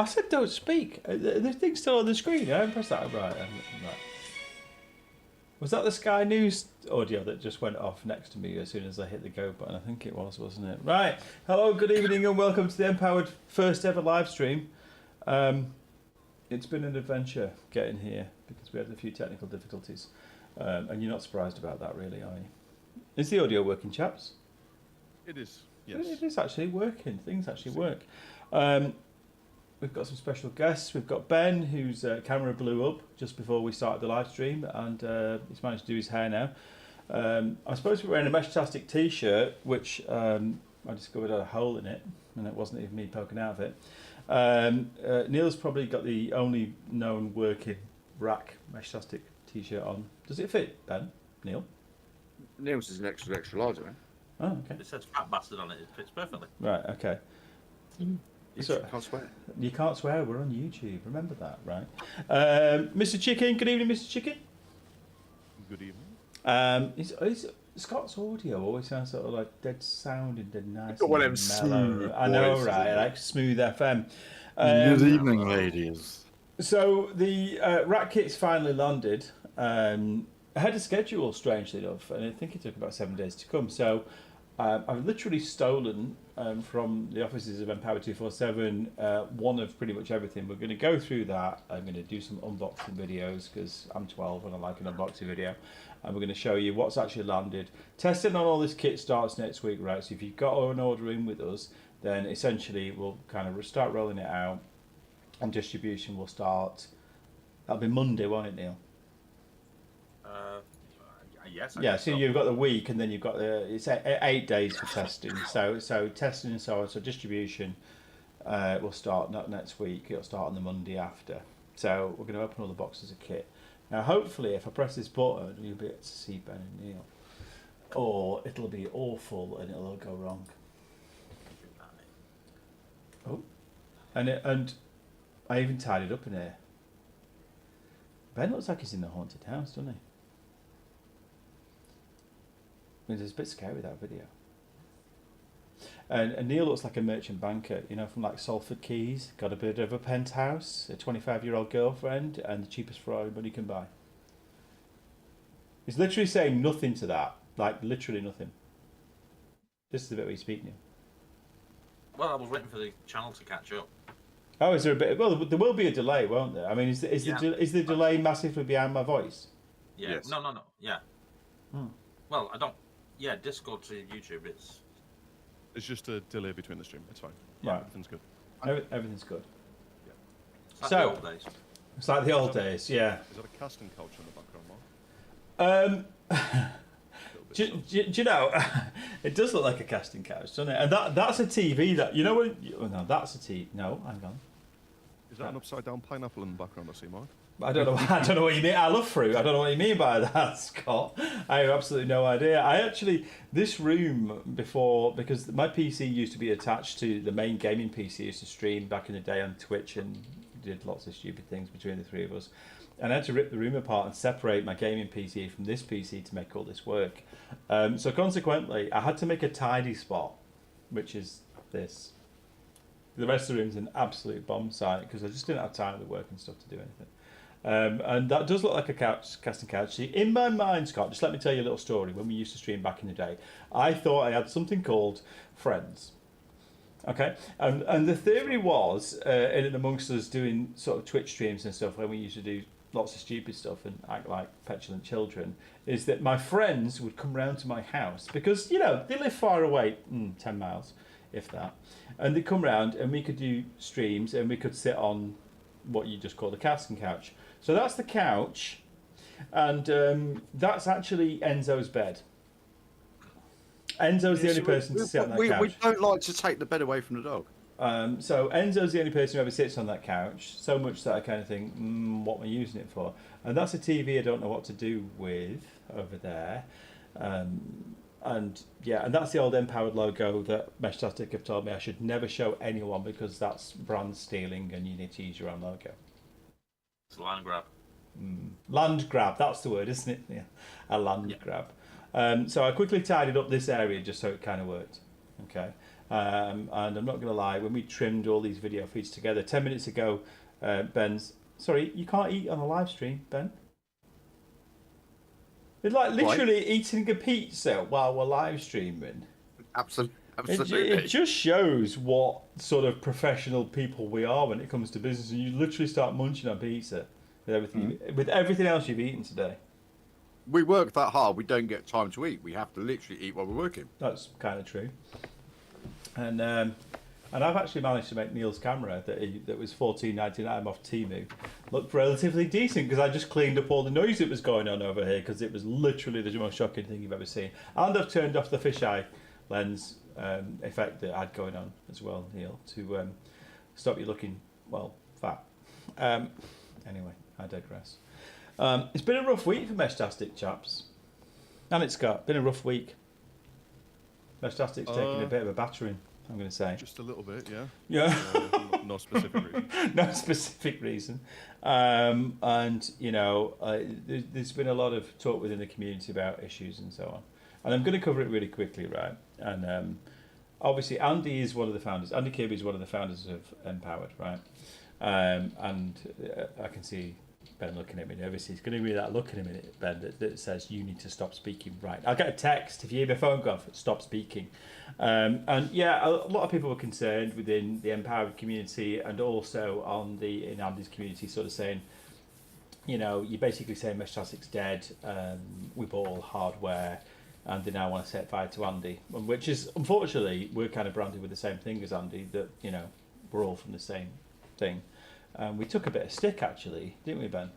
I said don't speak. The thing's still on the screen. I haven't pressed that. Right. Was that the Sky News audio that just went off next to me as soon as I hit the go button? I think it was, wasn't it? Right. Hello, good evening, and welcome to the Empowered first ever live stream. It's been an adventure getting here because we had a few technical difficulties. And you're not surprised about that, really, are you? Is the audio working, chaps? It is, yes. It is actually working. Things actually work. We've got some special guests. We've got Ben, whose camera blew up just before we started the live stream, and he's managed to do his hair now. I'm supposed to be wearing a Meshtastic t-shirt, which I discovered had a hole in it, and it wasn't even me poking out of it. Neil's probably got the only known working rack Meshtastic t-shirt on. Does it fit, Ben? Neil? Neil's is an extra large, man. Oh, okay. It says fat bastard on it. It fits perfectly. Right, okay. You So- can't swear. You can't swear, we're on YouTube, remember that, right? Mr. Chicken, good evening, Mr. Chicken. Good evening. Scott's audio always sounds sort of like dead sound and dead nice. Got one of and them mellow. smooth I know, voices, right? isn't it? Like smooth FM. Good evening, ladies. So the rat kit's finally landed. Ahead of schedule, strangely enough, and I think it took about 7 days to come. So I've literally stolen from the offices of Empower 247 one of pretty much everything. We're going to go through that. I'm going to do some unboxing videos because I'm 12 and I like an unboxing video. And we're going to show you what's actually landed. Testing on all this kit starts next week, right? So if you've got an order in with us, then essentially we'll kind of start rolling it out, and distribution will start. That'll be Monday, won't it, Neil? Yes. I Yeah, guess so you've got the week, and then you've got it's 8 days for testing. So testing and so on. So distribution will start not next week. It'll start on the Monday after. So we're going to open all the boxes of kit. Now, hopefully, if I press this button, you'll be able to see Ben and Neil. Or it'll be awful and it'll all go wrong. Oh, and I even tied it up in here. Ben looks like he's in the haunted house, doesn't he? I mean, it's a bit scary, that video. And Neil looks like a merchant banker, you know, from like Salford Keys. Got a bit of a penthouse, a 25-year-old girlfriend, and the cheapest Ferrari money can buy. He's literally saying nothing to that. Like, literally nothing. This is the bit where you speak, Neil. Well, I was waiting for the channel to catch up. Oh, is there a bit? Well, there will be a delay, won't there? I mean, is the delay massively behind my voice? Yeah. Yes. No. Yeah. Hmm. Well, I don't. Yeah, Discord to YouTube. It's just a delay between the stream. It's fine. Right. Everything's good. Everything's good. It's like So- the old days. It's like the old days, yeah. Is that a casting couch in the background, Mark? Do you know, it does look like a casting couch, doesn't it? And that's a TV that, you know when... Oh, no, that's a TV. No, hang on. Is that an upside down pineapple in the background I see, Mark? I don't know what you mean. I love fruit. I don't know what you mean by that, Scott. I have absolutely no idea. This room before, because my PC used to be attached to the main gaming PC, used to stream back in the day on Twitch and did lots of stupid things between the three of us. And I had to rip the room apart and separate my gaming PC from this PC to make all this work. So consequently, I had to make a tidy spot, which is this. The rest of the room's an absolute bomb site because I just didn't have time with work and stuff to do anything. And that does look like a casting couch. See, in my mind, Scott, just let me tell you a little story. When we used to stream back in the day, I thought I had something called friends. Okay, and the theory was, in and amongst us doing sort of Twitch streams and stuff, when we used to do lots of stupid stuff and act like petulant children, is that my friends would come round to my house because, you know, they live far away, 10 miles, if that, and they'd come round and we could do streams and we could sit on what you just call the casting couch. So that's the couch, and that's actually Enzo's bed. Enzo's the only person to sit on that couch. We don't like to take the bed away from the dog. So Enzo's the only person who ever sits on that couch, so much that I kind of think, what am I using it for? And that's a TV I don't know what to do with over there. And that's the old Empowered logo that Meshtastic have told me I should never show anyone because that's brand stealing and you need to use your own logo. It's a land grab. Land grab, that's the word, isn't it? Yeah, a land grab. So I quickly tidied up this area just so it kind of worked. Okay. And I'm not going to lie, when we trimmed all these video feeds together, 10 minutes ago, Ben's... Sorry, you can't eat on a live stream, Ben. It's like literally eating a pizza while we're live streaming. Absolutely. It just shows what sort of professional people we are when it comes to business. And you literally start munching on pizza with everything else you've eaten today. We work that hard, we don't get time to eat. We have to literally eat while we're working. That's kind of true. And I've actually managed to make Neil's camera that was $14.99 off Temu look relatively decent because I just cleaned up all the noise that was going on over here because it was literally the most shocking thing you've ever seen. And I've turned off the fisheye lens effect that I had going on as well, Neil, to stop you looking, well, fat. Anyway, I digress. It's been a rough week for Meshtastic, chaps. And it's been a rough week. Meshtastic's taking a bit of a battering, I'm going to say. Just a little bit, yeah. Yeah. No specific reason. No specific reason. And, you know, there's been a lot of talk within the community about issues and so on. And I'm going to cover it really quickly, right? And obviously, Andy is one of the founders. Andy Kirby is one of the founders of Empowered, right? And I can see Ben looking at me nervously. He's going to be that look in a minute, Ben, that says, you need to stop speaking. Right. I'll get a text if you hear my phone go off, stop speaking. And yeah, a lot of people were concerned within the Empowered community and also in Andy's community, sort of saying, you know, you're basically saying Meshtastic's dead, we bought all hardware, and they now want to set fire to Andy, which is, unfortunately, we're kind of branded with the same thing as Andy, that, you know, we're all from the same thing. We took a bit of stick, actually, didn't we, Ben?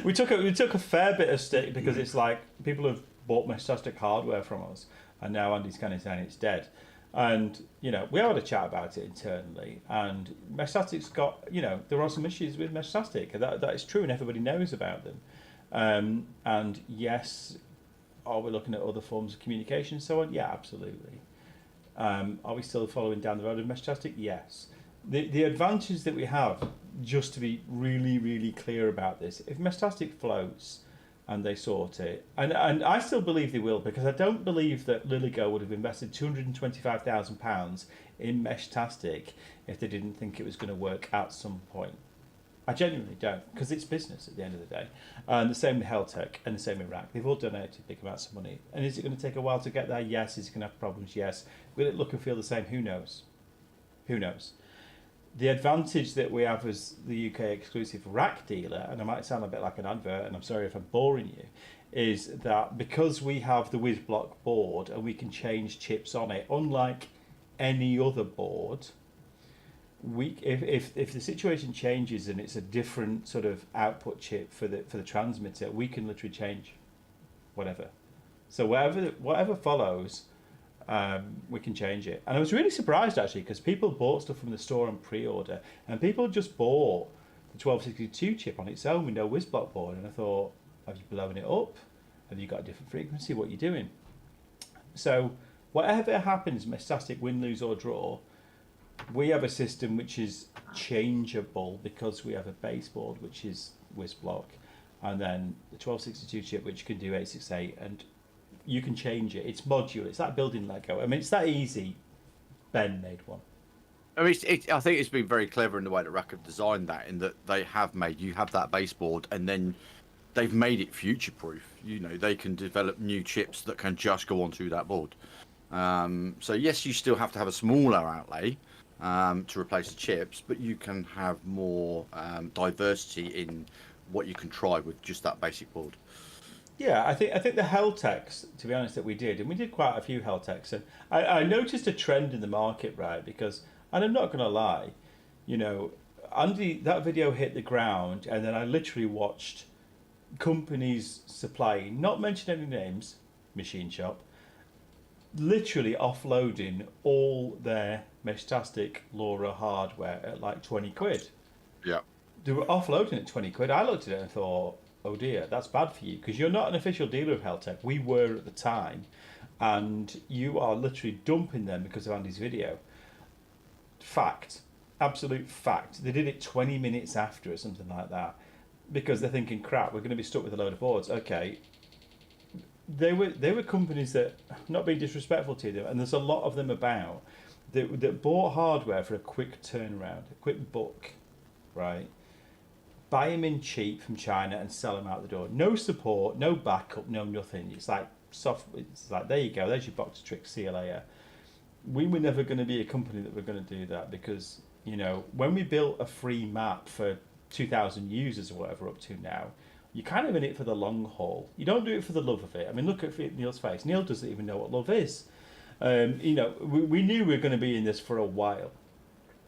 We took a fair bit of stick because it's like people have bought Meshtastic Hardware from us, and now Andy's kind of saying it's dead. And, you know, we had a chat about it internally, and Meshtastic's got, you know, there are some issues with Meshtastic. That is true, and everybody knows about them. And yes, are we looking at other forms of communication and so on? Yeah, absolutely. Are we still following down the road of Meshtastic? Yes. The advantage that we have, just to be really, really clear about this, if Meshtastic floats and they sort it, and I still believe they will, because I don't believe that Liligo would have invested £225,000 in Meshtastic if they didn't think it was going to work at some point. I genuinely don't, because it's business at the end of the day. And the same with Heltec and the same with RAK. They've all donated big amounts of money. And is it going to take a while to get there? Yes. Is it going to have problems? Yes. Will it look and feel the same? Who knows? Who knows? The advantage that we have as the UK exclusive RAK dealer, and I might sound a bit like an advert, and I'm sorry if I'm boring you, is that because we have the WizBlock board and we can change chips on it, unlike any other board, if the situation changes and it's a different sort of output chip for the transmitter, we can literally change whatever. So whatever follows, we can change it. And I was really surprised actually, because people bought stuff from the store on pre-order, and people just bought the 1262 chip on its own with no WizBlock board. And I thought, have you blown it up? Have you got a different frequency? What are you doing? So whatever happens, Meshtastic win, lose or draw, we have a system which is changeable because we have a baseboard which is WizBlock, and then the 1262 chip which can do 868, and you can change it. It's modular. It's like building Lego. I mean, it's that easy. Ben made one. I mean, I think it's been very clever in the way that RAK have designed that, in that they have made, you have that baseboard, and then they've made it future-proof. You know, they can develop new chips that can just go onto that board. So yes, you still have to have a smaller outlay to replace the chips, but you can have more diversity in what you can try with just that basic board. Yeah, I think the Heltecs, to be honest, that we did, and we did quite a few Heltecs, and I noticed a trend in the market, right? Because, and I'm not going to lie, you know, Andy, that video hit the ground, and then I literally watched companies supplying, not mention any names, Machine Shop, literally offloading all their Meshtastic LoRa hardware at like 20 quid. Yeah. They were offloading at 20 quid. I looked at it and thought, oh dear, that's bad for you, because you're not an official dealer of Heltec. We were at the time, and you are literally dumping them because of Andy's video. Fact. Absolute fact. They did it 20 minutes after or something like that, because they're thinking, crap, we're going to be stuck with a load of boards. Okay, they were companies that, not being disrespectful to them, and there's a lot of them about that bought hardware for a quick turnaround, a quick buck, right? Buy them in cheap from China and sell them out the door. No support, no backup, no nothing. It's like It's like, there you go. There's your box of tricks. See you later. We were never going to be a company that were going to do that because, you know, when we built a free map for 2,000 users or whatever up to now, you're kind of in it for the long haul. You don't do it for the love of it. I mean, look at Neil's face. Neil doesn't even know what love is. You know, we knew we were going to be in this for a while.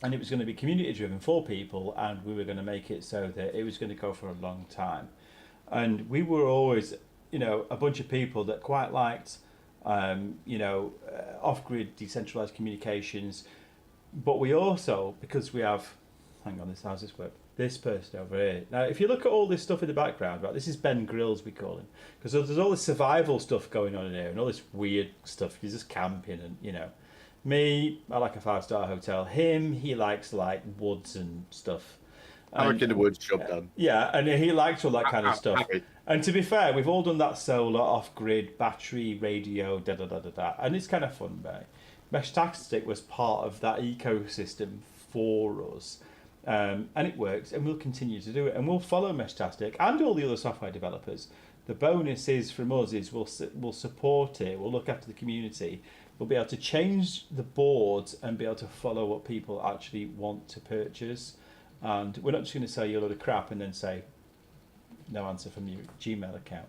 And it was going to be community driven for people, and we were going to make it so that it was going to go for a long time. And we were always, you know, a bunch of people that quite liked, you know, off-grid decentralized communications. But we also, because we have, hang on, how's this work? This person over here. Now, if you look at all this stuff in the background, right, this is Ben Grills, we call him. Because there's all this survival stuff going on in here and all this weird stuff. He's just camping and, you know. Me, I like a 5-star hotel. Him, he likes like woods and stuff. I reckon the woods job done. Yeah, and he likes all that kind of stuff. And to be fair, we've all done that solar, off-grid, battery, radio, da-da-da-da-da. And it's kind of fun, mate. Meshtastic was part of that ecosystem for us. And it works, and we'll continue to do it. And we'll follow Meshtastic and all the other software developers. The bonus is from us is we'll support it, we'll look after the community. We'll be able to change the boards and be able to follow what people actually want to purchase. And we're not just going to sell you a load of crap and then say, no answer from your Gmail account.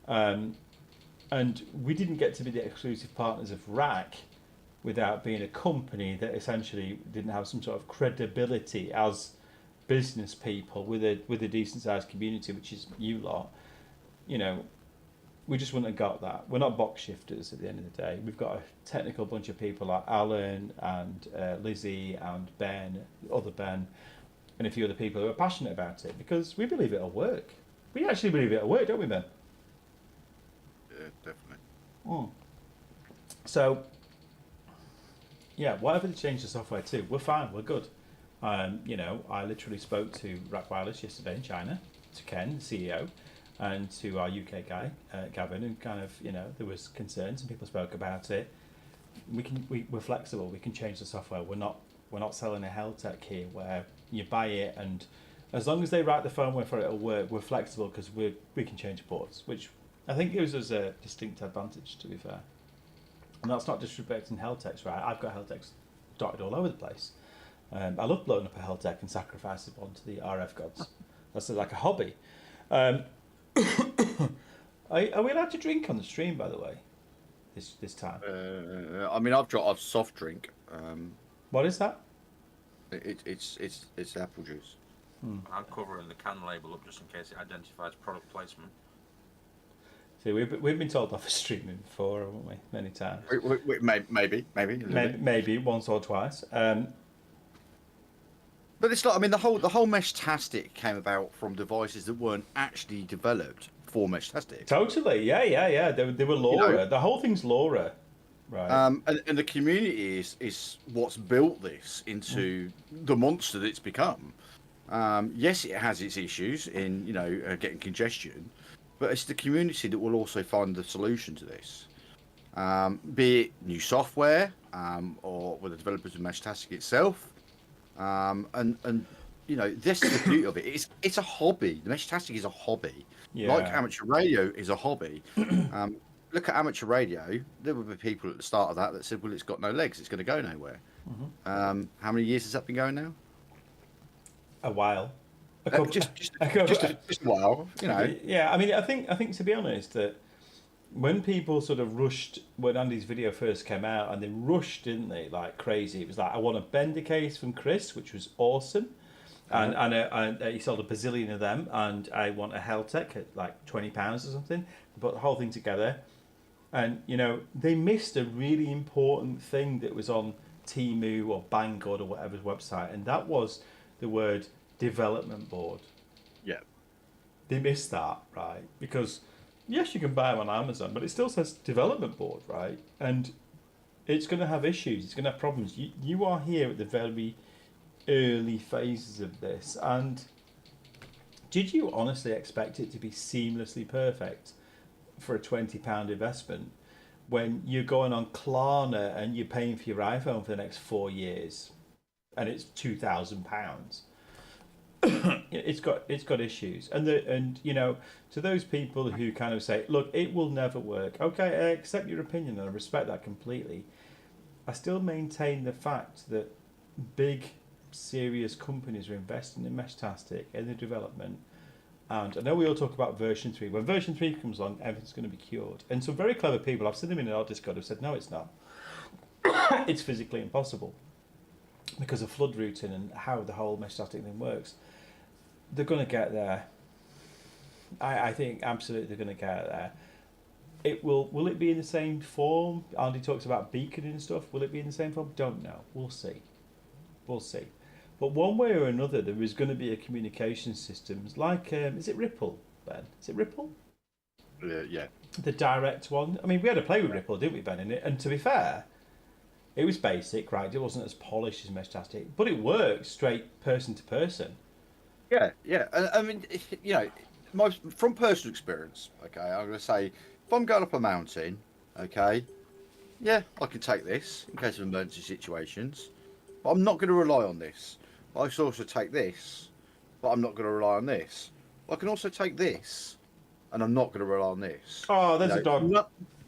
And we didn't get to be the exclusive partners of RAK without being a company that essentially didn't have some sort of credibility as business people with a decent sized community, which is you lot. You know, we just wouldn't have got that. We're not box shifters at the end of the day. We've got a technical bunch of people like Alan and Lizzie and Ben, other Ben, and a few other people who are passionate about it because we believe it'll work. We actually believe it'll work, don't we, Ben? Yeah, definitely. Mm. So, yeah, whatever they change the software to, we're fine, we're good. You know, I literally spoke to RAKwireless yesterday in China, to Ken, the CEO, and to our UK guy, Gavin, and kind of, you know, there was concerns and people spoke about it. We're flexible. We can change the software. We're not selling a health tech here where you buy it and as long as they write the firmware for it, it'll work. We're flexible because we can change ports, which I think gives us a distinct advantage, to be fair. And that's not disrespecting health techs, right? I've got health techs dotted all over the place. I love blowing up a health tech and sacrificing one to the RF gods. That's like a hobby. Are we allowed to drink on the stream, by the way, this time? I mean, I've got a soft drink. What is that? It's apple juice. I'm covering the can label up just in case it identifies product placement. See, we've been told off for streaming before, haven't we? Many times. Maybe once or twice. But it's like, I mean, the whole Meshtastic came about from devices that weren't actually developed for Meshtastic. Totally, yeah. They were LoRa. You know, the whole thing's LoRa, right? And the community is what's built this into the monster that it's become. Yes, it has its issues in, you know, getting congestion, but it's the community that will also find the solution to this. Be it new software, or with the developers of Meshtastic itself. And you know, this is the beauty of it. It's a hobby. The Meshtastic is a hobby. Yeah. Like amateur radio is a hobby. Look at amateur radio. There would be people at the start of that said, "Well, it's got no legs. It's going to go nowhere." How many years has that been going now? A while. Just a while. You know. Yeah, I mean, I think to be honest, that when people sort of rushed when Andy's video first came out, and they rushed, didn't they, like crazy? It was like, I want a Bender case from Chris, which was awesome, and he sold a bazillion of them, and I want a Heltec at like £20 or something. Put the whole thing together, and you know they missed a really important thing that was on Temu or Banggood or whatever's website, and that was the word development board. Yeah, they missed that, right? Because yes, you can buy them on Amazon, but it still says development board, right? And it's going to have issues. It's going to have problems. You are here at the very early phases of this. And did you honestly expect it to be seamlessly perfect for a £20 investment when you're going on Klarna and you're paying for your iPhone for the next 4 years, and it's £2,000. It's got issues, and you know, to those people who kind of say, look, it will never work. Okay, I accept your opinion and I respect that completely. I still maintain the fact that big, serious companies are investing in Meshtastic in the development. And I know we all talk about version 3. When version 3 comes along, everything's going to be cured. And some very clever people, I've seen them in our Discord, have said, no, it's not. It's physically impossible because of flood routing and how the whole Meshtastic thing works. They're going to get there. I think absolutely they're going to get there. Will it be in the same form? Andy talks about beaconing and stuff. Will it be in the same form? Don't know. We'll see. But one way or another, there is going to be a communication systems like, is it Ripple, Ben? Is it Ripple? Yeah. The direct one. I mean, we had a play with Ripple, didn't we, Ben? In it, and to be fair, it was basic, right? It wasn't as polished as Meshtastic, but it worked straight person to person. Yeah. I mean, you know, from personal experience, okay, I'm going to say, if I'm going up a mountain, okay, yeah, I can take this in case of emergency situations, but I'm not going to rely on this. I can also take this, but I'm not going to rely on this. I can also take this, and I'm not going to rely on this. Oh, there's a dog.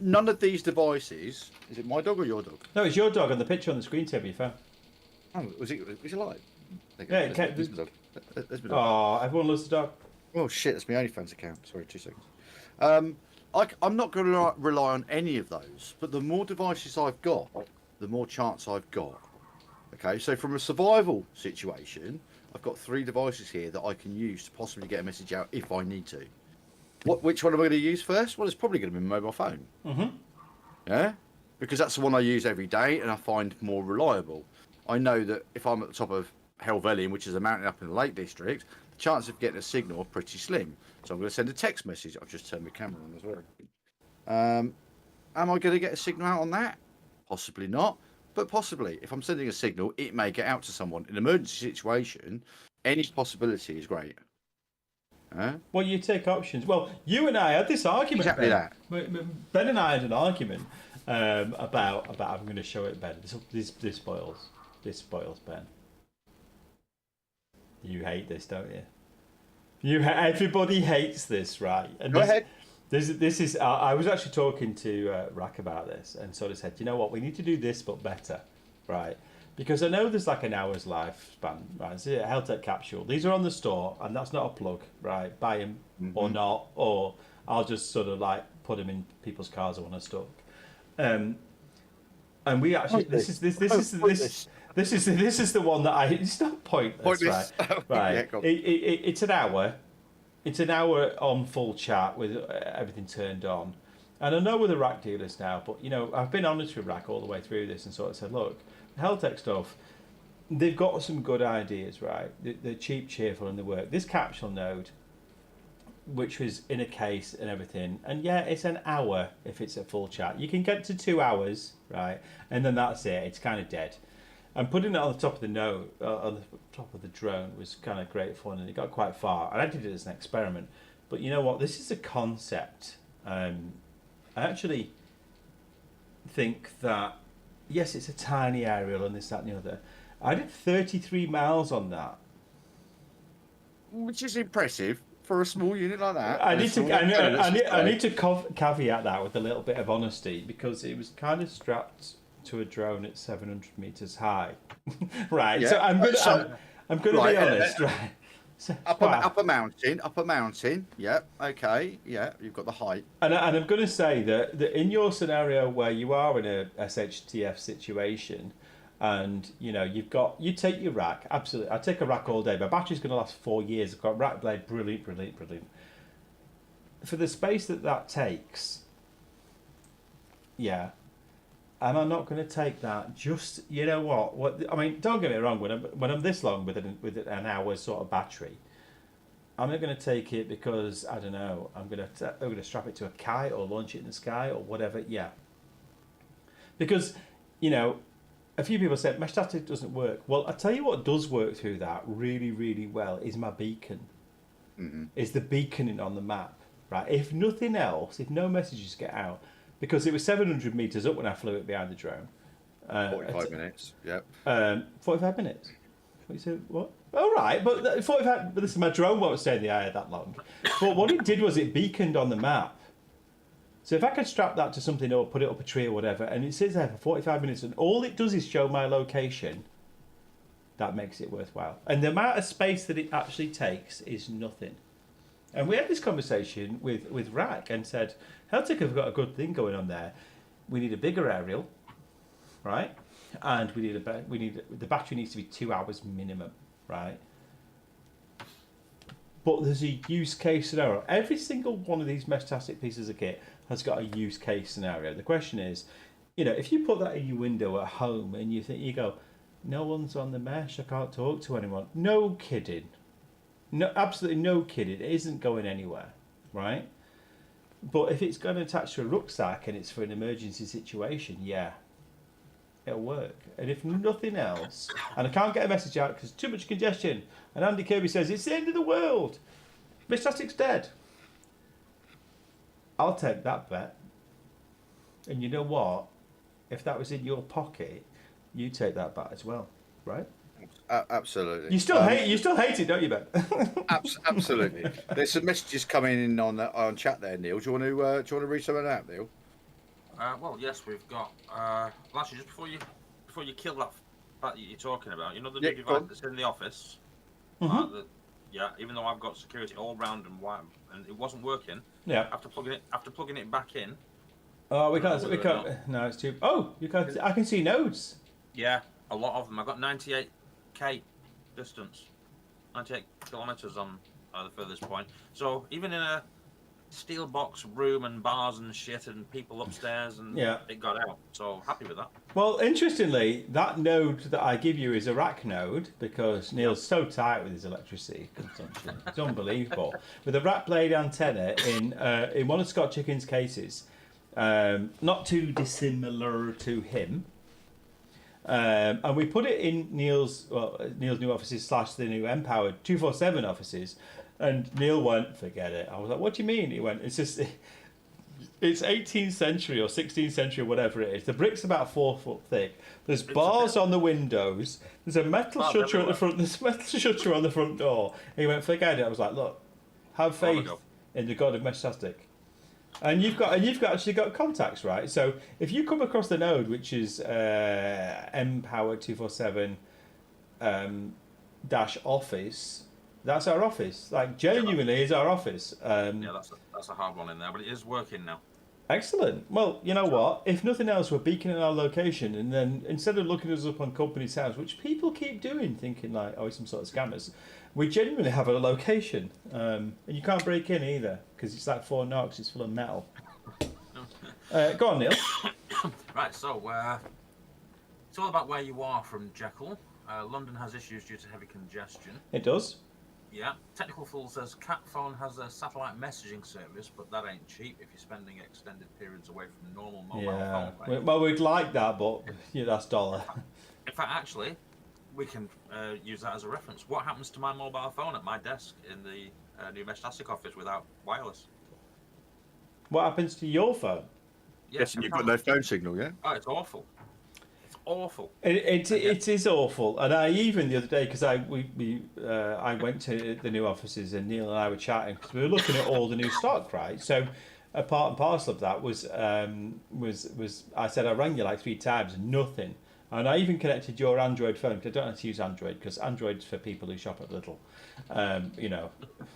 None of these devices. Is it my dog or your dog? No, it's your dog on the picture on the screen saver you found. Oh, was it alive? Yeah, There's my dog. There's my dog. Oh, everyone loves the dog. Oh shit, that's my OnlyFans account. Sorry, 2 seconds. I'm not going to rely on any of those, but the more devices I've got, the more chance I've got. Okay, so from a survival situation, I've got 3 devices here that I can use to possibly get a message out if I need to. Which one am I going to use first? Well, it's probably going to be my mobile phone. Mm-hmm. Yeah, because that's the one I use every day and I find more reliable. I know that if I'm at the top of Helvellyn, which is a mountain up in the Lake District, the chance of getting a signal are pretty slim. So I'm going to send a text message. I've just turned my camera on as well. Am I going to get a signal out on that? Possibly not. But possibly, if I'm sending a signal, it may get out to someone. In an emergency situation, any possibility is great. Well, you take options. Well, you and I had this argument. Exactly Ben. that. Ben and I had an argument about. I'm going to show it, Ben. This spoils Ben. You hate this, don't you? Everybody hates this, right? And Go ahead. This is. I was actually talking to Rak about this, and sort of said, you know what, we need to do this, but better, right? Because I know there's like an hour's lifespan, right? It's a Heltec capsule. These are on the store, and that's not a plug, right? Buy them or not, or I'll just sort of like put them in people's cars when I stock. And we actually this is the one that I. It's not pointless. Right? Right. Yeah, It's an hour. It's an hour on full chat with everything turned on. And I know we're the rack dealers now, but you know, I've been honest with Rack all the way through this and sort of said, look, Heltec stuff, they've got some good ideas, right? They're cheap, cheerful, and they work. This capsule node, which was in a case and everything, and yeah, it's an hour if it's a full chat. You can get to 2 hours, right? And then that's it. It's kind of dead. And putting it on the top of the node, on the top of the drone, was kind of great fun, and it got quite far. And I did it as an experiment. But you know what? This is a concept. I actually think that, yes, it's a tiny aerial and this, that, and the other. I did 33 miles on that. Which is impressive for a small unit like that. I need to caveat that with a little bit of honesty, because it was kind of strapped to a drone at 700 meters high. Right. Yeah. So I'm going to be honest. Right. So, up a mountain. Yeah. Okay. Yeah. You've got the height. And I'm going to say that in your scenario where you are in a SHTF situation, and you know you take your rack. Absolutely, I take a rack all day. My battery's going to last 4 years. I've got rack blade, brilliant. For the space that takes, yeah. And I'm not going to take that. Just, you know what? I mean, don't get me wrong. When I'm this long with an hour's sort of battery, I'm not going to take it because I don't know. I'm going to strap it to a kite or launch it in the sky or whatever. Yeah. Because, you know, a few people said Meshtastic doesn't work. Well, I tell you what does work through that really, really well is my beacon. Mm-hmm. Is the beaconing on the map. right? If nothing else, if no messages get out, because it was 700 meters up when I flew it behind the drone. 45 minutes. Yep. 45 minutes. What you said? What? All right, but 45. But listen, my drone won't stay in the air that long. But what it did was it beaconed on the map. So if I could strap that to something or put it up a tree or whatever, and it sits there for 45 minutes, and all it does is show my location, that makes it worthwhile. And the amount of space that it actually takes is nothing. And we had this conversation with RAK and said, Heltic have got a good thing going on there. We need a bigger aerial, right? And we need the battery needs to be 2 hours minimum, right? But there's a use case scenario. Every single one of these Meshtastic pieces of kit has got a use case scenario. The question is, if you put that in your window at home and you go, no one's on the mesh, I can't talk to anyone. No kidding. No, absolutely no kidding. It isn't going anywhere, right? But if it's going to attach to a rucksack and it's for an emergency situation, yeah, it'll work. And if nothing else, and I can't get a message out because too much congestion, and Andy Kirby says it's the end of the world, Meshtastic's dead, I'll take that bet. And you know what? If that was in your pocket, you take that bet as well, right? Absolutely. You still hate it, don't you, Ben? Absolutely. There's some messages coming in on chat there, Neil. Do you want to read some of that, Neil? Well, yes, we've got. Well, actually, just before you kill that you're talking about, the new device that's in the office. Mm-hmm. Even though I've got security all round and it wasn't working. Yeah. After plugging it back in. Oh, we can't. No, it's too. Oh, you can't. I can see nodes. Yeah, a lot of them. I've got 98k distance, 98 kilometers on the furthest point. So even in a steel box room and bars and shit and people upstairs and it got out. So happy with that. Well, interestingly, that node that I give you is a RAK node because Neil's so tight with his electricity consumption. It's unbelievable. With a RAK blade antenna in one of Scott Chicken's cases, not too dissimilar to him. And we put it in Neil's new offices / the new Empowered 247 offices. And Neil went, forget it. I was like, what do you mean? He went, it's 18th century or 16th century or whatever it is. The brick's about 4 foot thick. There's bars on the windows. There's a metal shutter at the front. There's a metal shutter on the front door. And he went, forget it. I was like, look, have faith in the God of Meshtastic. And you've actually got contacts, right? So if you come across the node, which is Empowered 247 dash office. That's our office. Like, genuinely is our office. That's a hard one in there, but it is working now. Excellent. Well, you know what? If nothing else, we're beaconing our location, and then instead of looking us up on company's house, which people keep doing, thinking like, oh, it's some sort of scammers, we genuinely have a location. And you can't break in either, because it's like Fort Knox, it's full of metal. Go on, Neil. Right, so it's all about where you are from Jekyll. London has issues due to heavy congestion. It does. Yeah, Technical Fool says Cat Phone has a satellite messaging service, but that ain't cheap if you're spending extended periods away from normal mobile phone. Well, we'd like that, but that's dollar. In fact, actually, we can use that as a reference. What happens to my mobile phone at my desk in the new Meshtastic office without wireless? What happens to your phone? Yes, you've got no phone signal, yeah? Oh, it's awful. Awful. It is awful, and I even the other day because I went to the new offices and Neil and I were chatting because we were looking at all the new stock, right? So a part and parcel of that was I said I rang you like 3 times and nothing, and I even connected your Android phone because I don't have to use Android because Android's for people who shop at Lidl.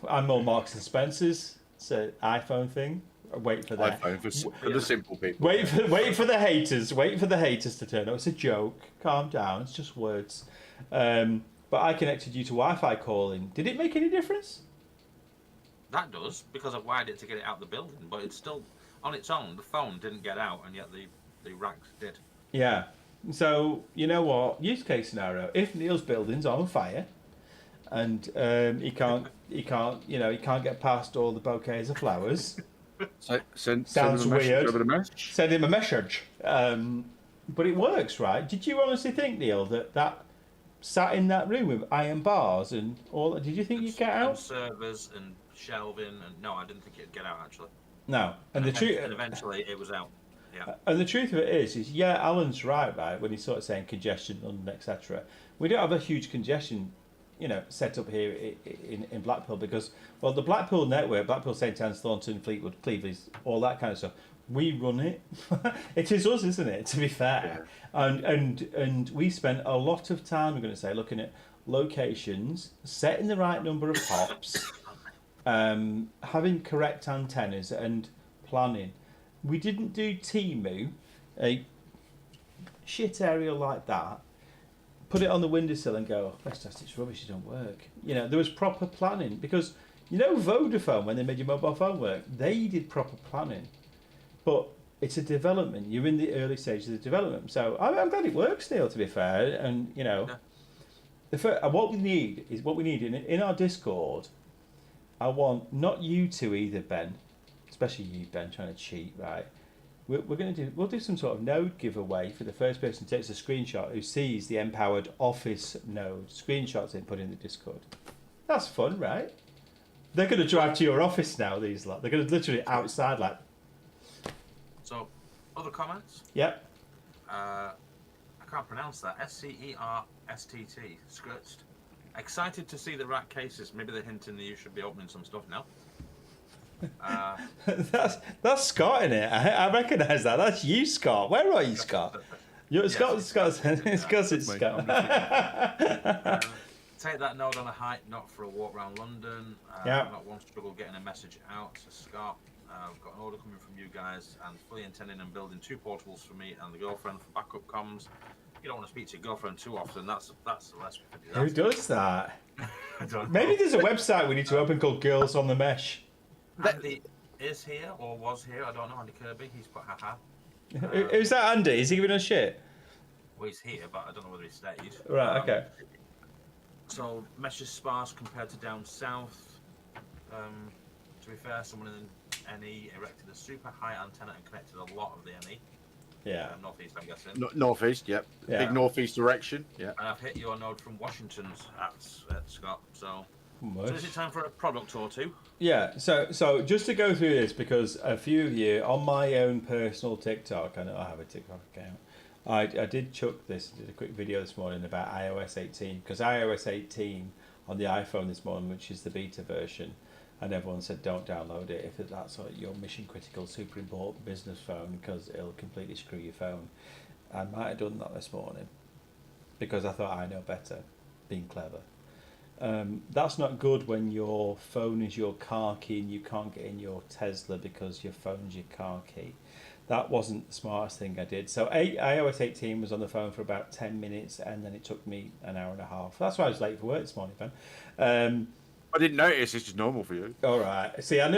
I'm more Marks and Spencer's. It's an iPhone thing. Wait for that. iPhone for the simple people. Wait for the haters. Wait for the haters to turn up. It's a joke. Calm down. It's just words. But I connected you to Wi-Fi calling. Did it make any difference? That does, because I've wired it to get it out the building. But it's still on its own. The phone didn't get out, and yet the racks did. Yeah. So you know what? Use case scenario. If Neil's building's on fire, and he can't get past all the bouquets of flowers. So Sounds weird. Send him a message. But it works, right? Did you honestly think, Neil, that sat in that room with iron bars and all? Did you think you'd get out? And servers and shelving, and no, I didn't think it'd get out actually. No, and the truth, And eventually it was out. Yeah. and the truth of it is yeah, Alan's right, when he's sort of saying congestion, London, etc. We don't have a huge congestion, set up here in Blackpool because, well, the Blackpool network, Blackpool, St Anne's, Thornton, Fleetwood, Cleveland, all that kind of stuff. We run it. It is us, isn't it? To be fair, and we spent a lot of time, I'm going to say, looking at locations, setting the right number of hops, having correct antennas, and planning. We didn't do Timu, a shit area like that. Put it on the windowsill and go, Meshtastic's rubbish, it don't work. There was proper planning because Vodafone, when they made your mobile phone work, they did proper planning. But it's a development. You're in the early stages of the development. So I'm glad it works, Neil, to be fair. And, what we need in our Discord, I want, not you two either, Ben, especially you, Ben, trying to cheat, right? We'll do some sort of node giveaway for the first person who takes a screenshot who sees the empowered office node, screenshots it, put in the Discord. That's fun, right? They're going to drive to your office now, these lot. They're going to literally outside, like... So, other comments? Yep. I can't pronounce that. SCERSTT. Skirtst. Excited to see the rack cases. Maybe they're hinting that you should be opening some stuff now. That's Scott in it. I recognise that. That's you, Scott. Where are you, Scott? You're Scott. Scott's. It's because it's Scott. Take that node on a hike, not for a walk around London. Not one struggle getting a message out to Scott. I've got an order coming from you guys, and fully intending on building 2 portables for me and the girlfriend for backup comms. You don't want to speak to your girlfriend too often. That's the recipe for disaster. Who does that? I don't know. Maybe there's a website we need to open called Girls on the Mesh. Andy is here or was here. I don't know. Andy Kirby. He's put haha. Who's that, Andy? Is he giving us shit? Well, he's here, but I don't know whether he stayed. Right. Okay. So mesh is sparse compared to down south. To be fair, someone in NE erected a super high antenna and connected a lot of the NE. Yeah. Northeast, I'm guessing. Northeast, yep. Yeah. Big northeast direction, yeah. And I've hit your node from Washington's at Scott. So Mush. is it time for a product or two? Yeah. So just to go through this, because a few of you on my own personal TikTok, I know I have a TikTok account. I did chuck this, did a quick video this morning about iOS 18, because iOS 18 on the iPhone this morning, which is the beta version, and everyone said don't download it if that's your mission critical, super important business phone, because it'll completely screw your phone. I might have done that this morning because I thought I know better, being clever. That's not good when your phone is your car key and you can't get in your Tesla because your phone's your car key. That wasn't the smartest thing I did. So iOS 18 was on the phone for about 10 minutes and then it took me an hour and a half. That's why I was late for work this morning, Ben. I didn't notice. It's just normal for you. All right. See, I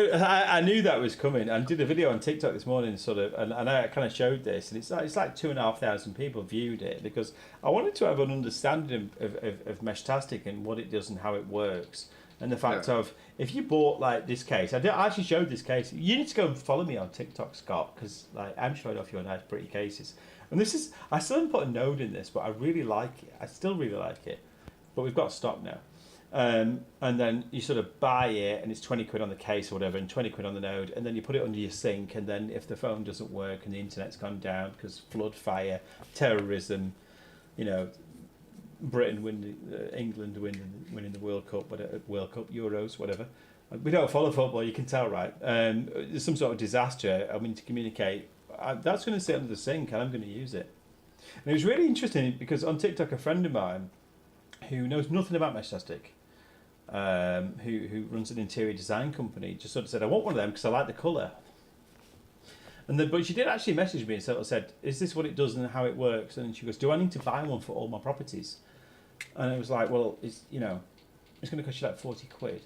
knew that was coming. I did a video on TikTok this morning, sort of, and I kind of showed this, and it's like 2,500 people viewed it because I wanted to have an understanding of Meshtastic and what it does and how it works, and the fact of if you bought like this case, I actually showed this case. You need to go and follow me on TikTok, Scott, because like I'm showing off your nice, pretty cases. And this is, I still haven't put a node in this, but I really like it. I still really like it, but we've got stock now. And then you sort of buy it and it's 20 quid on the case or whatever and 20 quid on the node, and then you put it under your sink, and then if the phone doesn't work and the internet's gone down because flood, fire, terrorism, Britain winning, England winning the World Cup, Euros, whatever. We don't follow football, you can tell, right? There's some sort of disaster, I mean, to communicate, that's going to sit under the sink and I'm going to use it. And it was really interesting because on TikTok, a friend of mine who knows nothing about Meshtastic, who runs an interior design company, just sort of said, I want one of them because I like the colour. But she did actually message me and sort of said, is this what it does and how it works? And she goes, do I need to buy one for all my properties? And I was like, well, it's going to cost you like 40 quid.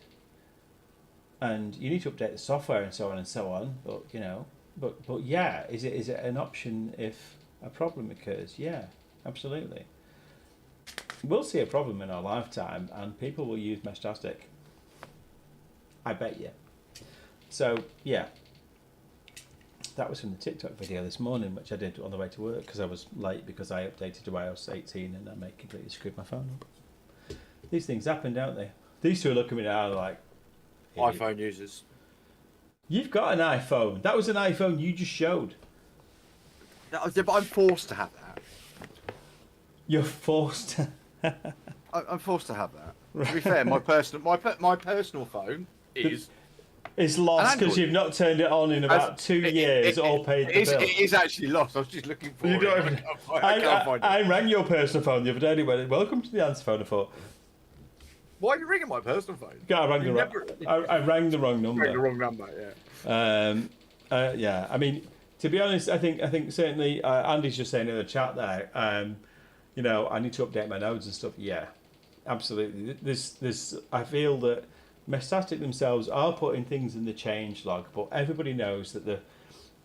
And you need to update the software and so on and so on. But yeah, is it an option if a problem occurs? Yeah, absolutely. We'll see a problem in our lifetime and people will use Meshtastic. I bet you. So, yeah. That was from the TikTok video this morning, which I did on the way to work because I was late because I updated to iOS 18 and I completely screwed my phone up. These things happen, don't they? These two are looking at me now like, iPhone users. You've got an iPhone. That was an iPhone you just showed. Yeah, but I'm forced to have that. You're forced to... I'm forced to have that. To be fair, my personal phone is... It's lost because you've not turned it on in about 2 years or paid the bill. It is actually lost. I was just looking for You it. don't even- I can't find it. I rang your personal phone the other day and it went, welcome to the answer phone. I thought, Why are you ringing my personal phone? I rang the wrong number. Rang the wrong number, yeah. Yeah, I mean, to be honest, I think certainly Andy's just saying in the chat there, you know, I need to update my nodes and stuff. Yeah, absolutely. I feel that Meshtastic themselves are putting things in the change log, but everybody knows that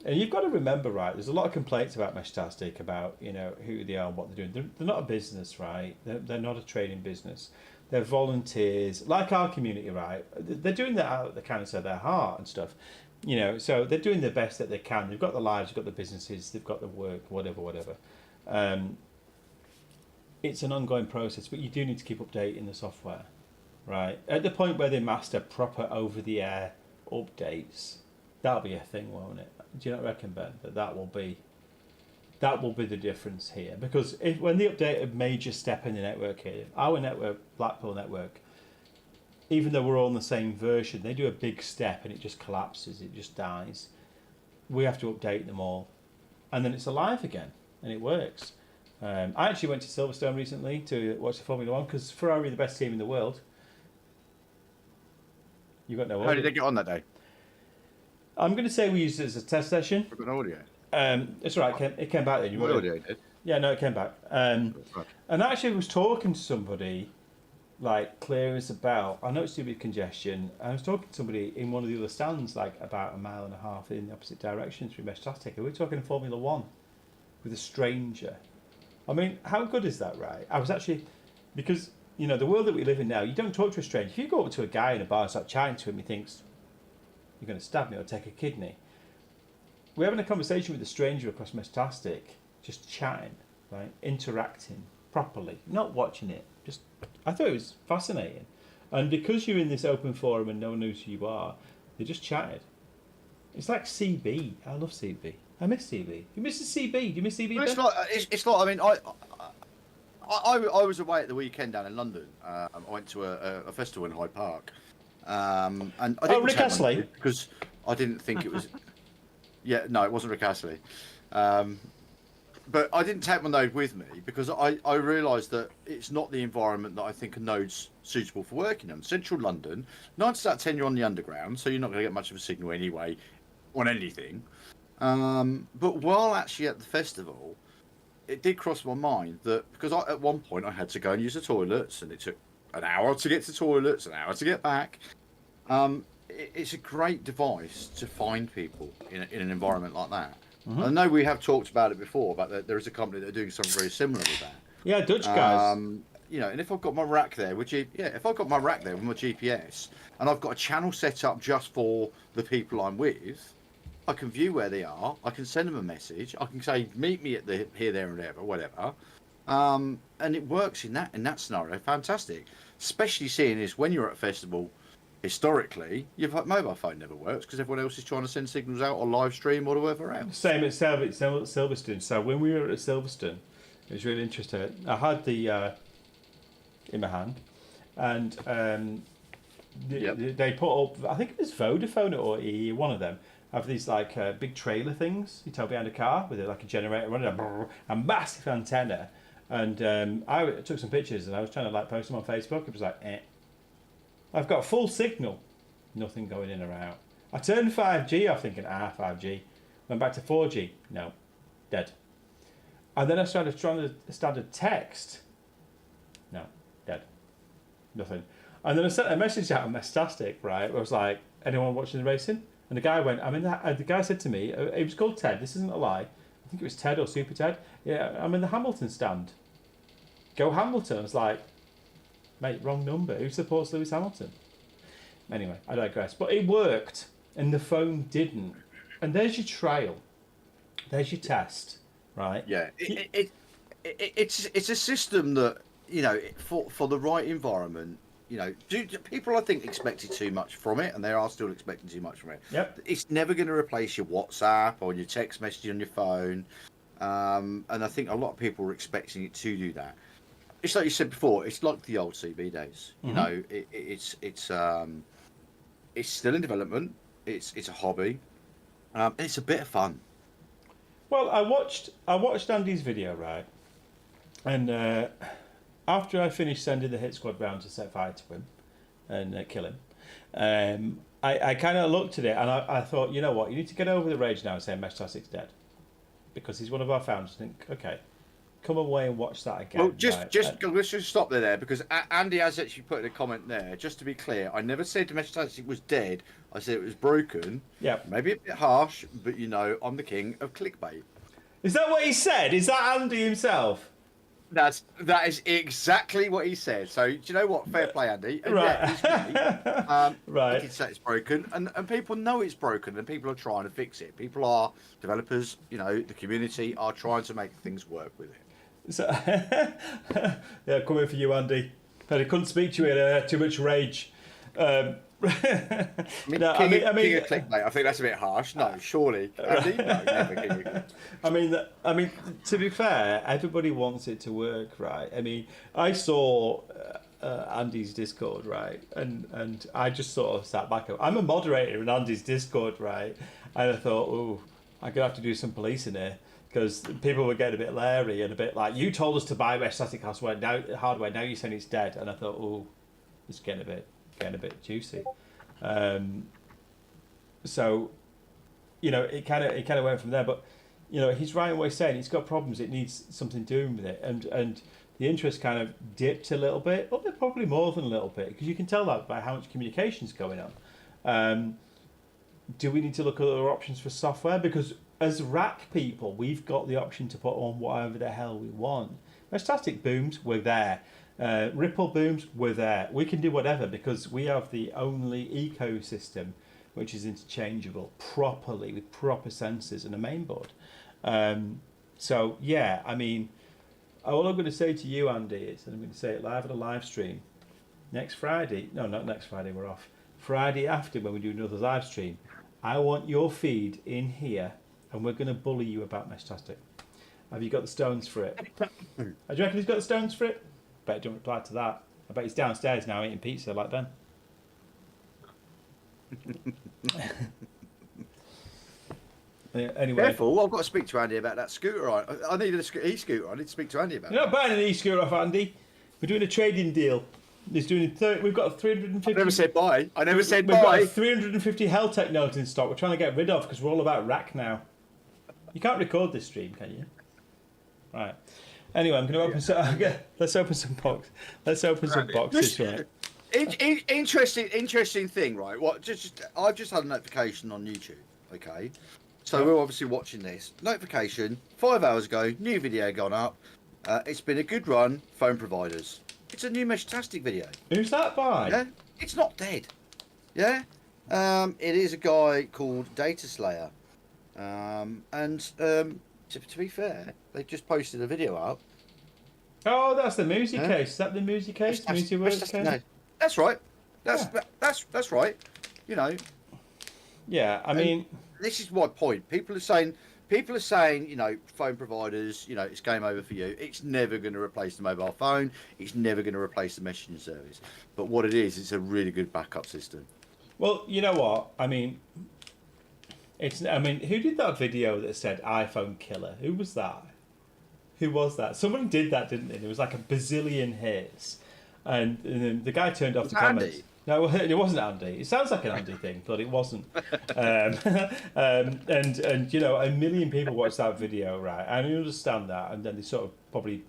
and you've got to remember, right, there's a lot of complaints about Meshtastic, about, you know, who they are and what they're doing. They're not a business, right? They're not a trading business. They're volunteers, like our community, right? They're doing that out of the kindness of their heart and stuff, you know, so they're doing the best that they can. They've got the lives, they've got the businesses, they've got the work, whatever. It's an ongoing process, but you do need to keep updating the software, right? At the point where they master proper over-the-air updates, that'll be a thing, won't it? Do you not reckon, Ben, that will be the difference here? Because when they update a major step in the network here, our network, Blackpool network, even though we're all on the same version, they do a big step and it just collapses, it just dies. We have to update them all, and then it's alive again, and it works. I actually went to Silverstone recently to watch the Formula One because Ferrari are the best team in the world. You got no audio. How did they get on that day? I'm going to say we used it as a test session. I've got no audio. It's all right. It came back then. What audio did? Yeah, no, it came back. And I actually was talking to somebody, like clear as a bell. I know it's due to congestion. I was talking to somebody in one of the other stands, like about 1.5 miles in the opposite direction through Meshtastic. We were talking Formula One with a stranger. I mean, how good is that, right? I was actually, because, you know, the world that we live in now, you don't talk to a stranger. If you go up to a guy in a bar and start chatting to him, he thinks, you're going to stab me or take a kidney. We're having a conversation with a stranger across Meshtastic, just chatting, right? Interacting properly, not watching it. Just, I thought it was fascinating. And because you're in this open forum and no one knows who you are, they just chatted. It's like CB. I love CB. I miss CB. You miss the CB? Do you miss CB? Well, it's like. I mean, I was away at the weekend down in London. I went to a festival in Hyde Park, and I didn't Rick Astley, because I didn't think it was. Yeah, no, it wasn't Rick Astley. But I didn't take my node with me because I realised that it's not the environment that I think a node's suitable for working in. Central London, 9 out of 10 you're on the underground, so you're not going to get much of a signal anyway on anything. But while actually at the festival, it did cross my mind that because at one point I had to go and use the toilets, and it took an hour to get to toilets, an hour to get back. It's a great device to find people in an environment like that. Mm-hmm. I know we have talked about it before, but there is a company that are doing something very similar with that. Yeah, Dutch guys. You know, and if I've got my rack there with if I've got my rack there with my GPS, and I've got a channel set up just for the people I'm with, I can view where they are. I can send them a message. I can say, meet me at the here, there, and ever, whatever. And it works in that scenario. Fantastic. Especially seeing is when you're at a festival. Historically, your mobile phone never works because everyone else is trying to send signals out or live stream or whatever else. Same at Silverstone. So when we were at Silverstone, it was really interesting. I had the in my hand, and they put up. I think it was Vodafone or EE, one of them. Have these like big trailer things you tow behind a car with like a generator running a massive antenna, and I took some pictures and I was trying to like post them on Facebook. It was like, I've got full signal, nothing going in or out. I turned 5G off thinking, 5G. Went back to 4G, no, dead. And then I started trying to standard text, no, dead, nothing. And then I sent a message out on Meshtastic, right, where I was like, anyone watching the racing? And the guy went, the guy said to me, it was called Ted, this isn't a lie, I think it was Ted or Super Ted, yeah, I'm in the Hamilton stand. Go Hamilton. I was like, mate, wrong number. Who supports Lewis Hamilton? Anyway, I digress. But it worked, and the phone didn't. And there's your trail. There's your test, right? Yeah, it's a system that, you know, for the right environment, people I think expected too much from it, and they are still expecting too much from it. Yep. It's never going to replace your WhatsApp or your text message on your phone, and I think a lot of people were expecting it to do that. It's like you said before. It's like the old CB days. You know, it's still in development. It's a hobby. It's a bit of fun. Well, I watched Andy's video, right, and after I finished sending the hit squad round to set fire to him and kill him, I kind of looked at it and I thought, you know what, you need to get over the rage now and say Meshtastic's dead, because he's one of our founders. I think, okay, come away and watch that again. Well, right? let's just stop there because Andy has actually put in a comment there. Just to be clear, I never said Meshtastic was dead. I said it was broken. Yeah. Maybe a bit harsh, but I'm the king of clickbait. Is that what he said? Is that Andy himself? That is exactly what he said. So do you know what? Fair play, Andy. And right. Yeah, he's right. He did say it's broken, and people know it's broken, and people are trying to fix it. People are developers. The community are trying to make things work with it. So, yeah, coming for you, Andy. I couldn't speak to you in too much rage. King of clickbait. I think that's a bit harsh. No, surely, Andy. No, never king of clickbait. I mean, to be fair, everybody wants it to work, right? I mean, I saw Andy's Discord, right, and I just sort of sat back. I'm a moderator in Andy's Discord, right, and I thought, oh, I'm gonna have to do some policing here, because people were getting a bit leery and a bit like, you told us to buy Meshtastic hardware. Now you're saying it's dead, and I thought, oh, it's getting a bit juicy. So, it kind of went from there. But he's right in what he's saying. He's got problems. It needs something doing with it, and the interest kind of dipped a little bit, probably more than a little bit, because you can tell that by how much communication's going on. Do we need to look at other options for software? Because as rack people, we've got the option to put on whatever the hell we want. Meshtastic booms, we're there. Ripple booms, we're there. We can do whatever, because we have the only ecosystem which is interchangeable properly with proper sensors and a mainboard. So yeah, I mean, all I'm going to say to you, Andy, is, and I'm going to say it live at a live stream next Friday. No, not next Friday. We're off. Friday after, when we do another live stream, I want your feed in here, and we're going to bully you about Meshtastic. Have you got the stones for it? Do you reckon he's got the stones for it? Bet he don't reply to that. I bet he's downstairs now eating pizza like Ben. Anyway. Careful, I've got to speak to Andy about that scooter. I need an e-scooter. I need to speak to Andy about it. You're not buying an e-scooter off Andy. We're doing a trading deal. He's doing we've got 350. I never said buy. We've got 350 Helltech nodes in stock. We're trying to get rid of, because we're all about rack now. You can't record this stream, can you? Right. Anyway, I'm going to open. Let's open some boxes. Let's open some boxes, right? Interesting thing, right? I've just had a notification on YouTube. Okay, so we're obviously watching this notification 5 hours ago. New video gone up. It's been a good run. Phone providers. It's a new Meshtastic video. Who's that by? Yeah, it's not dead. Yeah, it is a guy called Data Slayer, to be fair, they just posted a video up. Oh, that's the music case. Is that the music case? Music works case? No, that's right. That's right. Yeah, I mean, this is my point. People are saying, phone providers, it's game over for you. It's never going to replace the mobile phone. It's never going to replace the messaging service. But what it is, it's a really good backup system. Well, you know what? I mean, who did that video that said iPhone killer? Who was that? Someone did that, didn't they? There was like a bazillion hits, and then the guy turned off the comments. Andy? No, it wasn't Andy. It sounds like an Andy thing, but it wasn't. And a million people watched that video, right? And I understand that, and then they sort of probably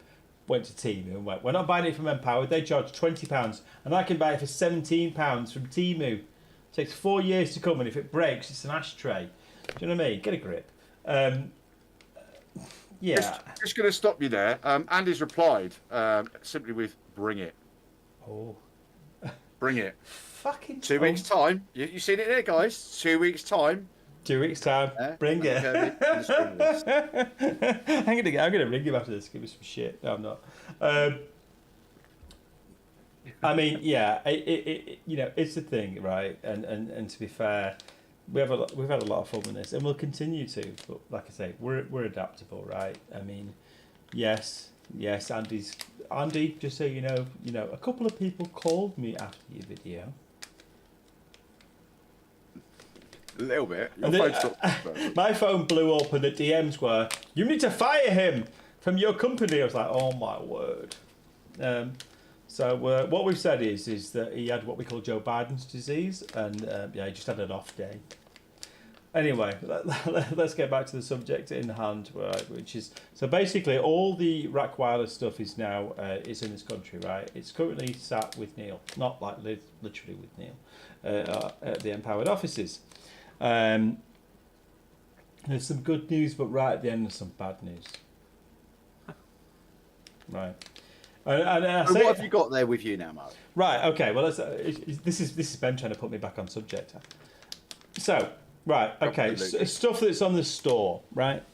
went to Temu and went, "We're not buying it from Empowered. They charge £20, and I can buy it for £17 from Temu. It takes 4 years to come, and if it breaks, it's an ashtray." Do you know what I mean? Get a grip. Yeah. Just going to stop you there. Andy's replied simply with "Bring it." Oh. Bring it. Fucking 2 weeks time. You seen it there, guys? 2 weeks time. 2 weeks time. Bring it. I'm gonna ring him after this. Give me some shit. No, I'm not. I mean, yeah, you know, it's the thing, right? And to be fair, we've had a lot of fun with this, and we'll continue to. But like I say, we're adaptable, right? I mean, yes, Andy. Just so you know, a couple of people called me after your video. A little bit. And my phone blew up, and the DMs were, "You need to fire him from your company." I was like, "Oh my word!" So what we've said is that he had what we call Joe Biden's disease, and he just had an off day. Anyway, let's get back to the subject in hand, right? Which is, so basically all the RAKwireless stuff is now is in this country, right? It's currently sat with Neil, not like literally with Neil, at the Empowered offices. There's some good news, but right at the end there's some bad news. Right. And So what have you got there with you now, Mark? Right. Okay. Well, this is Ben trying to put me back on subject. So, right. Okay. Stuff that's on the store. Right.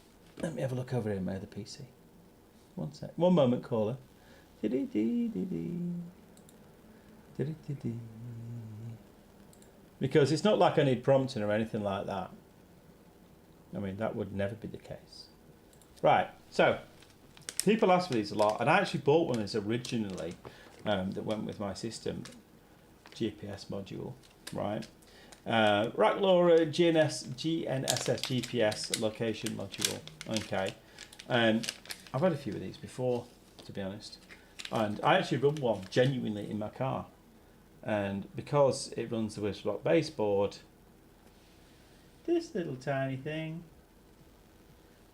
Let me have a look over here in my other PC. One sec. One moment, caller. Because it's not like I need prompting or anything like that. I mean, that would never be the case. Right. So, people ask for these a lot, and I actually bought one of these originally that went with my system, GPS module, right? RAKLaura GNSS GPS location module, okay. I've had a few of these before, to be honest, and I actually run one genuinely in my car, and because it runs the Wisblock baseboard, this little tiny thing.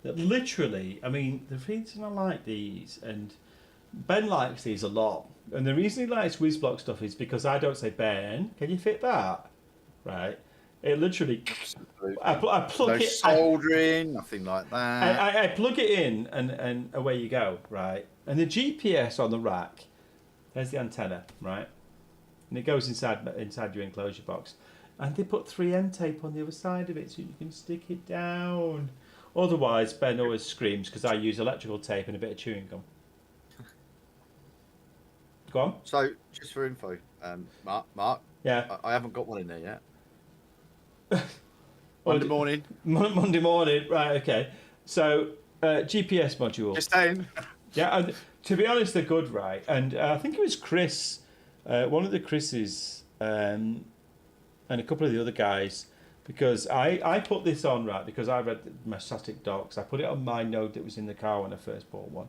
That literally, I mean, the reason I like these, and Ben likes these a lot, and the reason he likes Wisblock stuff is because I don't say, Ben, can you fit that? Right? It literally, I plug No it. soldering, nothing like that. I plug it in, and away you go, right? And the GPS on the rack, there's the antenna, right? And it goes inside your enclosure box, and they put 3M tape on the other side of it so you can stick it down. Otherwise, Ben always screams because I use electrical tape and a bit of chewing gum. Go on. So, just for info, Mark. Yeah. I haven't got one in there yet. Monday morning. Monday morning, right? Okay. So, GPS module. Just saying. Yeah. And to be honest, they're good, right? And I think it was Chris, one of the Chris's, and a couple of the other guys. Because I put this on, right, because I read the Meshtastic docs. I put it on my node that was in the car when I first bought one.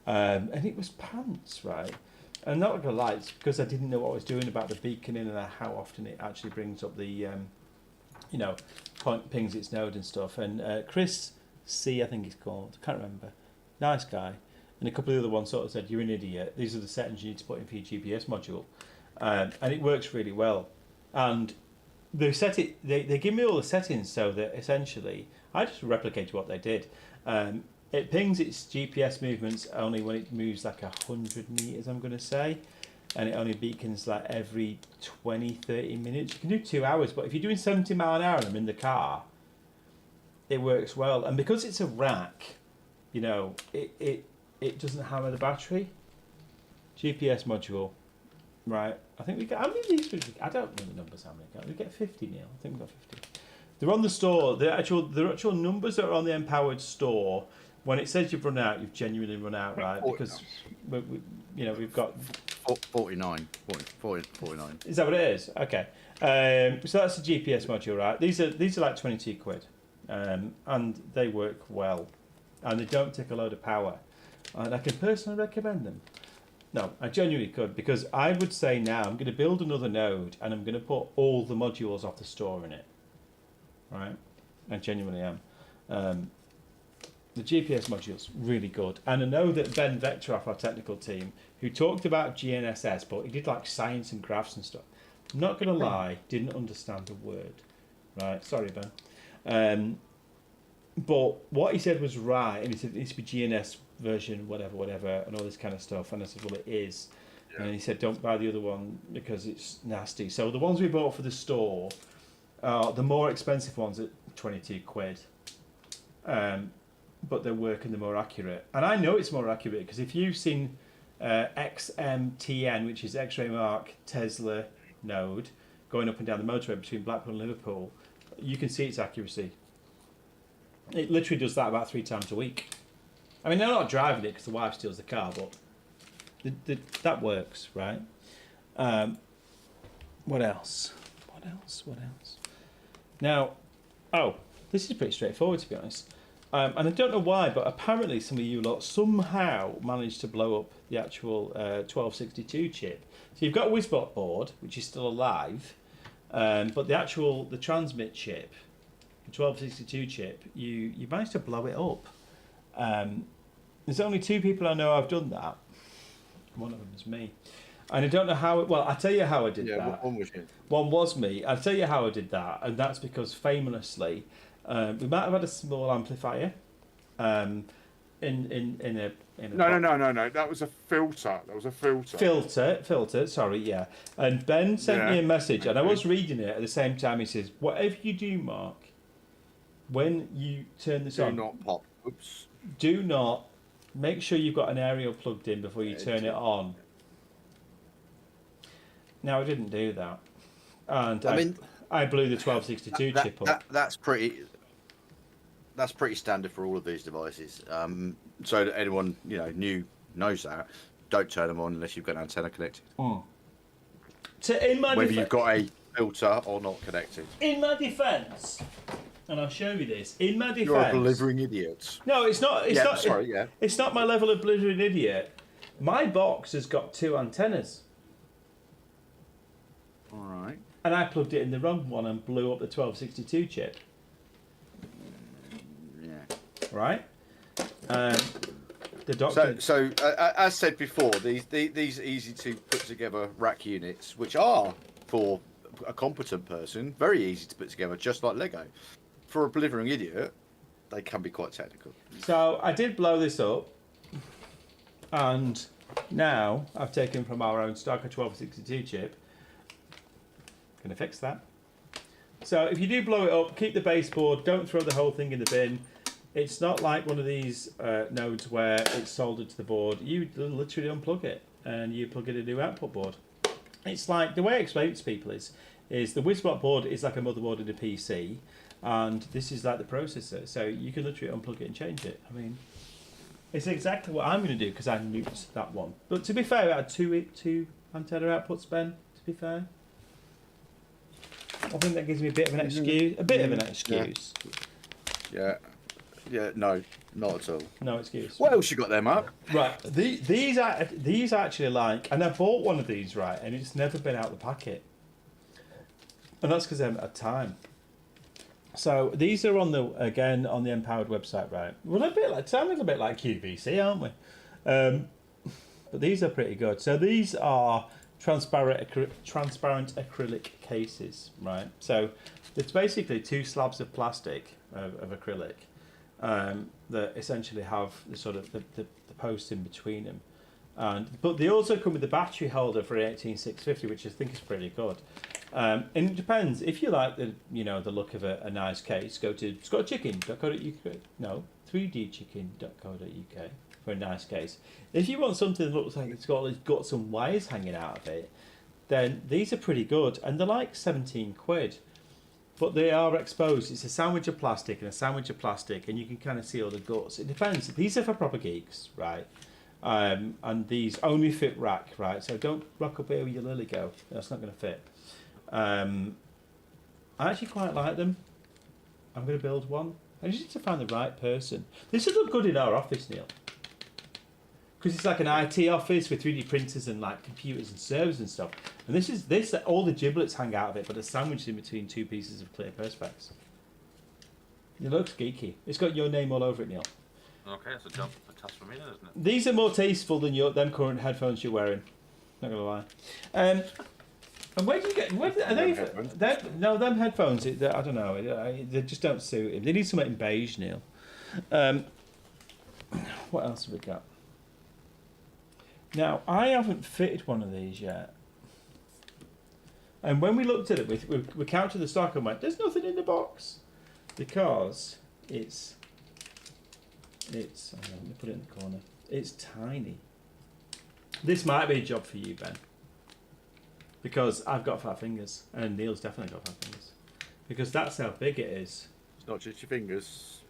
And it was pants, right? And not gonna lie, it's because I didn't know what I was doing about the beaconing and how often it actually brings up the, pings its node and stuff. And Chris C, I think he's called, I can't remember. Nice guy. And a couple of the other ones sort of said, "You're an idiot. These are the settings you need to put in for your GPS module." And it works really well. And they set it. They give me all the settings so that essentially I just replicated what they did. It pings its GPS movements only when it moves like 100 meters, I'm going to say, and it only beacons like every 20-30 minutes. You can do 2 hours, but if you're doing 70 mile an hour and I'm in the car, it works well. And because it's a rack, you know, it doesn't hammer the battery. GPS module. Right, I think we get, how many of these? I don't know the numbers. How many? We get 50 now. I think we got 50. They're on the store. The actual numbers that are on the Empowered store. When it says you've run out, you've genuinely run out, right? Because we've got 49. Is that what it is? Okay. So that's the GPS module, right? These are like 22 quid, and they work well, and they don't take a load of power, and I can personally recommend them. No, I genuinely could, because I would say now I'm going to build another node and I'm going to put all the modules off the store in it. Right? I genuinely am. The GPS module's really good. And I know that Ben Vector off our technical team, who talked about GNSS, but he did like science and graphs and stuff. I'm not going to lie, didn't understand a word. Right? Sorry, Ben. But what he said was right, and he said it needs to be GNS version, whatever, and all this kind of stuff. And I said, well, it is. Yeah. And he said, don't buy the other one because it's nasty. So the ones we bought for the store are the more expensive ones at 22 quid. But they're working, they're more accurate. And I know it's more accurate because if you've seen XMTN, which is X-ray mark Tesla node, going up and down the motorway between Blackpool and Liverpool, you can see its accuracy. It literally does that about 3 times a week. I mean, they're not driving it because the wife steals the car, but that works, right? What else? What else? Now, this is pretty straightforward, to be honest. And I don't know why, but apparently some of you lot somehow managed to blow up the actual 1262 chip. So you've got a Whizbot board, which is still alive, but the transmit chip, the 1262 chip, you managed to blow it up. There's only 2 people I know have done that. One of them is me. And I don't know how it... Well, I'll tell you how I did that. Yeah, one was you. One was me. I'll tell you how I did that. And that's because famously, we might have had a small amplifier in a No. That was a filter. filter, sorry, yeah. And Ben sent me a message, and I was reading it at the same time. He says, whatever you do, Mark, when you turn this on... Do not pop. Oops. Do not... Make sure you've got an aerial plugged in before you turn it on. Now, I didn't do that. And I blew the 1262 chip up. That's pretty standard for all of these devices. So that anyone new knows that. Don't turn them on unless you've got an antenna connected. So in my whether you've got a filter or not connected. In my defence, and I'll show you this. In my defence, You're a blithering idiot. No, it's not. It's not. Sorry, It's not my level of blithering idiot. My box has got 2 antennas. All right. And I plugged it in the wrong one and blew up the 1262 chip. Yeah. Right. The doctor. So as said before, these are easy to put together rack units, which are for a competent person very easy to put together, just like Lego. For a blithering idiot, they can be quite technical. So I did blow this up, and now I've taken from our own stock a 1262 chip. Going to fix that. So if you do blow it up, keep the baseboard. Don't throw the whole thing in the bin. It's not like one of these nodes where it's soldered to the board. You literally unplug it and you plug in a new output board. It's like, the way I explain it to people is the Whizbot board is like a motherboard in a PC, and this is like the processor. So you can literally unplug it and change it. I mean, it's exactly what I'm going to do because I nuked that one. But to be fair, I had two antenna outputs, Ben, to be fair. I think that gives me a bit of an excuse. A bit of an excuse. Yeah. No, not at all. No excuse. What else you got there, Mark? Right. These actually like, and I bought one of these, right, and it's never been out of the packet. And that's because I haven't had time. So these are on the Empowered website, right? Well, sound a little bit like QVC, aren't we? But these are pretty good. So these are transparent acrylic cases, right? So it's basically 2 slabs of plastic of acrylic that essentially have the sort of the posts in between them, but they also come with the battery holder for 18650, which I think is pretty good. And it depends if you like the look of a nice case. Go to scotchicken.co.uk. No, 3dchicken.co.uk for a nice case. If you want something that looks like it's got some wires hanging out of it, then these are pretty good, and they're like 17 quid. But they are exposed. It's a sandwich of plastic and a sandwich of plastic, and you can kind of see all the guts. It depends. These are for proper geeks, right? And these only fit rack, right? So don't rock up here with your lily go. That's not going to fit. I actually quite like them. I'm going to build one. I just need to find the right person. This would look good in our office, Neil. Because it's like an IT office with 3D printers and like computers and servers and stuff. And this all the giblets hang out of it, but it's sandwiched in between 2 pieces of clear perspex. It looks geeky. It's got your name all over it, Neil. Okay, it's a task for me, isn't it? These are more tasteful than them current headphones you're wearing. Not gonna lie. And where do you get? Are they? Them headphones. I don't know. They just don't suit him. They need something in beige, Neil. What else have we got? Now, I haven't fitted one of these yet. And when we looked at it, we counted the stock and went, there's nothing in the box. Because it's let me put it in the corner. It's tiny. This might be a job for you, Ben. Because I've got 5 fingers, and Neil's definitely got 5 fingers. Because that's how big it is. It's not just your fingers.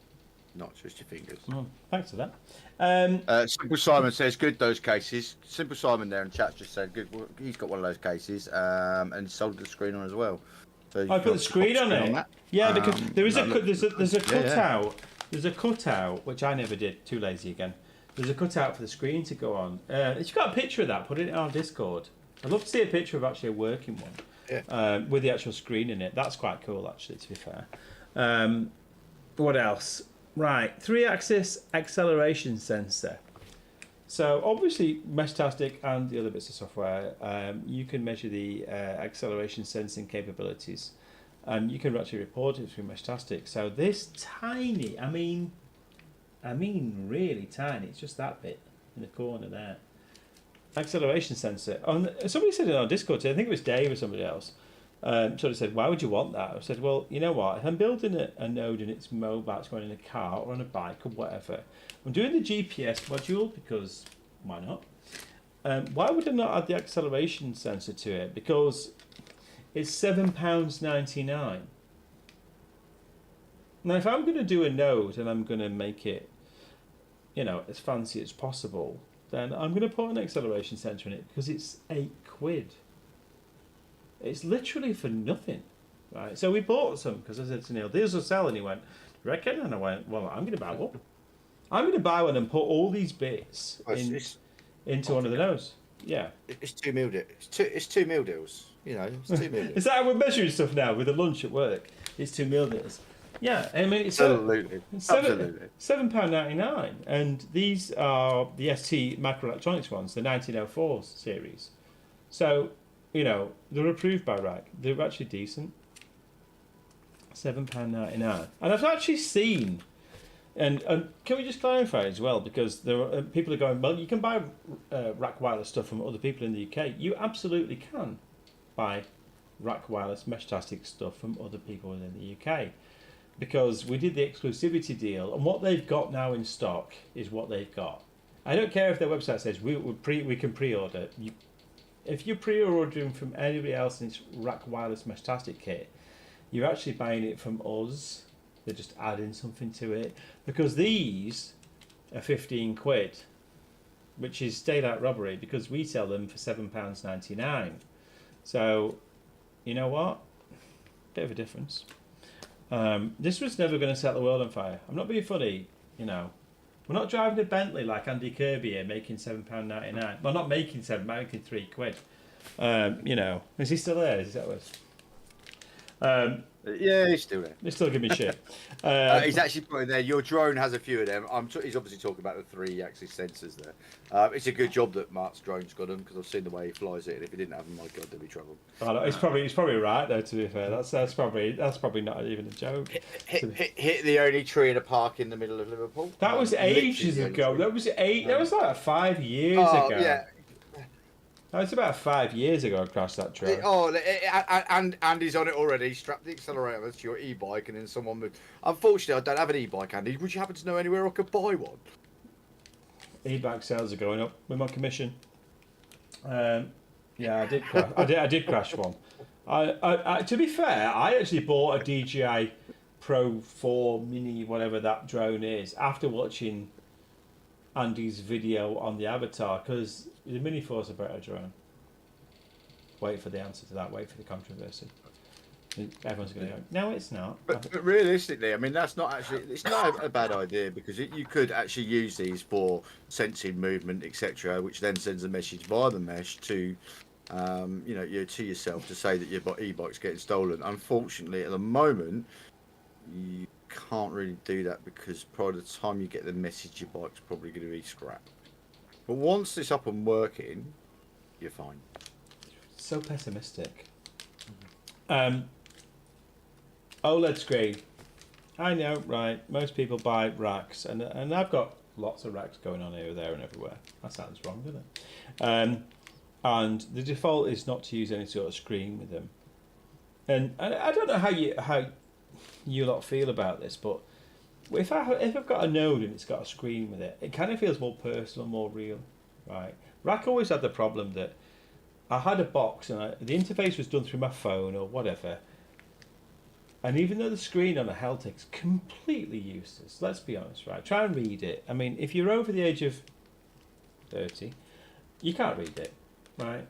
Not just your fingers. Oh, thanks for that. Simple Simon says, good those cases. Simple Simon there in chat just said, good. He's got one of those cases, and sold the screen on as well. So I put the screen on it. that. Yeah, because there's a Yeah, cutout. There's a cutout, which I never did. Too lazy again. There's a cutout for the screen to go on. If you've got a picture of that, put it in our Discord. I'd love to see a picture of actually a working one. Yeah. With the actual screen in it. That's quite cool, actually, to be fair. What else? Right, 3-axis acceleration sensor. So obviously, Meshtastic and the other bits of software, you can measure the acceleration sensing capabilities, and you can actually report it through Meshtastic. So this tiny, I mean, really tiny. It's just that bit in the corner there. Acceleration sensor. Somebody said in our Discord, I think it was Dave or somebody else, sort of said, why would you want that? I said, well, you know what? If I'm building a node and it's mobile, it's going in a car or on a bike or whatever, I'm doing the GPS module because why not? Why would I not add the acceleration sensor to it? Because it's £7.99. Now, if I'm going to do a node and I'm going to make it, as fancy as possible, then I'm going to put an acceleration sensor in it because it's £8. It's literally for nothing, right? So we bought some because I said to Neil, "These will sell," and he went, "Reckon?" And I went, "Well, I'm going to buy one. I'm going to buy one and put all these bits into one of the nodes." Yeah, it's 2 meal deals. It's two meal deals. It's 2 meal deals. Is that how we're measuring stuff now with the lunch at work? It's 2 meal deals. Yeah, I mean it's Absolutely. £7.99, and these are the ST microelectronics ones, the 1904 series. So. They're approved by RAK. They're actually decent. £7.99. And I've actually seen, and can we just clarify as well, because there are people are going, well, you can buy RAKwireless stuff from other people in the UK. You absolutely can buy RAKwireless Meshtastic stuff from other people within the UK, because we did the exclusivity deal, and what they've got now in stock is what they've got. I don't care if their website says we can pre-order. If you're pre-ordering from anybody else in its RAKwireless Meshtastic kit, you're actually buying it from us. They're just adding something to it. Because these are £15, which is daylight robbery, because we sell them for £7.99. So, you know what? Bit of a difference. This was never going to set the world on fire. I'm not being funny, We're not driving a Bentley like Andy Kirby here, making £7.99. Well, not making making £3. Is he still there? Is that what? Yeah, he's still there. He's still giving me shit. He's actually putting there. Your drone has a few of them. He's obviously talking about the 3-axis sensors there. It's a good job that Mark's drone's got them because I've seen the way he flies it. And if he didn't have them, my God, there'd be trouble. He's probably right though. To be fair, that's probably not even a joke. Hit the only tree in a park in the middle of Liverpool. That was ages ago. That was That was like 5 years ago. Yeah. That was about 5 years ago. I crashed that drone. And Andy's on it already. Strap the accelerator to your e-bike, and then someone moved. Unfortunately, I don't have an e-bike, Andy. Would you happen to know anywhere I could buy one? E-bike sales are going up with my commission. Yeah, I did. I did crash one. To be fair, I actually bought a DJI Pro 4 Mini, whatever that drone is, after watching Andy's video on the Avatar, because the Mini 4 is a better drone. Wait for the answer to that. Wait for the controversy. Everyone's going to go, no, it's not. But realistically, I mean, it's not a bad idea, because you could actually use these for sensing movement, etc., which then sends a message via the mesh to, to yourself to say that your e-bike's getting stolen. Unfortunately, at the moment, you can't really do that, because by the time you get the message, your bike's probably going to be scrapped. But once it's up and working, you're fine. So pessimistic. OLED screen. I know, right? Most people buy racks, and I've got lots of racks going on here, there, and everywhere. That sounds wrong, doesn't it? And the default is not to use any sort of screen with them. And I don't know how you lot feel about this, but if I've got a node and it's got a screen with it, it kind of feels more personal, more real. right? Rack always had the problem that I had a box and the interface was done through my phone or whatever. And even though the screen on a Heltec is completely useless, let's be honest, right? Try and read it. I mean, if you're over the age of 30, you can't read it, right?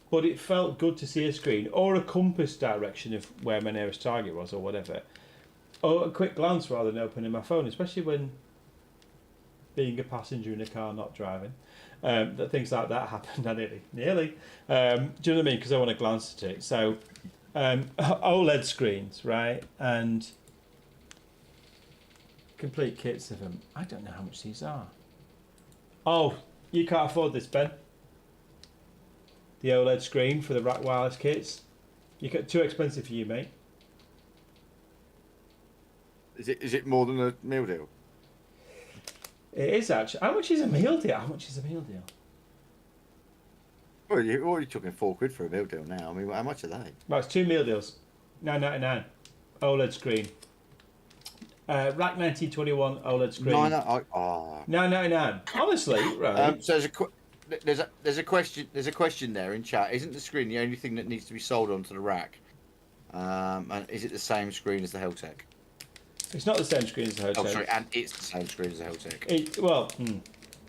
But it felt good to see a screen or a compass direction of where my nearest target was or whatever. Or a quick glance rather than opening my phone, especially when being a passenger in a car not driving. That things like that happened. I nearly. Do you know what I mean? Because I want to glance at it. So OLED screens, right? And complete kits of them. I don't know how much these are. Oh, you can't afford this, Ben. The OLED screen for the RAKwireless kits. Too expensive for you, mate. Is it more than a meal deal? It is actually. How much is a meal deal? How much is a meal deal? Well, you're already talking £4 for a meal deal now. I mean, how much are they? Well, it's 2 meal deals. £9.99. OLED screen. Rack 1921 OLED screen. £9.99. Honestly, right? So there's a question there in chat. Isn't the screen the only thing that needs to be sold onto the rack? And is it the same screen as the Heltec? It's not the same screen as the Heltec. Oh, sorry, and it's the same screen as the Heltec.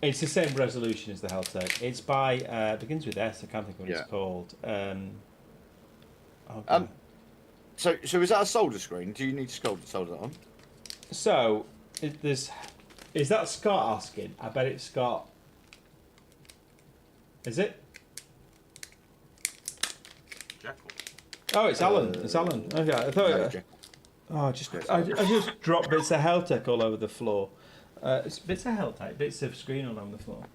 It's the same resolution as the Heltec. It's by begins with S. I can't think of what it's called. So is that a solder screen? Do you need to solder that on? So is that Scott asking? I bet it's Scott. Is it? Jekyll. Oh, it's Alan. It's Alan. Okay, I thought. I just dropped bits of Heltec all over the floor. It's bits of Heltec, bits of screen all over the floor.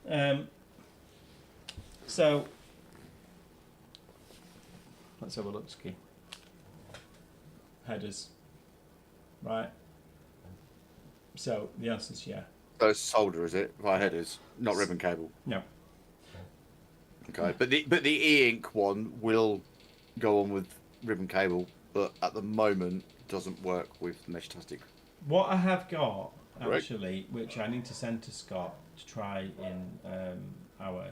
So let's have a look, Ski. Headers, right? So the answer is yeah. So it's solder, is it? Via headers, not ribbon cable. No. Okay, but the e-ink one will go on with ribbon cable, but at the moment doesn't work with Meshtastic. What I have got actually, which I need to send to Scott to try in our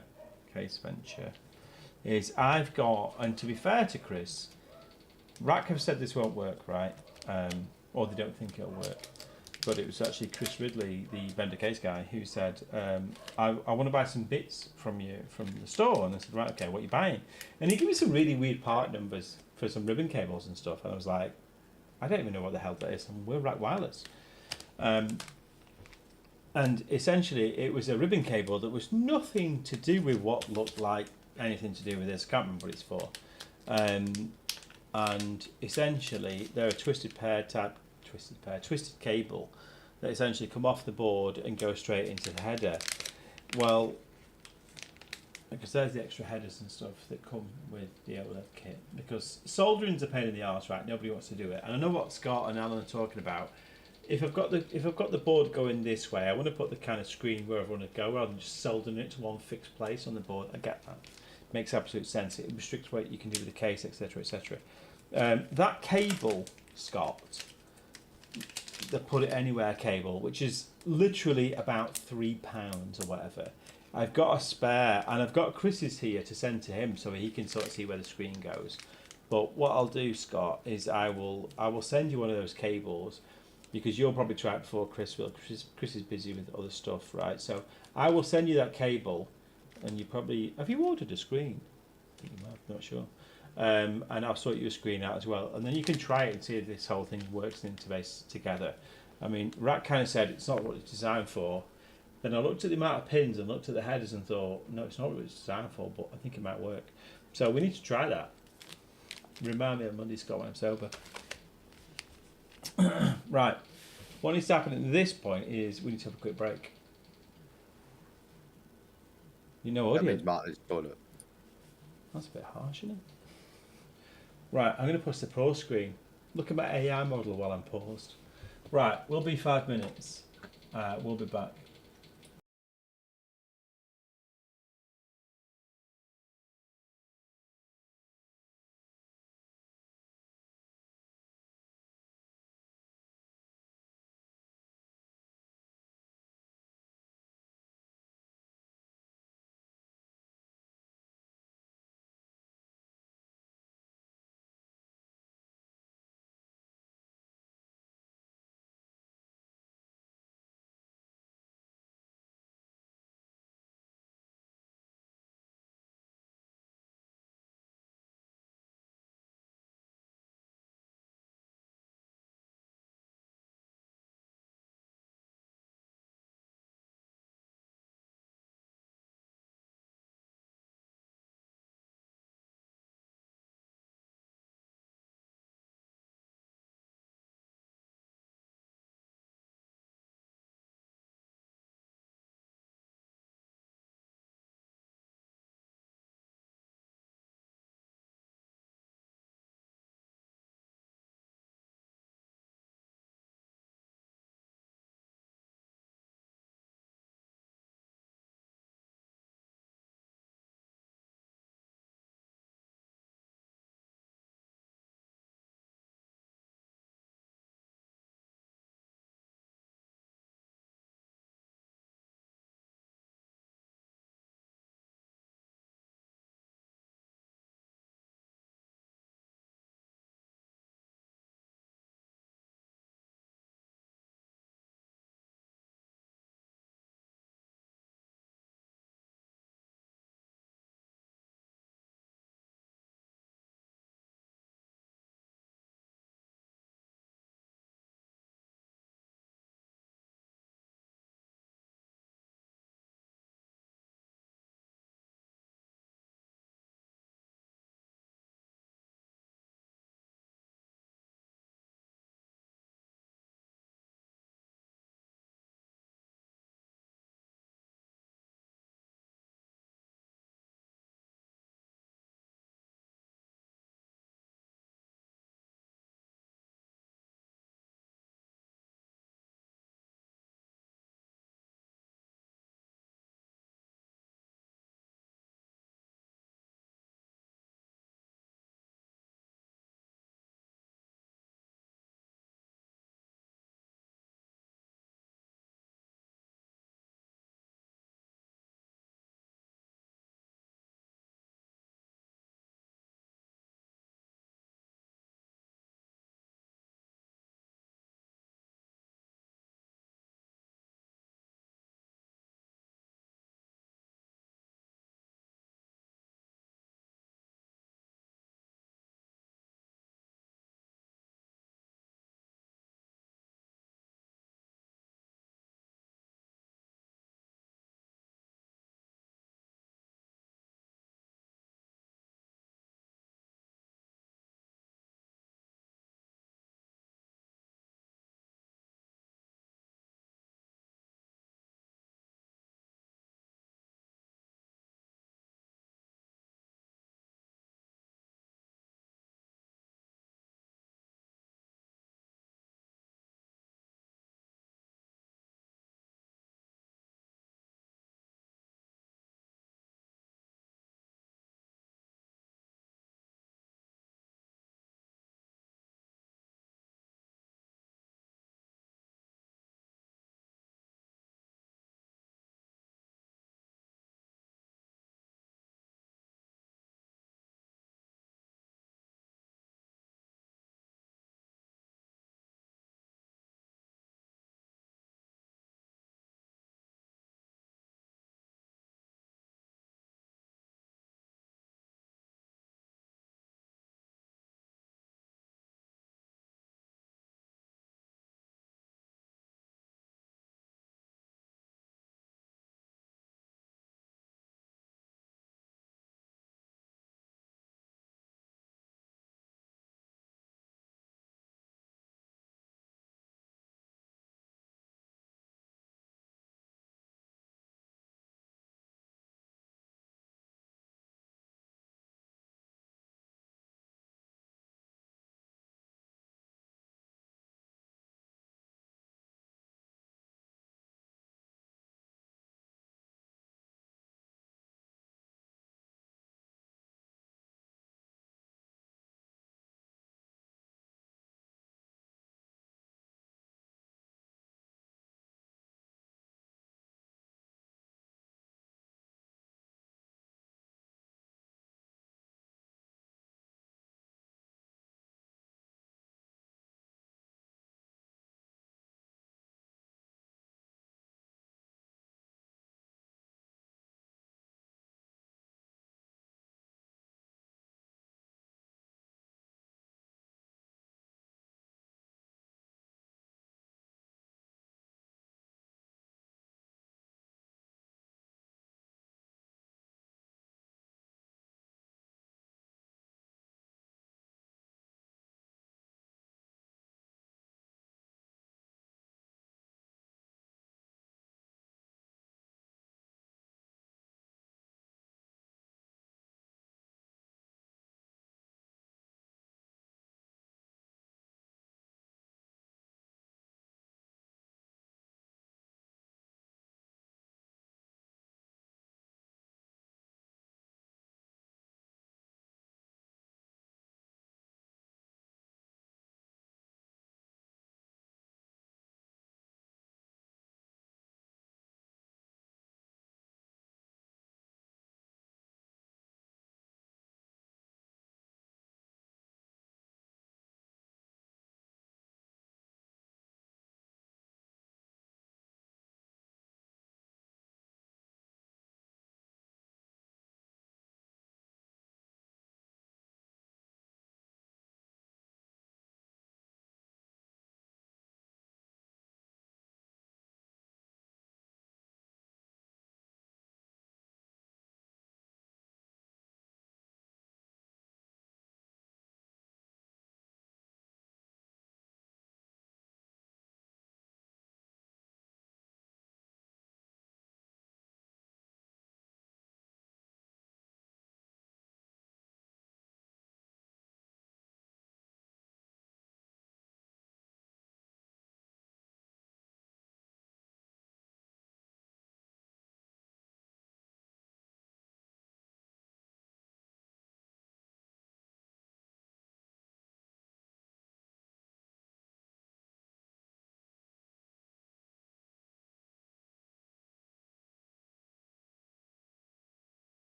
case venture, is I've got, and to be fair to Chris, Rack have said this won't work, right? Or they don't think it'll work. But it was actually Chris Ridley, the vendor case guy, who said, I want to buy some bits from you from the store. And I said, right, okay, what are you buying? And he gave me some really weird part numbers for some ribbon cables and stuff. And I was like, I don't even know what the hell that is. And we're RAKwireless. And essentially, it was a ribbon cable that was nothing to do with what looked like anything to do with this. I can't remember what it's for. And essentially, they're a twisted cable that essentially come off the board and go straight into the header. Well, because there's the extra headers and stuff that come with the OLED kit. Because soldering's a pain in the arse, right? Nobody wants to do it. And I know what Scott and Alan are talking about. If I've got the board going this way, I want to put the kind of screen where I want to go rather than just soldering it to one fixed place on the board. I get that. Makes absolute sense. It restricts what you can do with the case, etc., etc. That cable, Scott, the put it anywhere cable, which is literally about £3 or whatever. I've got a spare, and I've got Chris's here to send to him so he can sort of see where the screen goes. But what I'll do, Scott, is I will send you one of those cables, because you'll probably try it before Chris will. Chris is busy with other stuff, right? So I will send you that cable, and have you ordered a screen? I think you might, I'm not sure. And I'll sort you a screen out as well, and then you can try it and see if this whole thing works and interfaces together. I mean, Rack kind of said it's not what it's designed for. Then I looked at the amount of pins and looked at the headers and thought, no, it's not what it's designed for, but I think it might work. So we need to try that. Remind me on Monday, Scott, when I'm sober. Right. What needs to happen at this point is we need to have a quick break. You know audio. That means Martin's toilet. That's a bit harsh, isn't it? Right, I'm going to push the pro screen. Look at my AI model while I'm paused. Right, we'll be 5 minutes. We'll be back.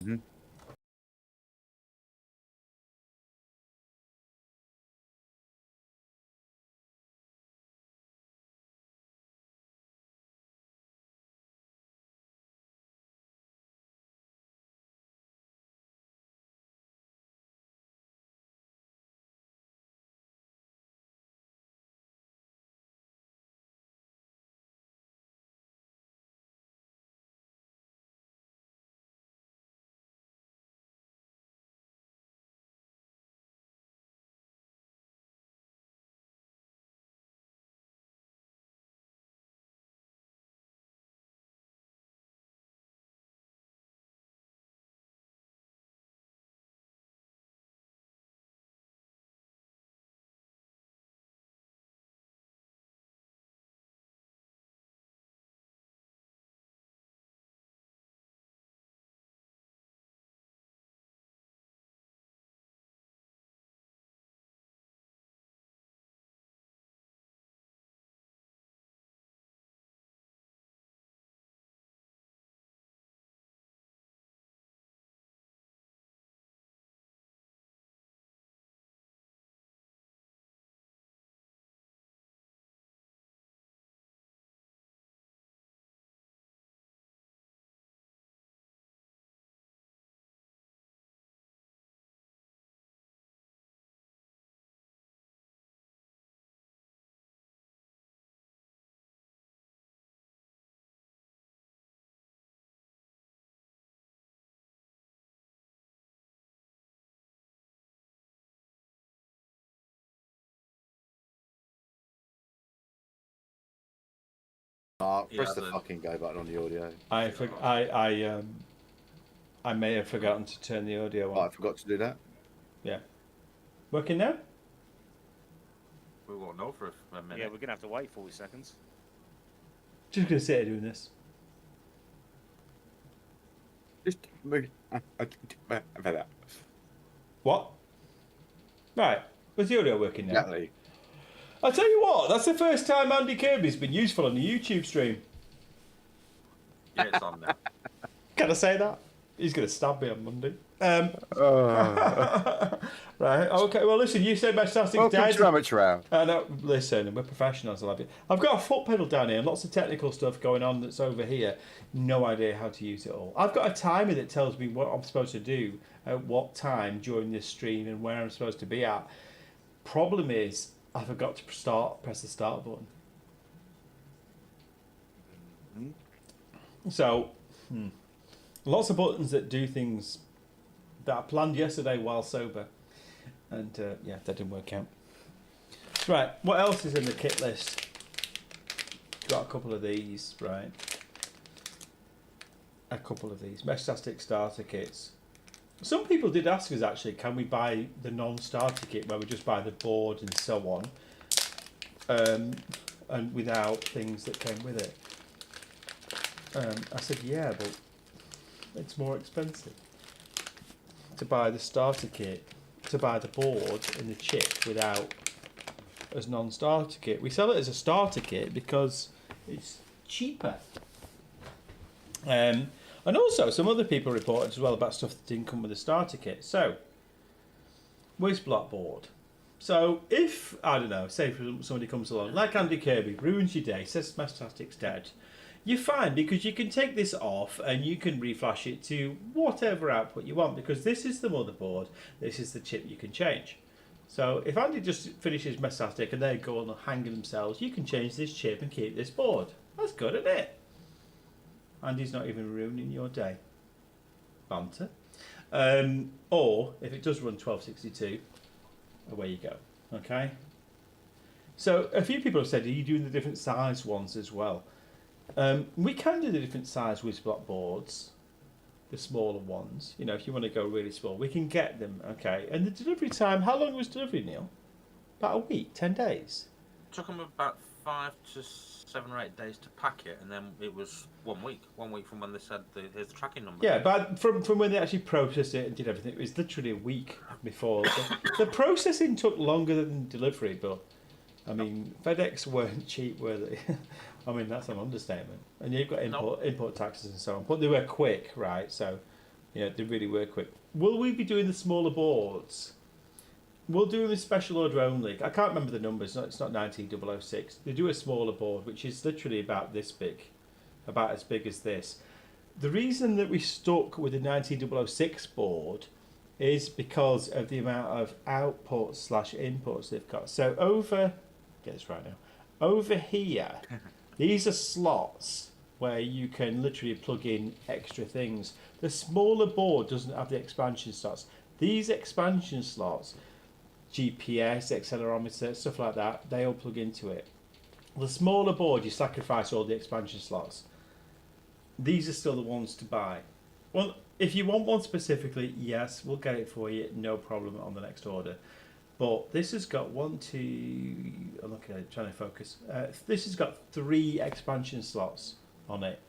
Mhm. Press the fucking go button on the audio. I may have forgotten to turn the audio on. Oh, I forgot to do that. Yeah. Working now? We won't know for a minute. Yeah, we're gonna have to wait 40 seconds. Just gonna sit here doing this. Just move. What? Right. Was the audio working now? Exactly. I'll tell you what, that's the first time Andy Kirby's been useful on the YouTube stream. Yeah, it's on now. Can I say that? He's going to stab me on Monday. Right, okay, well listen, you said Meshtastic's Welcome dead. to Amateur Hour. No, listen, we're professionals, I love it. I've got a foot pedal down here and lots of technical stuff going on that's over here. No idea how to use it all. I've got a timer that tells me what I'm supposed to do at what time during this stream and where I'm supposed to be at. Problem is, I forgot to press the start button. So, lots of buttons that do things that I planned yesterday while sober. And yeah, that didn't work out. Right, what else is in the kit list? Got a couple of these, right? A couple of these. Meshtastic starter kits. Some people did ask us actually, can we buy the non-starter kit where we just buy the board and so on, and without things that came with it? I said, yeah, but it's more expensive to buy the starter kit, to buy the board and the chip without as non-starter kit. We sell it as a starter kit because it's cheaper. And also, some other people reported as well about stuff that didn't come with a starter kit. So, WizBlock board. So, if, I don't know, say somebody comes along, like Andy Kirby, ruins your day, says Meshtastic's dead, you're fine because you can take this off and you can reflash it to whatever output you want because this is the motherboard, this is the chip you can change. So, if Andy just finishes Meshtastic and they go on hanging themselves, you can change this chip and keep this board. That's good, isn't it? Andy's not even ruining your day. Banter. Or, if it does run 1262, away you go. Okay? So, a few people have said, are you doing the different size ones as well? We can do the different size WizBlock boards, the smaller ones. You know, if you want to go really small, we can get them, okay? And the delivery time, how long was delivery, Neil? About a week, 10 days? It took them about 5 to 7 or 8 days to pack it, and then it was 1 week. 1 week from when they said, here's the tracking number. Yeah, but from when they actually processed it and did everything, it was literally a week before. The processing took longer than delivery, but, I mean, FedEx weren't cheap, were they? I mean, that's an understatement. And you've got import taxes and so on. But they were quick, right? So Yeah, they really work quick. Will we be doing the smaller boards? We'll do them in special order only. I can't remember the numbers. It's not 19006. They do a smaller board, which is literally about this big, about as big as this. The reason that we stuck with the 19006 board is because of the amount of outputs / inputs they've got. So over, get this right now, over here, these are slots where you can literally plug in extra things. The smaller board doesn't have the expansion slots. These expansion slots, GPS, accelerometer, stuff like that, they all plug into it. The smaller board, you sacrifice all the expansion slots. These are still the ones to buy. Well, if you want one specifically, yes, we'll get it for you, no problem on the next order. But this has got I'm trying to focus. This has got 3 expansion slots on it.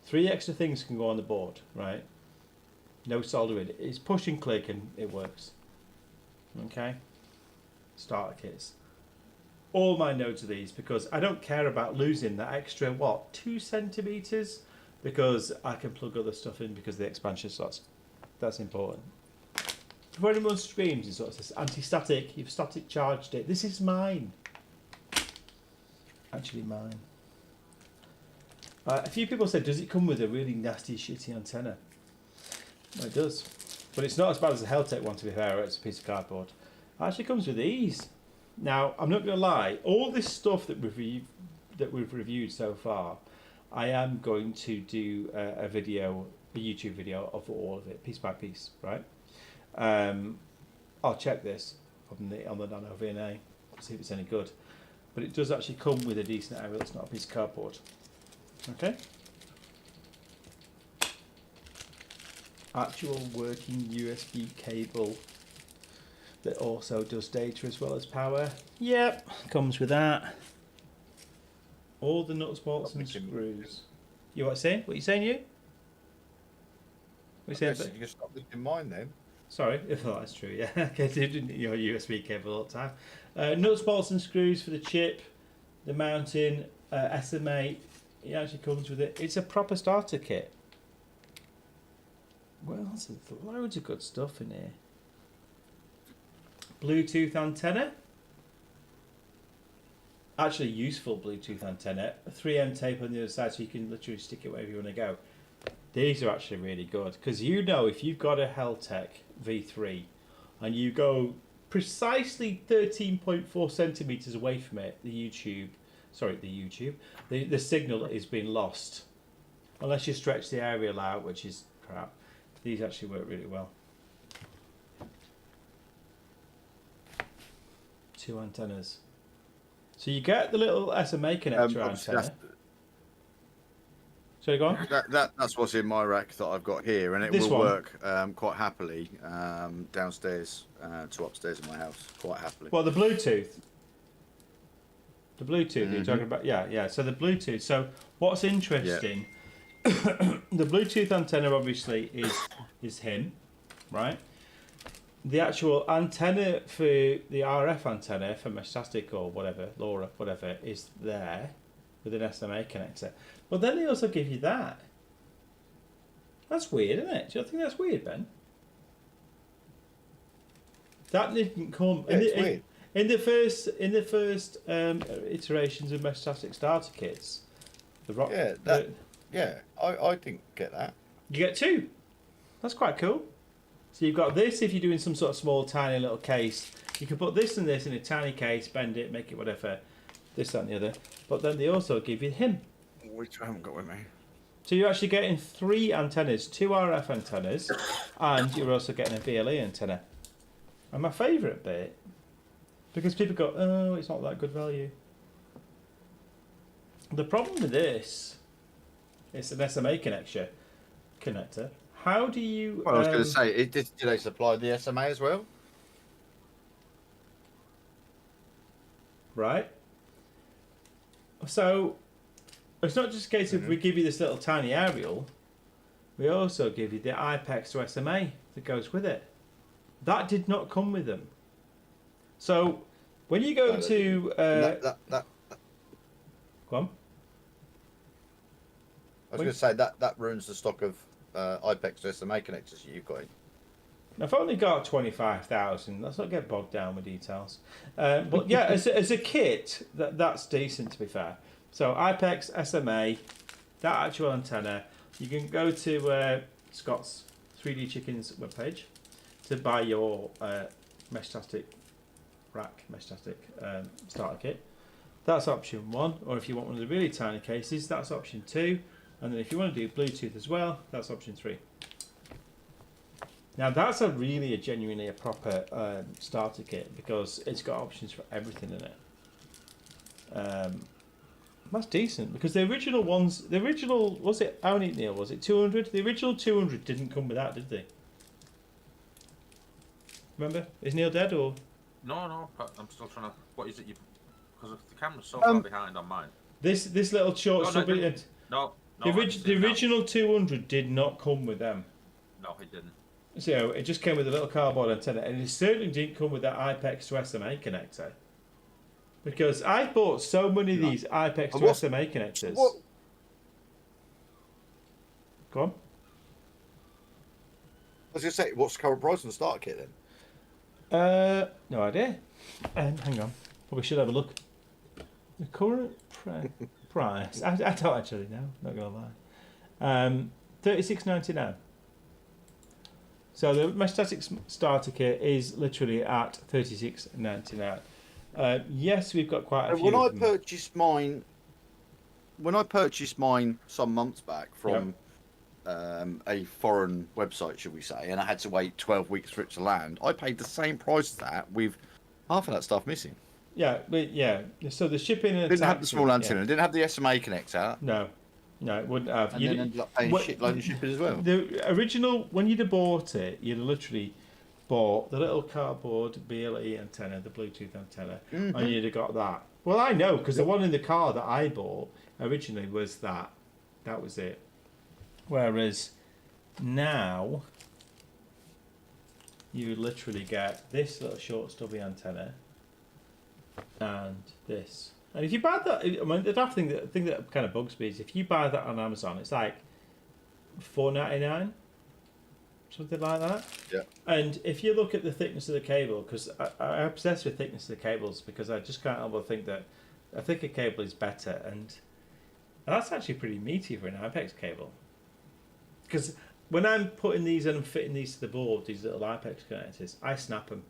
3 extra things can go on the board, right? No soldering. It's push and click and it works. Okay? Starter kits. All my nodes are these because I don't care about losing that extra, 2 centimeters? Because I can plug other stuff in because of the expansion slots. That's important. For anyone streams and sort of says anti-static, you've static charged it. This is mine. Actually mine. A few people said, does it come with a really nasty, shitty antenna? Well, it does. But it's not as bad as the Heltec one, to be fair. It's a piece of cardboard. It actually comes with these. Now, I'm not going to lie. All this stuff that we've reviewed so far, I am going to do a YouTube video of all of it, piece by piece, right? I'll check this on the Nano VNA, see if it's any good. But it does actually come with a decent aerial. It's not a piece of cardboard. Okay. Actual working USB cable that also does data as well as power. Yep, comes with that. All the nuts, bolts, and screws. You what saying? What are you saying, you? What are you saying? You can stop looking mine then. Sorry, if that's true, yeah. Okay, your USB cable all the time. Nuts, bolts, and screws for the chip, the mounting, SMA. It actually comes with it. It's a proper starter kit. Well, there's loads of good stuff in here. Bluetooth antenna. Actually useful Bluetooth antenna. A 3M tape on the other side so you can literally stick it wherever you want to go. These are actually really good because if you've got a Heltec V3 and you go precisely 13.4 centimeters away from it, the signal is being lost unless you stretch the aerial out, which is crap. These actually work really well. 2 antennas. So you get the little SMA connector antenna. So go on. That's what's in my rack that I've got here, and it will work quite happily downstairs to upstairs in my house, quite happily. Well, the Bluetooth. The Bluetooth you're talking about, yeah. So the Bluetooth. So what's interesting? The Bluetooth antenna obviously is him, right? The actual antenna for the RF antenna for Meshtastic or whatever, LoRa, whatever, is there with an SMA connector. But then they also give you that. That's weird, isn't it? Do you think that's weird, Ben? That didn't come. Yeah, it's weird. In the first iterations of Meshtastic starter kits, the rock. Yeah, I didn't get that. You get 2. That's quite cool. So you've got this if you're doing some sort of small, tiny little case. You can put this and this in a tiny case, bend it, make it whatever, this, that, and the other. But then they also give you him. Which I haven't got with me. So you're actually getting 3 antennas, 2 RF antennas, and you're also getting a VLE antenna. And my favourite bit, because people go, oh, it's not that good value. The problem with this, it's an SMA connector. How do you... Well, I was going to say, do they supply the SMA as well? Right. So, it's not just a case of we give you this little tiny aerial. We also give you the IPEX to SMA that goes with it. That did not come with them. So, when you go to... Go on. I was going to say, that ruins the stock of IPEX to SMA connectors you've got in? I've only got 25,000. Let's not get bogged down with details. But yeah, as a kit, that's decent to be fair. So IPEX, SMA, that actual antenna. You can go to Scott's 3D Chickens webpage to buy your Meshtastic Meshtastic starter kit. That's option 1. Or if you want one of the really tiny cases, that's option 2. And then if you want to do Bluetooth as well, that's option 3. Now that's genuinely a proper starter kit because it's got options for everything in it. That's decent because the original ones, was it, how many, Neil, was it 200? The original 200 didn't come with that, did they? Remember? Is Neil dead or? No, I'm still trying to. What is it you? Because the camera's so far behind on mine. This little short subject. No. The original 200 did not come with them. No, it didn't. So it just came with a little cardboard antenna, and it certainly didn't come with that IPEX to SMA connector. Because I bought so many of these IPEX to SMA connectors. What? Go on. I was going to say, what's the current price on the starter kit then? No idea. Hang on. Probably should have a look. The current price. I don't actually know. Not gonna lie. $36.99. So the Meshtastic starter kit is literally at $36.99. Yes, we've got quite a few. When I purchased mine some months back from a foreign website, should we say, and I had to wait 12 weeks for it to land, I paid the same price as that with half of that stuff missing. Yeah, so the shipping and Didn't have the small antenna, didn't have the SMA connector. No, it wouldn't have. And then ended up paying shitload of shipping as well. The original, when you'd have bought it, you'd have literally bought the little cardboard BLE antenna, the Bluetooth antenna, and you'd have got that. Well, I know, because the one in the car that I bought originally was that. That was it. Whereas now, you literally get this little short stubby antenna and this. And if you buy that, I mean, the thing that kind of bugs me is if you buy that on Amazon, it's like $4.99, something like that. Yeah. And if you look at the thickness of the cable, because I'm obsessed with thickness of the cables, because I just can't help but think that a thicker cable is better, and that's actually pretty meaty for an IPEX cable. Because when I'm putting these and I'm fitting these to the board, these little IPEX connectors, I snap them.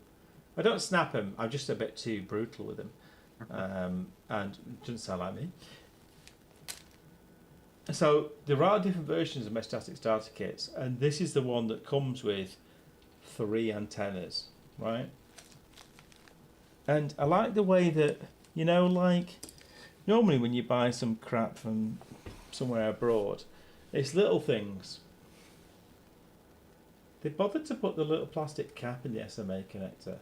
I don't snap them. I'm just a bit too brutal with them, and it doesn't sound like me. So there are different versions of Meshtastic starter kits, and this is the one that comes with 3 antennas, right? And I like the way that, you know, like normally when you buy some crap from somewhere abroad, it's little things. They bothered to put the little plastic cap in the SMA connector.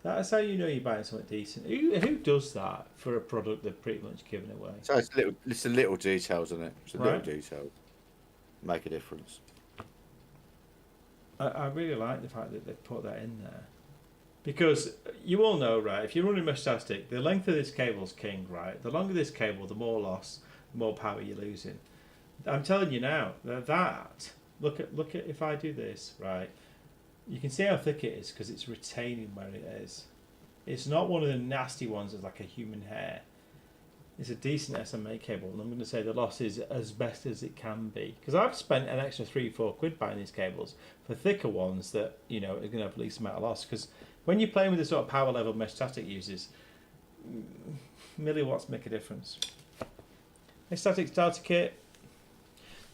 That's how you know you're buying something decent. Who does that for a product they've pretty much given away? So it's the little details, isn't it? It's the little Right. details make a difference. I really like the fact that they've put that in there. Because you all know, right, if you're running Meshtastic, the length of this cable's king, right? The longer this cable, the more loss, the more power you're losing. I'm telling you now, look at if I do this, right? You can see how thick it is because it's retaining where it is. It's not one of the nasty ones that's like a human hair. It's a decent SMA cable, and I'm going to say the loss is as best as it can be. Because I've spent an extra £3-4 buying these cables for thicker ones that, you know, are going to have the least amount of loss. Because when you're playing with the sort of power level Meshtastic uses, milliwatts make a difference. Meshtastic starter kit,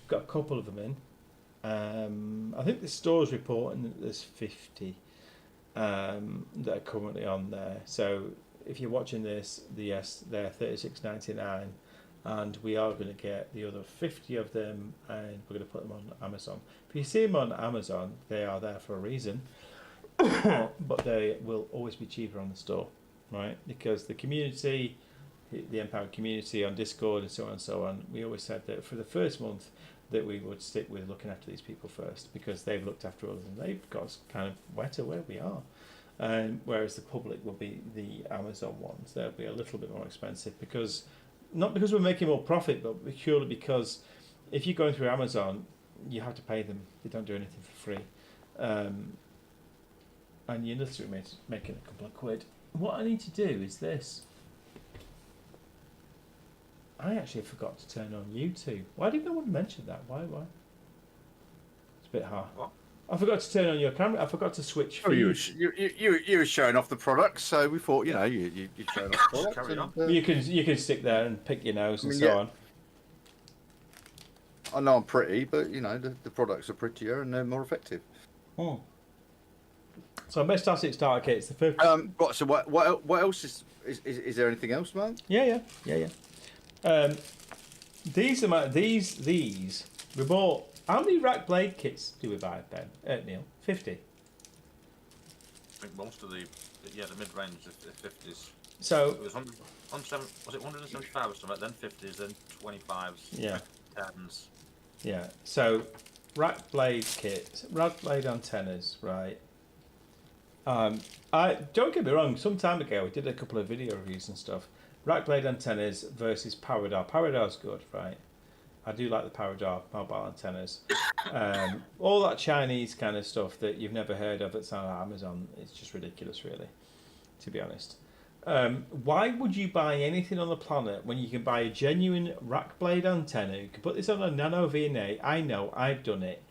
got a couple of them in. I think the store's reporting that there's 50 that are currently on there. So if you're watching this, yes, they're $36.99, and we are going to get the other 50 of them, and we're going to put them on Amazon. If you see them on Amazon, they are there for a reason, but they will always be cheaper on the store, right? Because the community, the Empowered community on Discord and so on and so on, we always said that for the first month, that we would stick with looking after these people first, because they've looked after us and they've got us kind of wetter where we are. Whereas the public will be the Amazon ones. They'll be a little bit more expensive, because not because we're making more profit, but purely because if you're going through Amazon, you have to pay them. They don't do anything for free. And you're literally making a couple of quid. What I need to do is this. I actually forgot to turn on YouTube. Why did no one mention that? Why? It's a bit hard. What? I forgot to turn on your camera. I forgot to switch Oh, feeds. you were showing off the products, so we thought, you're showing off the products. Carry on. And, You can stick there and pick your nose and I mean, so yeah. on. I know I'm pretty, but the products are prettier and they're more effective. Oh. So Meshtastic starter kits. The first. So what else is there anything else, man? Yeah. These are these. We bought. How many rack blade kits do we buy, Ben? Neil, 50. I think most of the mid-range, the 50s. So It was 175 or something, then 50s, then 25s, yeah, 10s. yeah. So rack blade kits, rack blade antennas, right? I don't get me wrong. Some time ago, we did a couple of video reviews and stuff. Rack blade antennas versus Paradar. Paradar's good, right? I do like the Paradar mobile antennas. All that Chinese kind of stuff that you've never heard of that's on Amazon, it's just ridiculous, really, to be honest. Why would you buy anything on the planet when you can buy a genuine rack blade antenna? You can put this on a nano VNA. I know, I've done it.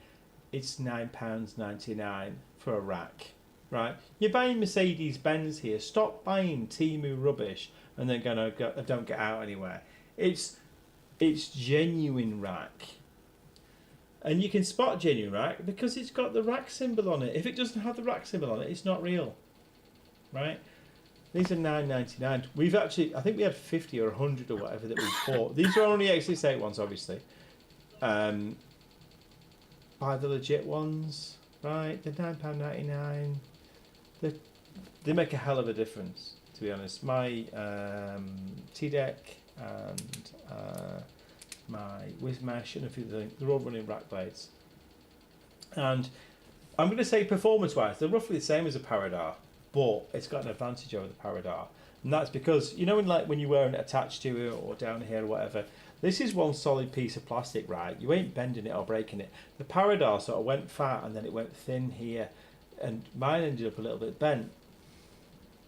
It's £9.99 for a rack, right? You're buying Mercedes-Benz here. Stop buying Temu rubbish and then don't get out anywhere. It's genuine rack. And you can spot genuine rack because it's got the rack symbol on it. If it doesn't have the rack symbol on it, it's not real. Right? These are £9.99. We've actually, I think we had 50 or 100 or whatever that we bought. These are only X68 ones, obviously. Buy the legit ones, right? They're £9.99. They make a hell of a difference, to be honest. My T-Deck and my WizMesh and a few things, they're all running rack blades. And I'm going to say performance-wise, they're roughly the same as a Paradar, but it's got an advantage over the Paradar. And that's because, when you're wearing it attached to it or down here or whatever, this is one solid piece of plastic, right? You ain't bending it or breaking it. The Paradar sort of went fat and then it went thin here. And mine ended up a little bit bent.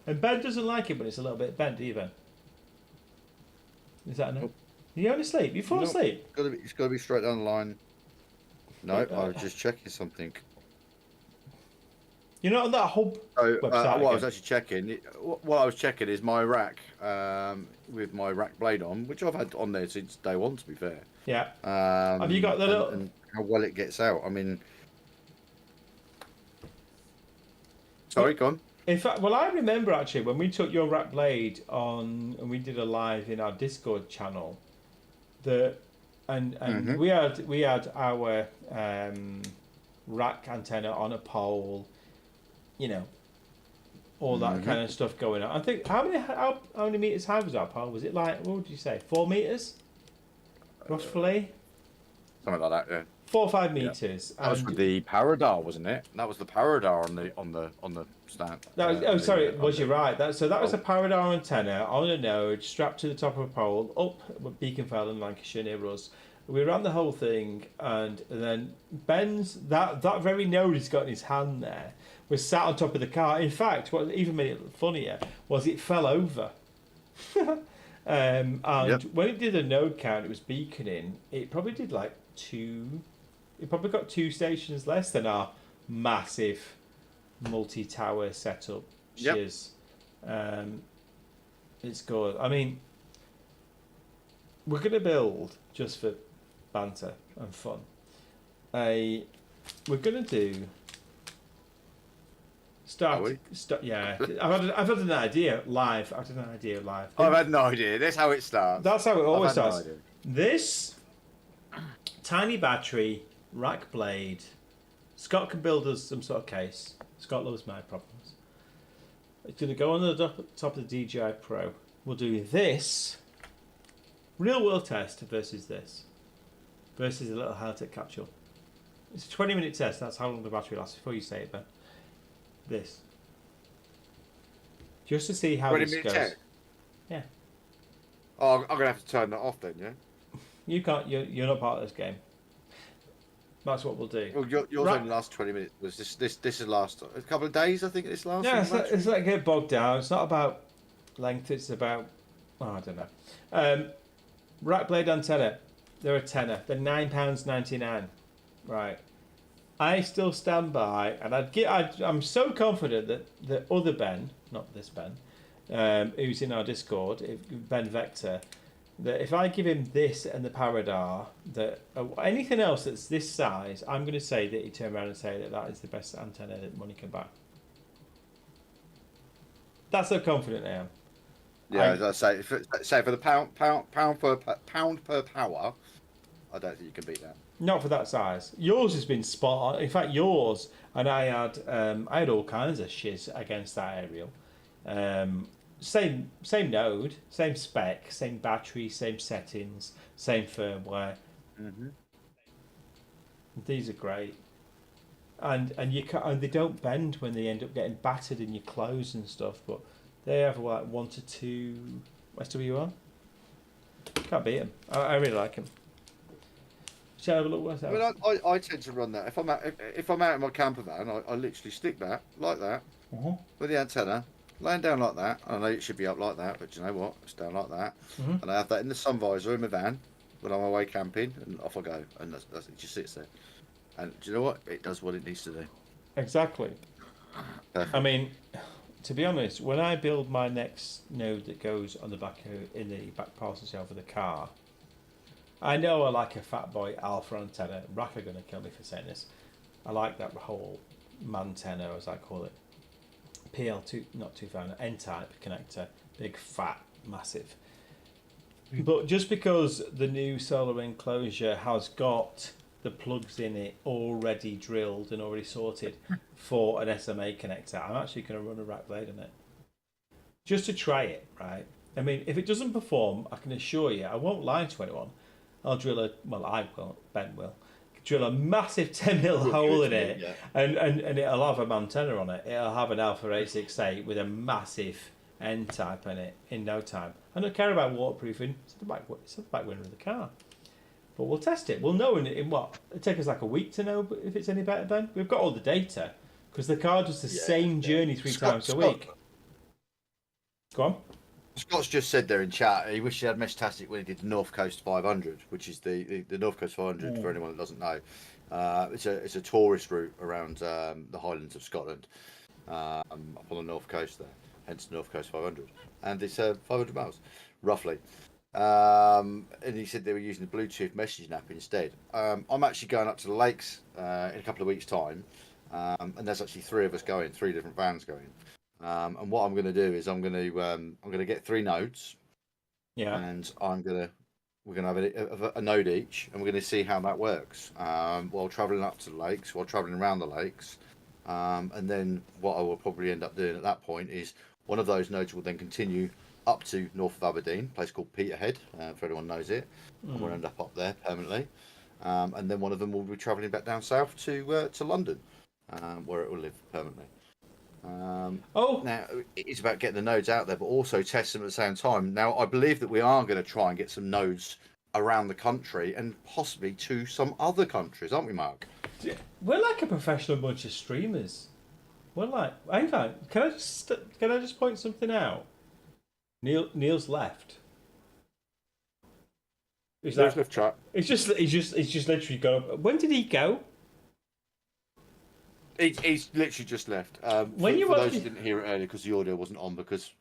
And Ben doesn't like it when it's a little bit bent even. Is that enough? Nope. Are you only asleep? You fall asleep? It's got to be straight down the line. No, I was just checking something. You're not on that hub So, website what I was again? actually checking, what I was checking is my rack with my rack blade on, which I've had on there since day one, to be fair. Yeah. Have you got the little... and how well it gets out. I mean, sorry, go on. In fact, well, I remember actually when we took your rack blade on and we did a live in our Discord channel, we had our rack antenna on a pole, all that kind of stuff going on. I think how many meters high was our pole? Was it like, what would you say, 4 meters, roughly? Something like that, yeah. 4 or 5 meters. That was with the Paradar, wasn't it? That was the Paradar on the stand. That was, you're right. That was a Paradar antenna on a node strapped to the top of a pole up at Beaconfell in Lancashire near us. We ran the whole thing, and then Ben's that very node he's got in his hand there was sat on top of the car. In fact, what even made it funnier was it fell over. And when it did a node count, it was beaconing. It probably did like 2. It probably got 2 stations less than our massive multi-tower setup. Shiz. It's good. I mean, we're going to build, just for banter and fun, we're going to do... yeah, I've had an idea live. I've had no idea. That's how it starts. That's how it always no starts. idea. This tiny battery, rack blade. Scott can build us some sort of case. Scott loves my problems. It's going to go on the top of the DJI Pro. We'll do this real world test versus this. Versus a little Haltech capsule. It's a 20-minute test. That's how long the battery lasts before you say it, Ben. This. Just to see how this goes. Tech? Yeah. Oh, I'm going to have to turn that off then, yeah? You can't. You're not part of this game. That's what we'll do. Well, yours Right. only last 20 minutes. Was this is last a couple of days? I think this last. Yeah, match? it's like get bogged down. It's not about length. It's about I don't know. Rack blade antenna. They're a tenner. They're £9.99. Right. I still stand by, and I'm so confident that the other Ben, not this Ben, who's in our Discord, Ben Vector, that if I give him this and the Paradar, that anything else that's this size, I'm going to say that he turn around and say that is the best antenna that money can buy. That's how confident I am. Yeah, as I say, say for the pound per power, I don't think you can beat that. Not for that size. Yours has been spot on. In fact, yours and I had all kinds of shiz against that aerial. Same node, same spec, same battery, same settings, same firmware. Mm-hmm. These are great, and they don't bend when they end up getting battered in your clothes and stuff. But they have like 1 to 2 SWR. Can't beat them. I really like them. Shall I have a look what's I that? mean, I tend to run that. If I'm out in my camper van, I literally stick that like that with the antenna, laying down like that. I know it should be up like that, but you know what? It's down like that, and I have that in the sun visor in my van when I'm away camping, and off I go, and that's it. Just sits there, and do you know what? It does what it needs to do. Exactly. Perfect. I mean, to be honest, when I build my next node that goes on the back in the back parcel shelf of the car, I know I like a fat boy alpha antenna. Rack are going to kill me for saying this. I like that whole mantenna, as I call it. PL2, not 2000, N-type connector. Big, fat, massive. But just because the new solar enclosure has got the plugs in it already drilled and already sorted for an SMA connector, I'm actually going to run a rack blade on it. Just to try it, right? I mean, if it doesn't perform, I can assure you, I won't lie to anyone. I'll drill I will, Ben will, drill a massive 10mm hole in it, yeah. and it'll have a antenna on it. It'll have an Alpha 868 with a massive N-type in it in no time. I don't care about waterproofing. It's the back window of the car. But we'll test it. We'll know in what? It'll take us like a week to know if it's any better, Ben. We've got all the data because the car does the same journey three times a week. Go on. Scott's just said there in chat he wished he had Meshtastic when he did the North Coast 500, which is the North Coast 500 for anyone that doesn't know. It's a tourist route around the Highlands of Scotland, up on the North Coast there, hence North Coast 500, and it's 500 miles roughly. And he said they were using the Bluetooth messaging app instead. I'm actually going up to the lakes in a couple of weeks' time, and there's actually 3 of us going, 3 different vans going. And what I'm going to do is I'm going to get 3 nodes, and we're going to have a node each, and we're going to see how that works while travelling up to the lakes, while travelling around the lakes, and then what I will probably end up doing at that point is one of those nodes will then continue up to north of Aberdeen, a place called Peterhead, if everyone knows it, and we'll end up there permanently, and then one of them will be travelling back down south to London, where it will live permanently. Now it's about getting the nodes out there, but also test them at the same time. Now I believe that we are going to try and get some nodes around the country and possibly to some other countries, aren't we, Mark? We're like a professional bunch of streamers. We're like, hang on, can I just point something out? Neil's left. He's left chat. He's just literally gone. When did he go? He's literally just left. When for those who didn't hear it earlier, because the audio wasn't on, because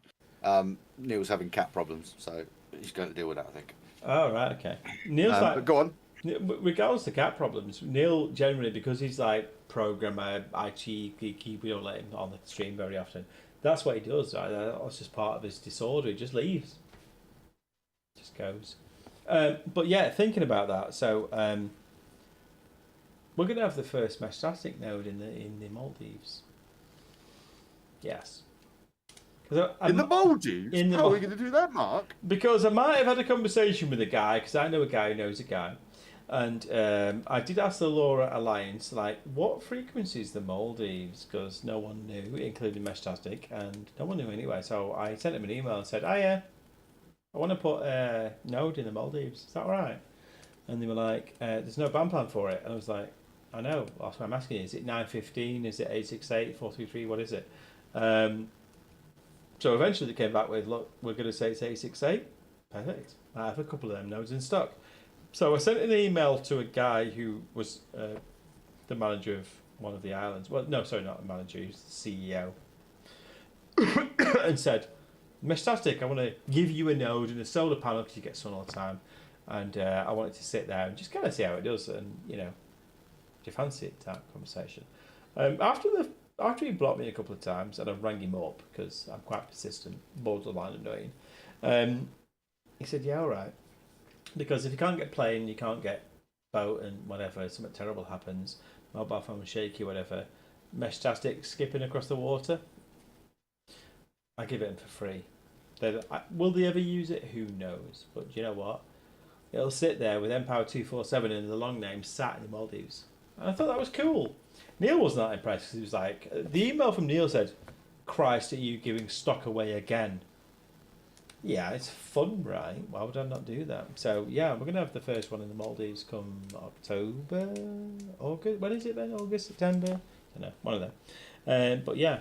Neil's having cat problems, so he's going to deal with that, I think. Oh, right, okay. Neil's but go on. Regardless of cat problems, Neil generally, because he's like programmer, IT geeky, we don't let him on the stream very often. That's what he does. Right? That's just part of his disorder. He just leaves. Just goes. But yeah, thinking about that, so we're going to have the first Meshtastic node in the Maldives. Yes. In the Maldives? How are we going to do that, Mark? Because I might have had a conversation with a guy, because I know a guy who knows a guy. And I did ask the Laura Alliance, like, what frequency is the Maldives? Because no one knew, including Meshtastic, and no one knew anyway. So I sent him an email and said, I want to put a node in the Maldives. Is that all right? And they were like, there's no band plan for it. And I was like, I know, that's what I'm asking you. Is it 915? Is it 868, 433? What is it? So eventually they came back with, look, we're going to say it's 868. Perfect. I have a couple of them nodes in stock. So I sent an email to a guy who was the manager of one of the islands. Well, no, sorry, not the manager. He's the CEO. And said, Meshtastic, I want to give you a node and a solar panel because you get sun all the time. And I want it to sit there and just kind of see how it does. And, you know, do you fancy it type conversation. After he blocked me a couple of times and I rang him up because I'm quite persistent, borderline annoying, he said, yeah, all right. Because if you can't get plane, you can't get boat and whatever, something terrible happens, mobile phone shaky, whatever, Meshtastic skipping across the water, I give it them for free. Will they ever use it? Who knows? But do you know what? It'll sit there with mPower 247 and the long name sat in the Maldives. And I thought that was cool. Neil was not impressed because he was like, the email from Neil said, Christ, are you giving stock away again? Yeah, it's fun, right? Why would I not do that? So, yeah, we're going to have the first one in the Maldives come October, August. When is it then? August, September? I don't know, one of them. But yeah,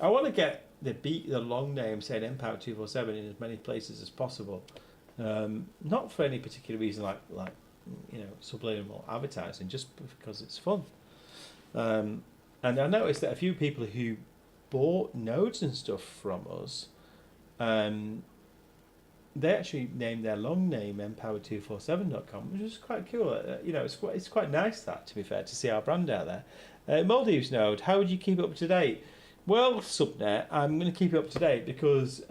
I want to get the long name saying mPower 247 in as many places as possible. Not for any particular reason like you know, subliminal advertising, just because it's fun. And I noticed that a few people who bought nodes and stuff from us, they actually named their long name mpower247.com, which is quite cool. You know, it's quite nice, that, to be fair, to see our brand out there. Maldives node, how would you keep up to date? Well, Subnet, I'm going to keep it up to date because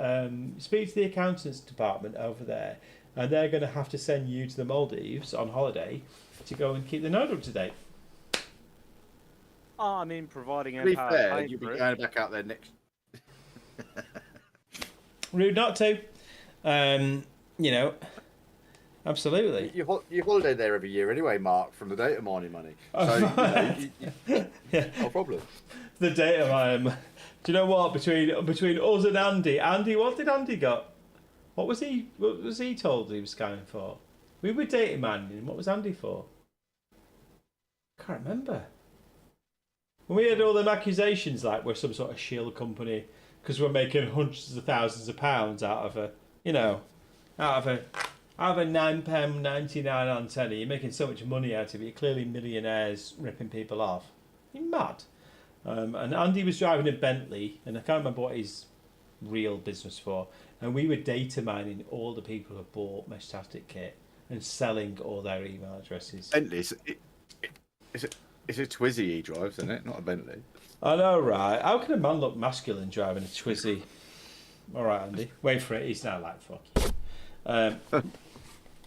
speak to the accountants department over there, and they're going to have to send you to the Maldives on holiday to go and keep the node up to date. I mean, providing To be mPower fair, paid you'll be for it. going back out there next. Rude not to. You know, absolutely. You holiday there every year anyway, Mark, from the data mining money. So Yeah. no problem. The data mine. Do you know what? Between us and Andy, what did Andy got? What was he told he was scanning for? We were data mining. What was Andy for? Can't remember. When we had all them accusations like we're some sort of shield company because we're making hundreds of thousands of pounds out of a £9.99 antenna. You're making so much money out of it. You're clearly millionaires ripping people off. You're mad. And Andy was driving a Bentley, and I can't remember what his real business for. And we were data mining all the people who bought Meshtastic kit and selling all their email addresses. Bentley, it's a Twizy he drives, isn't it? Not a Bentley. I know, right? How can a man look masculine driving a Twizy? All right, Andy, wait for it. He's now like, fuck you.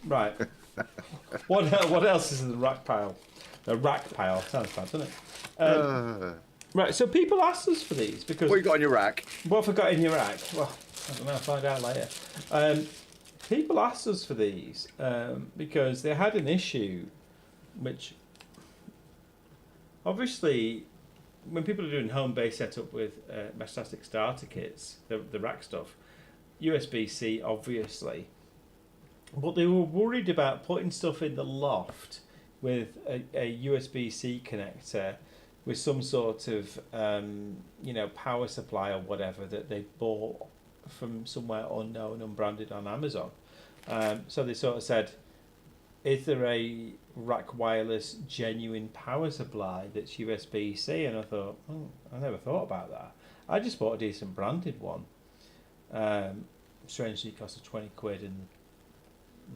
Right. What else is in the rack pile? The rack pile sounds bad, doesn't it? Right, so people asked us for these because... What you got on your rack? What have I got in your rack? Well, I don't know, I'll find out later. People asked us for these because they had an issue which... Obviously, when people are doing home-based setup with Meshtastic starter kits, the rack stuff, USB-C, obviously. But they were worried about putting stuff in the loft with a USB-C connector with some sort of power supply or whatever that they bought from somewhere unknown, unbranded on Amazon. So they sort of said, is there a RAKwireless genuine power supply that's USB-C? And I thought, I never thought about that. I just bought a decent branded one. Strangely, it cost £20 and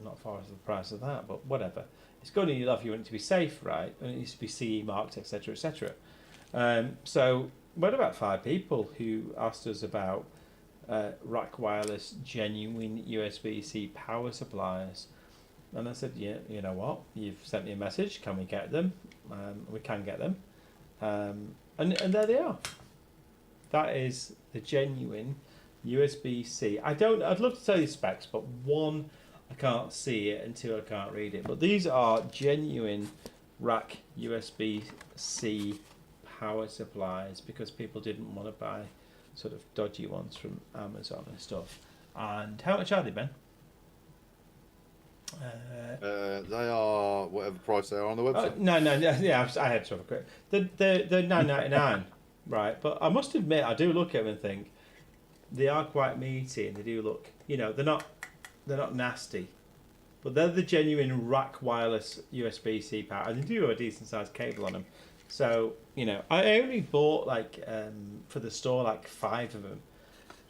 not far as the price of that, but whatever. It's good enough you want it to be safe, right? And it needs to be CE marked, etc., etc. So we had about 5 people who asked us about RAKwireless genuine USB-C power supplies. And I said, yeah, you know what? You've sent me a message. Can we get them? We can get them. And there they are. That is the genuine USB-C. I'd love to tell you specs, but one, I can't see it, and two, I can't read it. But these are genuine rack USB-C power supplies because people didn't want to buy sort of dodgy ones from Amazon and stuff. And how much are they, Ben? They are whatever price they are on the website. No, yeah, I had to have a quick. They're £9.99, right? But I must admit, I do look at them and think they are quite meaty, and they do look. They're not nasty, but they're the genuine RAKwireless USB-C power, and they do have a decent sized cable on them. So I only bought for the store 5 of them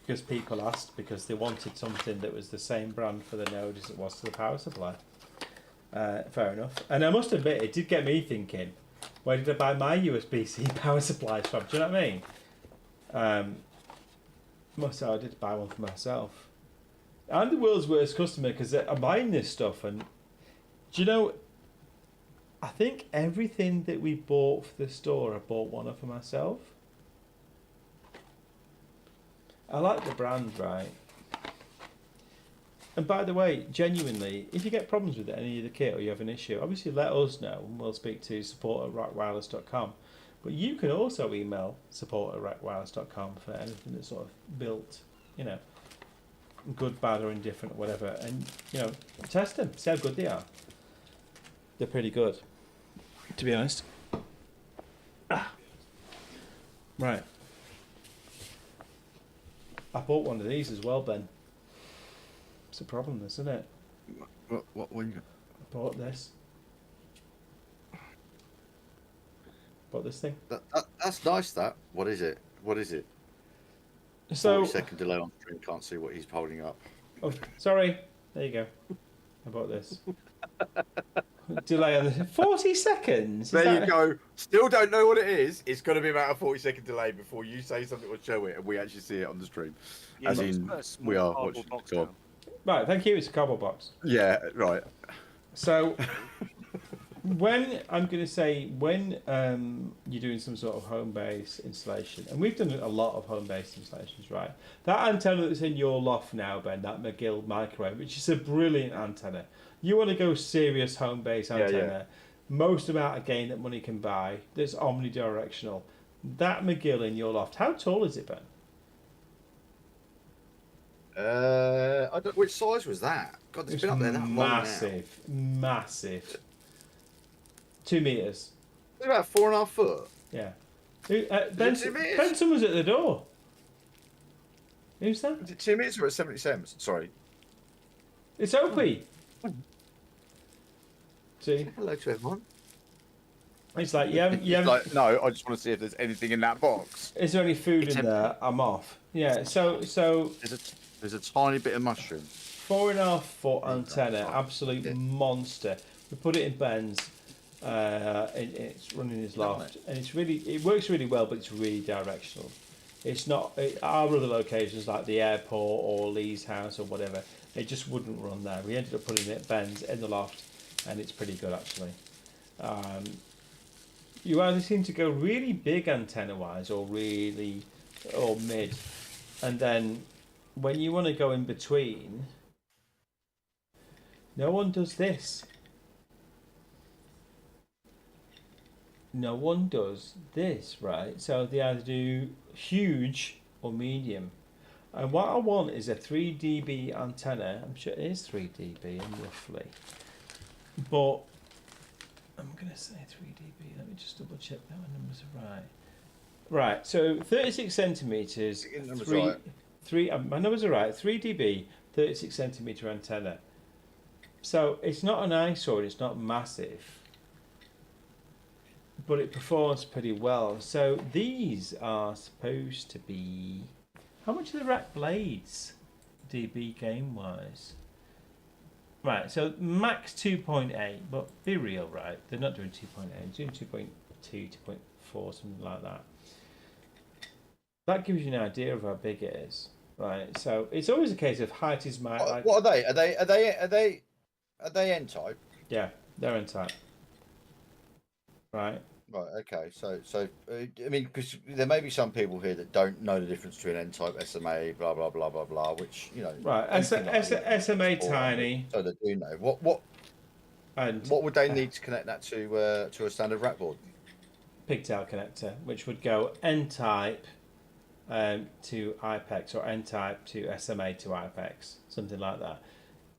because people asked because they wanted something that was the same brand for the Node as it was to the power supply. Fair enough. And I must admit, it did get me thinking, where did I buy my USB-C power supplies from? Do you know what I mean? I did buy one for myself. I'm the world's worst customer because I'm buying this stuff, and do you know, I think everything that we bought for the store, I bought one of for myself. I like the brand, right? And by the way, genuinely, if you get problems with any of the kit or you have an issue, obviously let us know and we'll speak to support@RAKwireless.com. But you can also email support@RAKwireless.com for anything that's sort of built, good, bad or indifferent, whatever. And, test them, see how good they are. They're pretty good, to be honest. Right. I bought one of these as well, Ben. It's a problem, isn't it? What were you? I bought this. Bought this thing. That's nice. What is it? So 40-second delay on stream. Can't see what he's holding up. Oh, sorry. There you go. I bought this. Delay on the 40 seconds. There you go. Still don't know what it is. It's going to be about a 40-second delay before you say something or show it, and we actually see it on the stream. Yeah, As in, we are watching. Go on. Right. Thank you. It's a cardboard box. Yeah. Right. So when you're doing some sort of home-based installation, and we've done a lot of home-based installations, right? That antenna that's in your loft now, Ben, that McGill microwave, which is a brilliant antenna. You want to go serious home-based antenna, most amount of gain that money can buy, that's omnidirectional. That McGill in your loft, how tall is it, Ben? I don't. Which size was that? God, it's been up there that long now. Massive. 2 meters. It's about 4.5 foot. Yeah. 2 meters? Benson was at the door. Who's that? Is it 2 meters or at 70 cents? Sorry. It's Opie. See? Hello to everyone. It's like you haven't. Like, no, I just want to see if there's anything in that box. Is there any food in there? I'm off. Yeah. So There's a tiny bit of mushroom. 4.5 foot antenna, absolute monster. We put it in Ben's. It's running his loft, and it works really well, but it's really directional. It's not our other locations like the airport or Lee's house or whatever. It just wouldn't run there. We ended up putting it at Ben's in the loft, and it's pretty good actually. You either seem to go really big antenna wise or mid, and then when you want to go in between, no one does this. No one does this, right? So they either do huge or medium. And what I want is a 3 dB antenna. I'm sure it is 3 dB roughly. But I'm going to say 3 dB. Let me just double check that my numbers are right. Right, so 36 centimeters. My numbers are right. 3 dB, 36 centimeter antenna. So it's not an eyesore, it's not massive, but it performs pretty well. So these are supposed to be, how much are the rack blades dB gain wise? Right, so max 2.8, but be real, right? They're not doing 2.8, they're doing 2.2, 2.4, something like that. That gives you an idea of how big it is, right? So it's always a case of height is my. What are they? Are they N-type? Yeah, they're N-type. Right. Right. Okay. So I mean, because there may be some people here that don't know the difference between N-type, SMA, blah blah blah blah blah. Which Right. SMA tiny. So they do know what. And what would they need to connect that to a standard rack board? Pigtail connector, which would go N-type to IPEX or N-type to SMA to IPEX, something like that.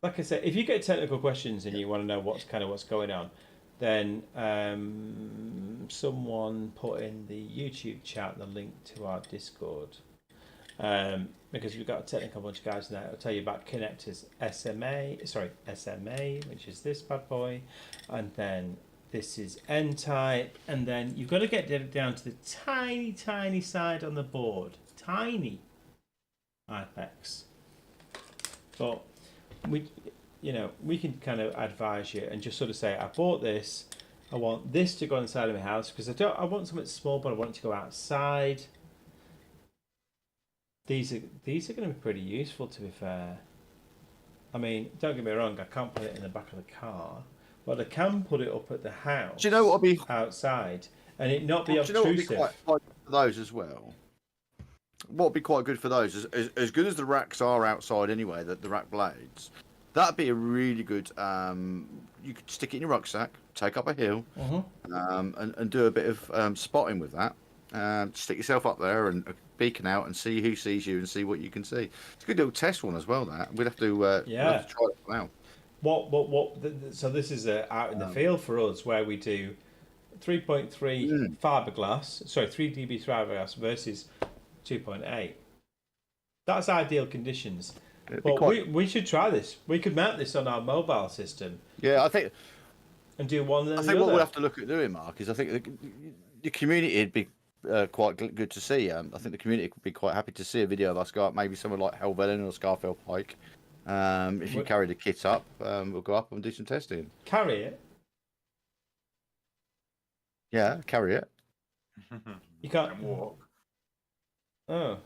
like I said, if you get technical questions and you want to know what's going on, then someone put in the YouTube chat the link to our Discord. Because we've got a technical bunch of guys in there. I'll tell you about connectors SMA, which is this bad boy, and then this is N-type, and then you've got to get down to the tiny side on the board, tiny IPEX. But we can kind of advise you and just sort of say, I bought this. I want this to go inside of my house because I want something small, but I want it to go outside. These are going to be pretty useful, to be fair. I mean, don't get me wrong, I can't put it in the back of the car, but I can put it up at the house. Do you know what would be outside and it not be do you know what would be obtrusive? quite for those as well? What would be quite good for those is as good as the racks are outside anyway, the rack blades. That'd be a really good. You could stick it in your rucksack, take up a hill, and do a bit of spotting with that. Stick yourself up there and beacon out and see who sees you and see what you can see. It's a good little test one as well. That we'd have to we'll have to try it out. So this is out in the field for us where we do 3.3 fiberglass, 3 dB fiberglass versus 2.8. That's ideal conditions. But we should try this. We could mount this on our mobile system. Yeah, I think. And do one. I think what we'll have to look at doing, Mark, is I think the community would be quite good to see. I think the community would be quite happy to see a video of us go up, maybe somewhere like Helvellyn or Scarfell Pike. If you carry the kit up, we'll go up and do some testing. Carry it? Yeah, carry it. You can't walk. Oh,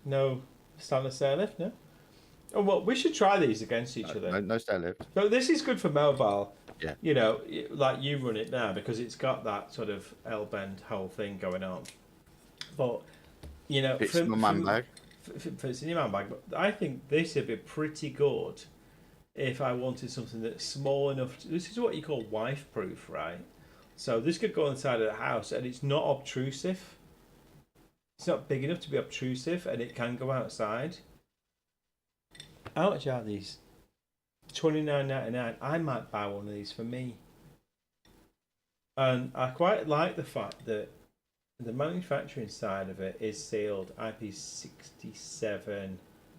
no stainless stair lift, no? Oh, well, we should try these against each other. No stair lift. So this is good for mobile. Yeah. You know, like you run it now because it's got that sort of L-bend whole thing going on. But, you know... Fits in my man bag. Fits in your man bag. But I think this would be pretty good if I wanted something that's small enough. This is what you call wife-proof, right? So this could go inside of the house and it's not obtrusive. It's not big enough to be obtrusive and it can go outside. How much are these? $29.99. I might buy one of these for me. And I quite like the fact that the manufacturing side of it is sealed IP67.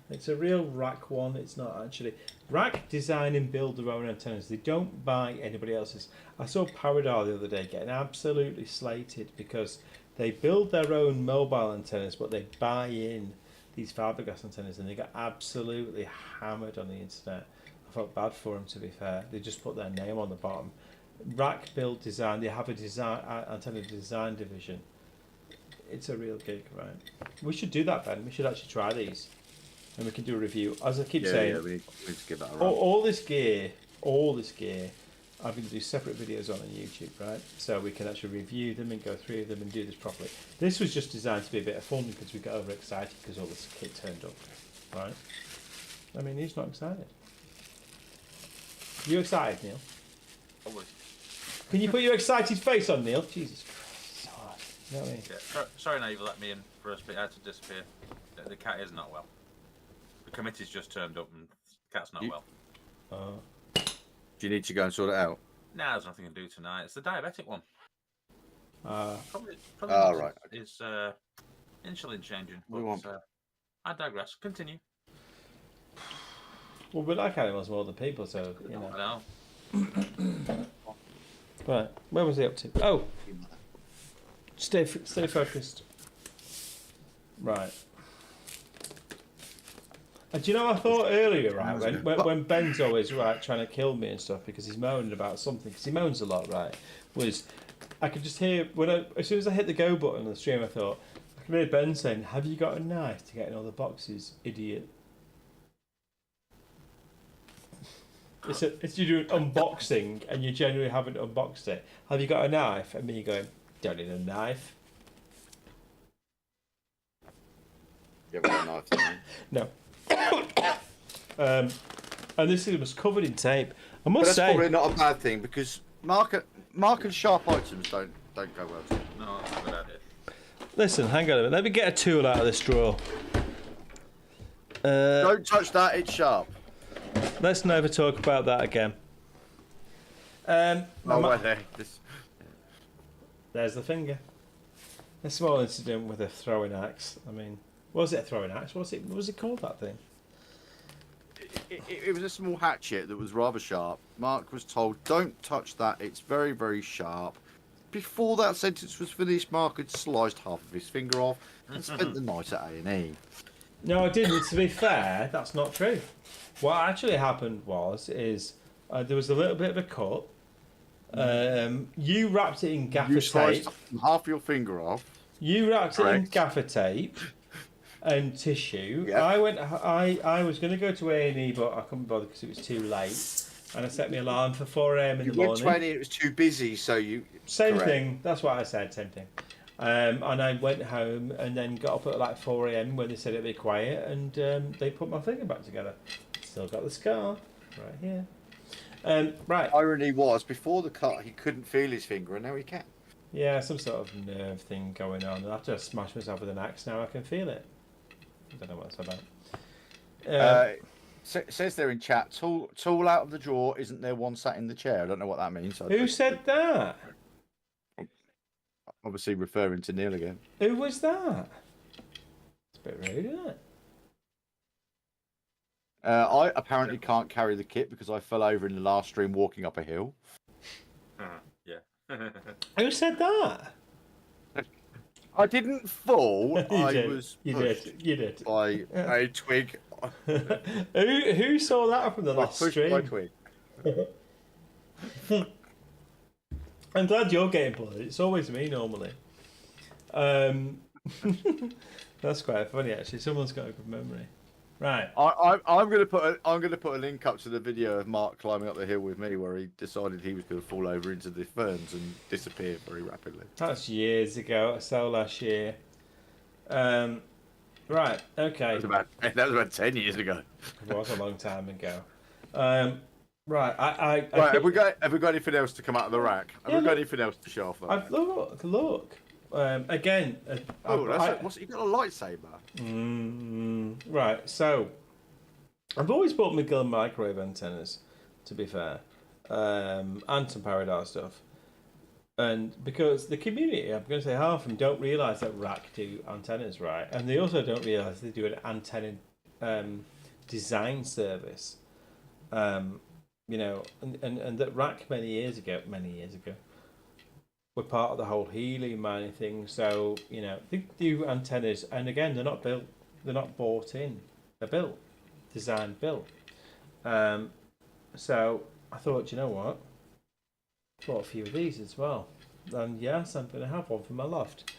It's a real rack one. It's not actually. Rack design and build their own antennas. They don't buy anybody else's. I saw Paradar the other day getting absolutely slated because they build their own mobile antennas, but they buy in these fiberglass antennas and they got absolutely hammered on the internet. I felt bad for them, to be fair. They just put their name on the bottom. Rack build design. They have a design antenna design division. It's a real gig, right? We should do that, Ben. We should actually try these. And we can do a review. As I keep saying, we need to give that a run. all this gear, I'm going to do separate videos on YouTube, right? So we can actually review them and go through them and do this properly. This was just designed to be a bit of fun because we got overexcited because all this kit turned up, right? I mean, who's not excited? You excited, Neil? Always. Can you put your excited face on, Neil? Jesus Christ, it's hard. You know what I mean? Yeah, sorry, now you've let me in for a bit. I had to disappear. The cat is not well. The committee's just turned up and the cat's not well. Do you need to go and sort it out? Nah, there's nothing to do tonight. It's the diabetic one. Probably right. It's insulin changing. We want. I digress. Continue. Well, we like animals more than people, so, you know. I know. Right, where was he up to? Oh! Stay focused. Right. Do you know, I thought earlier, right, when Ben's always right trying to kill me and stuff because he's moaning about something, because he moans a lot, right, was I could just hear, as soon as I hit the go button on the stream, I thought, I could hear Ben saying, have you got a knife to get in all the boxes, idiot? It's you do an unboxing and you generally haven't unboxed it. Have you got a knife? And me going, don't need a knife. You haven't got a knife, then? No. And this thing was covered in tape. I must That's say, probably not a bad thing because mark and sharp items don't go well together. No, that's a good idea. listen, hang on a minute. Let me get a tool out of this drawer. Don't touch that, it's sharp. Let's never talk about that again. There's the finger. A small incident with a throwing axe. I mean, was it a throwing axe? What was it called, that thing? It was a small hatchet that was rather sharp. Mark was told, don't touch that, it's very, very sharp. Before that sentence was finished, Mark had sliced half of his finger off and spent the night at A&E. No, I didn't. To be fair, that's not true. What actually happened is there was a little bit of a cut. You wrapped it in gaffer tape. Sliced half your finger off. You wrapped it in gaffer tape and tissue. Yep. I was going to go to A&E, but I couldn't bother because it was too late. And I set my alarm for 4 a.m. in the morning. You went to A&E, it was too busy, so you... Same thing. That's what I said, same thing. And I went home and then got up at like 4 a.m. when they said it'd be quiet, and they put my finger back together. Still got the scar right here. Right. Irony was, before the cut, he couldn't feel his finger, and now he can. Yeah, some sort of nerve thing going on. After I smashed myself with an axe, now I can feel it. I don't know what it's about. Says there in chat, tool out of the drawer, isn't there one sat in the chair? I don't know what that means. Who said that? Obviously referring to Neil again. Who was that? It's a bit rude, isn't it? I apparently can't carry the kit because I fell over in the last stream walking up a hill. Yeah. Who said that? I didn't fall. You did. By a twig. Who saw that from the last stream? By twig. I'm glad you're getting blood. It's always me normally. That's quite funny actually. Someone's got a good memory. Right. I'm gonna put a link up to the video of Mark climbing up the hill with me, where he decided he was going to fall over into the ferns and disappear very rapidly. That's years ago. So last year. Right. Okay. That was about 10 years ago. It was a long time ago. Right. I right. Have we got anything else to come out of the rack? Have we got anything else to show off? Look. Again. You got a lightsaber. Right. So, I've always bought McGill microwave antennas. To be fair, and some Paradise stuff. And because the community, I'm going to say half of them don't realise that RAK do antennas, right? And they also don't realise they do an antenna design service. You know, and that RAK many years ago, were part of the whole helium mining thing. So, you know, they do antennas, and again, they're not built, they're not bought in, they're built, designed, built. So I thought, you know what? Bought a few of these as well. And yes, I'm going to have one for my loft.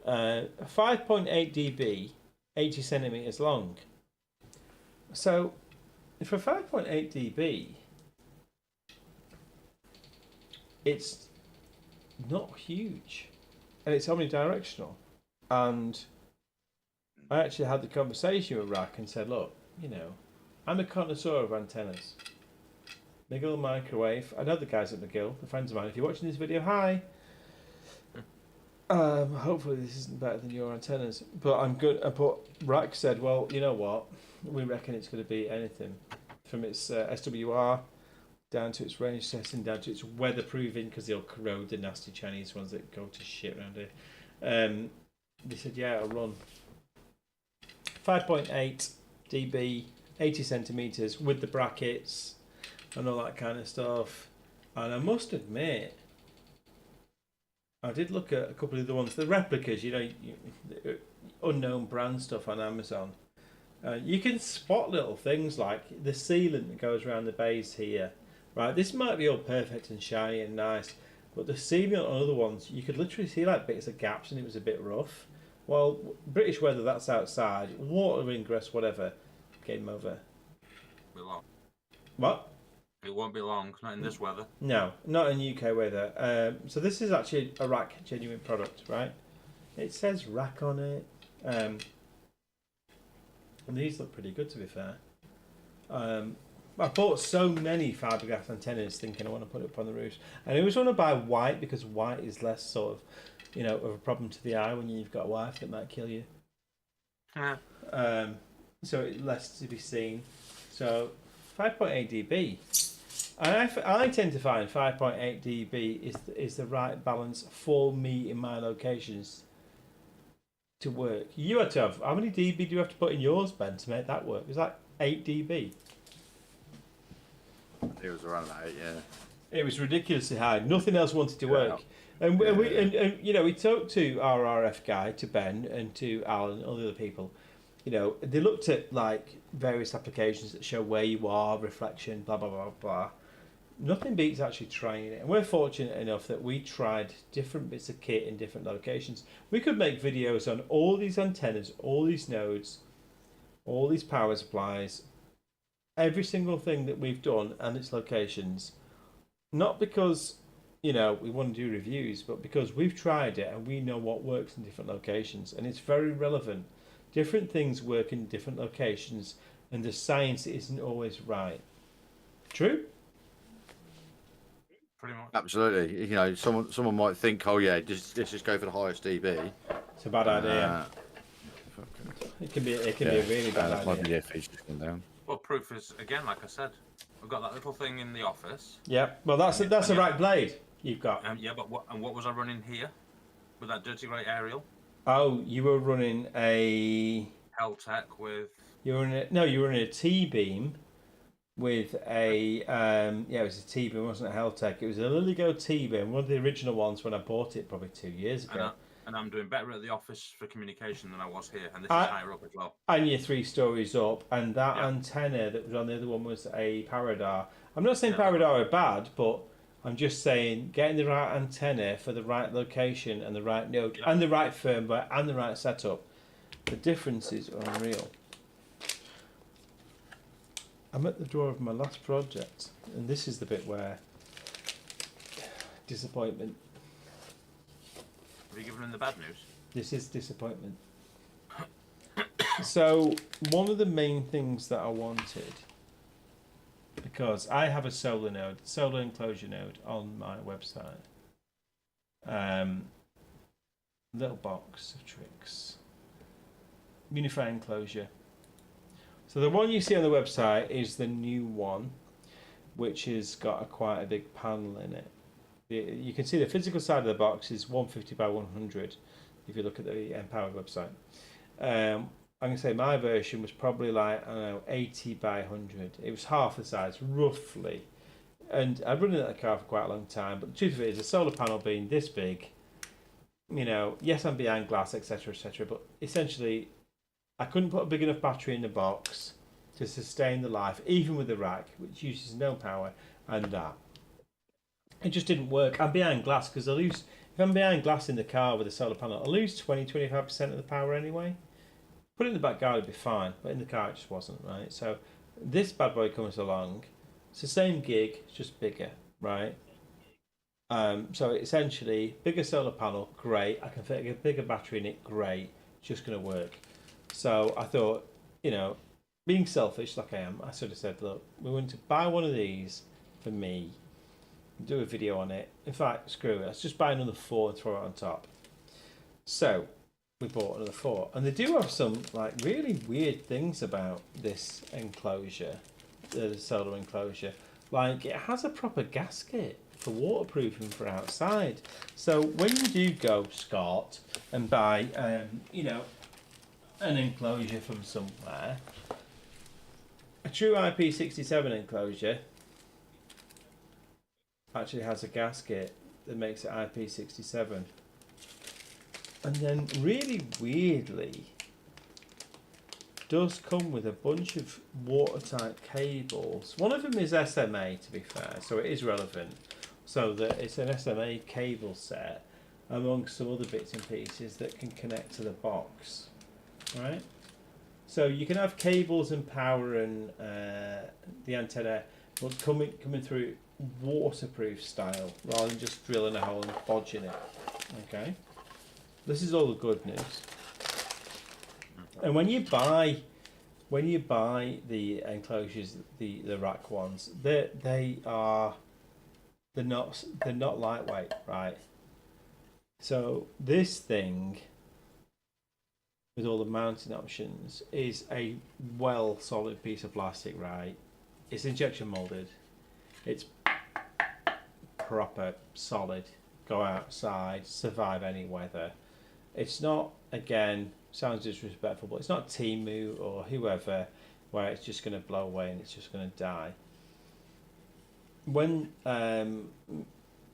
5.8 dB, 80 centimeters long. So for 5.8 dB, it's not huge, and it's omnidirectional. And I actually had the conversation with RAK and said, look, you know, I'm a connoisseur of antennas. McGill Microwave. I know the guys at McGill, the friends of mine. If you're watching this video, hi. Hopefully this isn't better than your antennas, but I'm good. But RAK said, well, you know what? We reckon it's going to be anything from its SWR down to its range testing, down to its weatherproofing, because they'll corrode, the nasty Chinese ones that go to shit around here. They said, yeah, it'll run 5.8 dB, 80 centimeters with the brackets and all that kind of stuff. And I must admit, I did look at a couple of the ones, the replicas, you know, unknown brand stuff on Amazon. You can spot little things like the sealant that goes around the base here. Right, this might be all perfect and shiny and nice, but the sealant on other ones, you could literally see like bits of gaps and it was a bit rough. Well, British weather, that's outside. Water ingress, whatever. Game over. Be long. What? It won't be long, not in this weather. No, not in UK weather. So this is actually a RAK genuine product, right? It says RAK on it. And these look pretty good, to be fair. I bought so many fiberglass antennas thinking I want to put it up on the roofs. And I always want to buy white because white is less sort of, you know, of a problem to the eye when you've got a wife that might kill you. So it's less to be seen. So 5.8 dB. And I tend to find 5.8 dB is the right balance for me in my locations to work. You had to have, how many dB do you have to put in yours, Ben, to make that work? It was like 8 dB. It was around that, yeah. It was ridiculously high. Nothing else wanted to work. And Yeah. we talked to our RF guy, to Ben, and to Alan and all the other people. They looked at like various applications that show where you are, reflection, blah blah blah blah. Nothing beats actually trying it. And we're fortunate enough that we tried different bits of kit in different locations. We could make videos on all these antennas, all these nodes, all these power supplies, every single thing that we've done and its locations. Not because we want to do reviews, but because we've tried it and we know what works in different locations, and it's very relevant. Different things work in different locations, and the science isn't always right. True? Pretty much. Absolutely. Someone might think, oh yeah, let's just go for the highest dB. It's a bad idea. It can be a really bad That's my idea. VDF feature just gone down. Well, proof is, again, like I said, we've got that little thing in the office. Yeah. Well, that's a rack blade you've got. Yeah, but what was I running here with that dirty grey aerial? Oh, you were running a. Heltec with. You were running a T-beam with a it was a T-beam. It wasn't a Heltec. It was a Liligo T-beam, one of the original ones when I bought it probably 2 years ago. And I'm doing better at the office for communication than I was here, and this is higher up as well. And you're 3 stories up, and that antenna that was on the other one was a Paradar. I'm not saying Paradar are bad, but I'm just saying getting the right antenna for the right location and the right node and the right firmware and the right setup. The differences are unreal. I'm at the door of my last project, and this is the bit where disappointment. Have you given him the bad news? This is disappointment. So one of the main things that I wanted, because I have a solar enclosure node on my website. Little box of tricks. Unify enclosure. So the one you see on the website is the new one, which has got quite a big panel in it. You can see the physical side of the box is 150 by 100 if you look at the Empowered website. I'm going to say my version was probably like, 80 by 100. It was half the size, roughly. And I've run in that car for quite a long time, but the truth of it is, a solar panel being this big, yes, I'm behind glass, etc., but essentially, I couldn't put a big enough battery in the box to sustain the life, even with the rack, which uses no power, and that. It just didn't work. I'm behind glass because if I'm behind glass in the car with a solar panel, I lose 20-25% of the power anyway. Put it in the back garden, it'd be fine, but in the car it just wasn't, right? So this bad boy comes along. It's the same gig, it's just bigger, right? So essentially, bigger solar panel, great. I can fit a bigger battery in it, great. It's just going to work. So I thought, being selfish like I am, I sort of said, look, we're going to buy one of these for me, do a video on it. In fact, screw it, let's just buy another 4 and throw it on top. So we bought another 4, and they do have some like really weird things about this enclosure, the solar enclosure. Like it has a proper gasket for waterproofing for outside. So when you do go, Scott, and buy, an enclosure from somewhere, a true IP67 enclosure actually has a gasket that makes it IP67. And then really weirdly does come with a bunch of watertight cables. One of them is SMA, to be fair, so it is relevant. So that it's an SMA cable set amongst some other bits and pieces that can connect to the box, right? So you can have cables and power and the antenna, but coming through waterproof style rather than just drilling a hole and bodging it. Okay, this is all the good news. And when you buy the enclosures, the rack ones, they're not lightweight, right? So this thing with all the mounting options is a solid piece of plastic, right? it's injection molded. It's proper, solid. Go outside, survive any weather. It's not, again, sounds disrespectful, but it's not Temu or whoever where it's just going to blow away and it's just going to die. When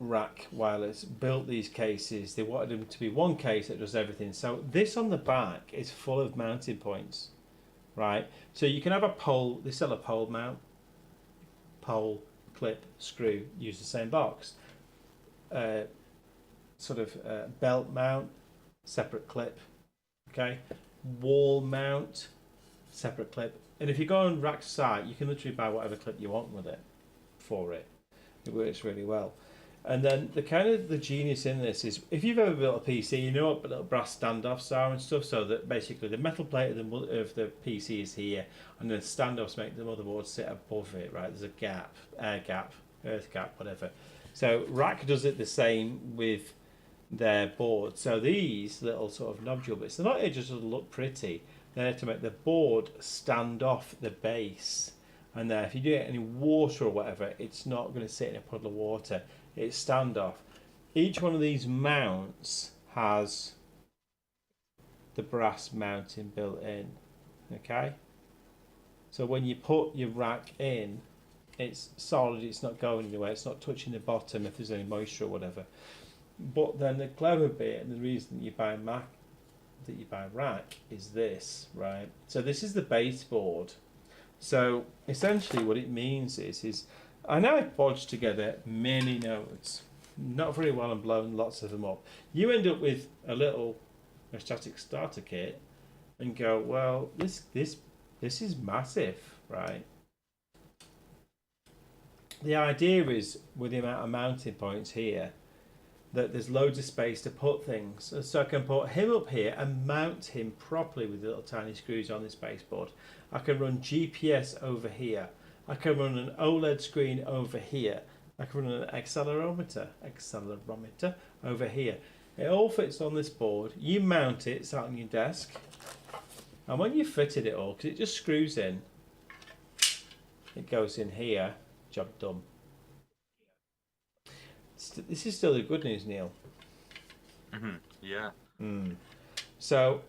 RAKwireless built these cases, they wanted them to be one case that does everything. So this on the back is full of mounting points, right? So you can have a pole, they sell a pole mount, pole, clip, screw, use the same box. Belt mount, separate clip, okay? Wall mount, separate clip. And if you go on RAK's site, you can literally buy whatever clip you want with it for it. It works really well. And then the genius in this is, if you've ever built a PC, you know what little brass standoffs are and stuff, so that basically the metal plate of the PC is here, and then standoffs make the motherboard sit above it, right? There's a gap, air gap, earth gap, whatever. So RAK does it the same with their board. So these little sort of nodule bits, they're not here just to look pretty, they're to make the board stand off the base. And then if you do get any water or whatever, it's not going to sit in a puddle of water. It's standoff. Each one of these mounts has the brass mounting built in. Okay? So when you put your RAK in, it's solid, it's not going anywhere, it's not touching the bottom if there's any moisture or whatever. But then the clever bit, and the reason that you buy RAK is this, right? So this is the baseboard. So essentially what it means is I now bodged together many nodes, not very well, and blown lots of them up. You end up with a little Meshtastic starter kit and go, well, this is massive, right? The idea is, with the amount of mounting points here, that there's loads of space to put things. So I can put him up here and mount him properly with little tiny screws on this baseboard. I can run GPS over here. I can run an OLED screen over here. I can run an accelerometer over here. It all fits on this board. You mount it, it's out on your desk. And when you've fitted it all, because it just screws in, it goes in here, job done. This is still the good news, Neil. Yeah. So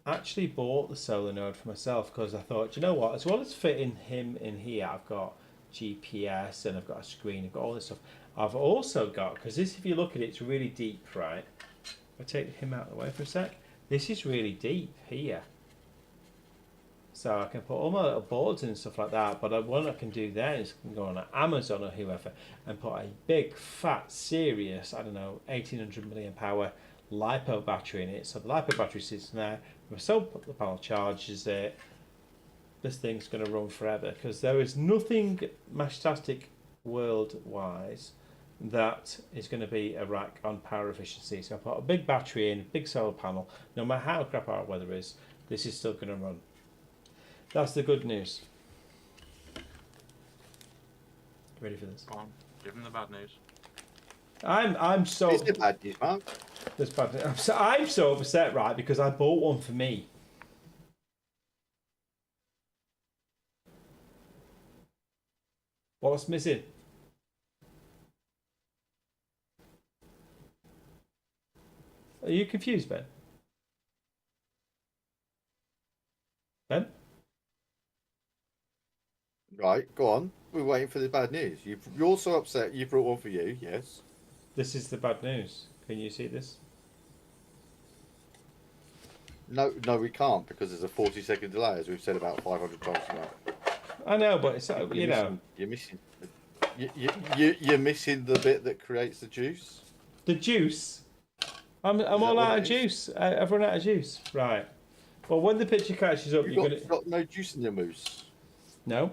I actually bought the solar node for myself because I thought, you know what, as well as fitting him in here, I've got GPS and I've got a screen, I've got all this stuff. I've also got, because this, if you look at it, it's really deep, right? If I take him out of the way for a sec, this is really deep here. So I can put all my little boards and stuff like that, but what I can do then is go on Amazon or whoever and put a big, fat, serious, I don't know, 1800 milliamp hour LiPo battery in it. So the LiPo battery sits in there, the solar panel charges it. This thing's going to run forever because there is nothing Meshtastic world-wise that is going to be a RAK on power efficiency. So I put a big battery in, big solar panel, no matter how crap our weather is, this is still going to run. That's the good news. Ready for this? Go on, give them the bad news. I'm so. It's the bad news, Mark. This bad news. I'm so upset, right? Because I bought one for me. What's missing? Are you confused, Ben? Ben? Right, go on. We're waiting for the bad news. You're so upset you brought one for you, yes. This is the bad news. Can you see this? No, we can't because there's a 40-second delay, as we've said about 500 times tonight. I know, but it's You're missing. You're missing the bit that creates the juice. The juice. I'm all out of juice. I've run out of juice. Right. Well, when the picture catches up, You've got no juice in your mousse. No.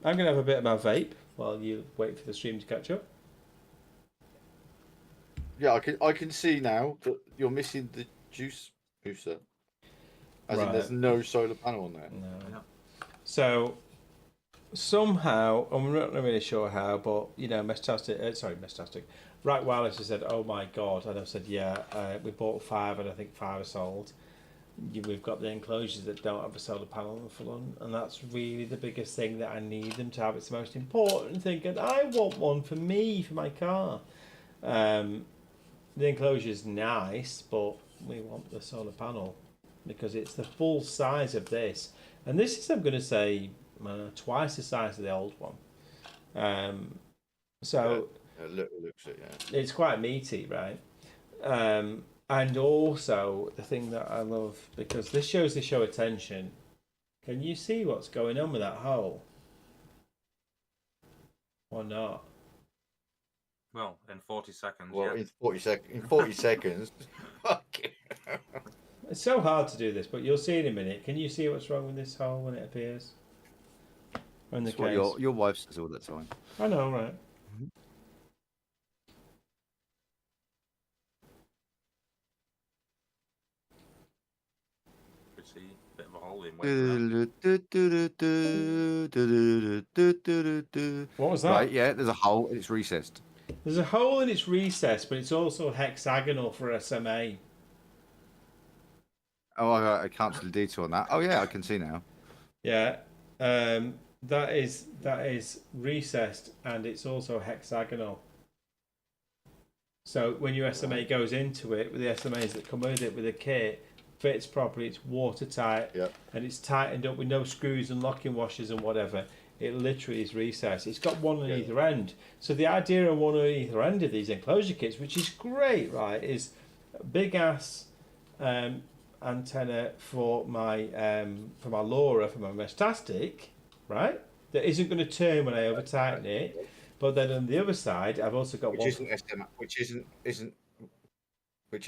I'm gonna have a bit of my vape while you wait for the stream to catch up. Yeah, I can see now that you're missing the juice mousser. As in, there's no solar panel on there. No. So somehow, I'm not really sure how, but Meshtastic. RAKwireless has said, "Oh my god," and I've said, "Yeah, we bought 5, and I think 5 are sold." we've got the enclosures that don't have a solar panel on the front, and that's really the biggest thing that I need them to have. It's the most important thing, and I want one for me, for my car. The enclosure's nice, but we want the solar panel because it's the full size of this, and this is, I'm going to say, twice the size of the old one. So it looks it, yeah. it's quite meaty, right? And also the thing that I love, because this shows they show attention. Can you see what's going on with that hole? Or not? Well, in 40 seconds. Well, yeah. in 40 seconds. It's so hard to do this, but you'll see in a minute. Can you see what's wrong with this hole when it appears? On the That's what case? your wife says all the time. I know, right? See a bit of a hole in What was that? Right, yeah, there's a hole. It's recessed. There's a hole in its recess, but it's also hexagonal for SMA. Oh, I can't see the detail on that. Oh, yeah, I can see now. Yeah, that is recessed, and it's also hexagonal. So when your SMA goes into it, with the SMAs that come with it, with the kit, fits properly, it's watertight, and it's tightened up with no screws and locking washers and whatever. It literally is recessed. It's got one on either end. So the idea of one on either end of these enclosure kits, which is great, right, is a big ass antenna for my LoRa, for my Meshtastic, right? That isn't going to turn when I over tighten it. But then on the other side, I've also got which isn't SMA, which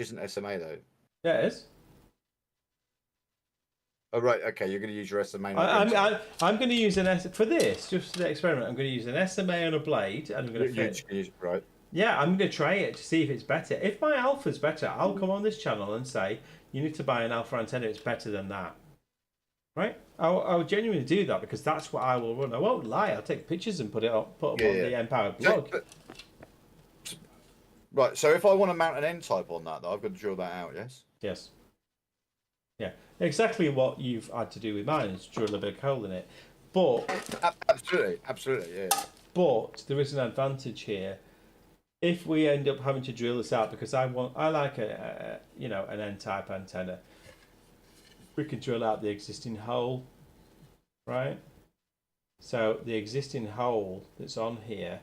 isn't SMA though. Yeah, it is. Oh right, okay. You're going to use your SMA. I'm going to use an for this, just for the experiment. I'm going to use an SMA on a blade, and I'm going to fit. Right. Yeah, I'm going to try it to see if it's better. If my alpha's better, I'll come on this channel and say you need to buy an alpha antenna. It's better than that. Right? I'll genuinely do that because that's what I will run. I won't lie. I'll take pictures and put up on the Empowered blog. Right. So if I want to mount an N type on that, though, I've got to drill that out. Yes. Yes. Yeah. Exactly what you've had to do with mine is drill a big hole in it. But absolutely, yeah. But there is an advantage here. If we end up having to drill this out, because I like an N-type antenna, we can drill out the existing hole, right? So the existing hole that's on here,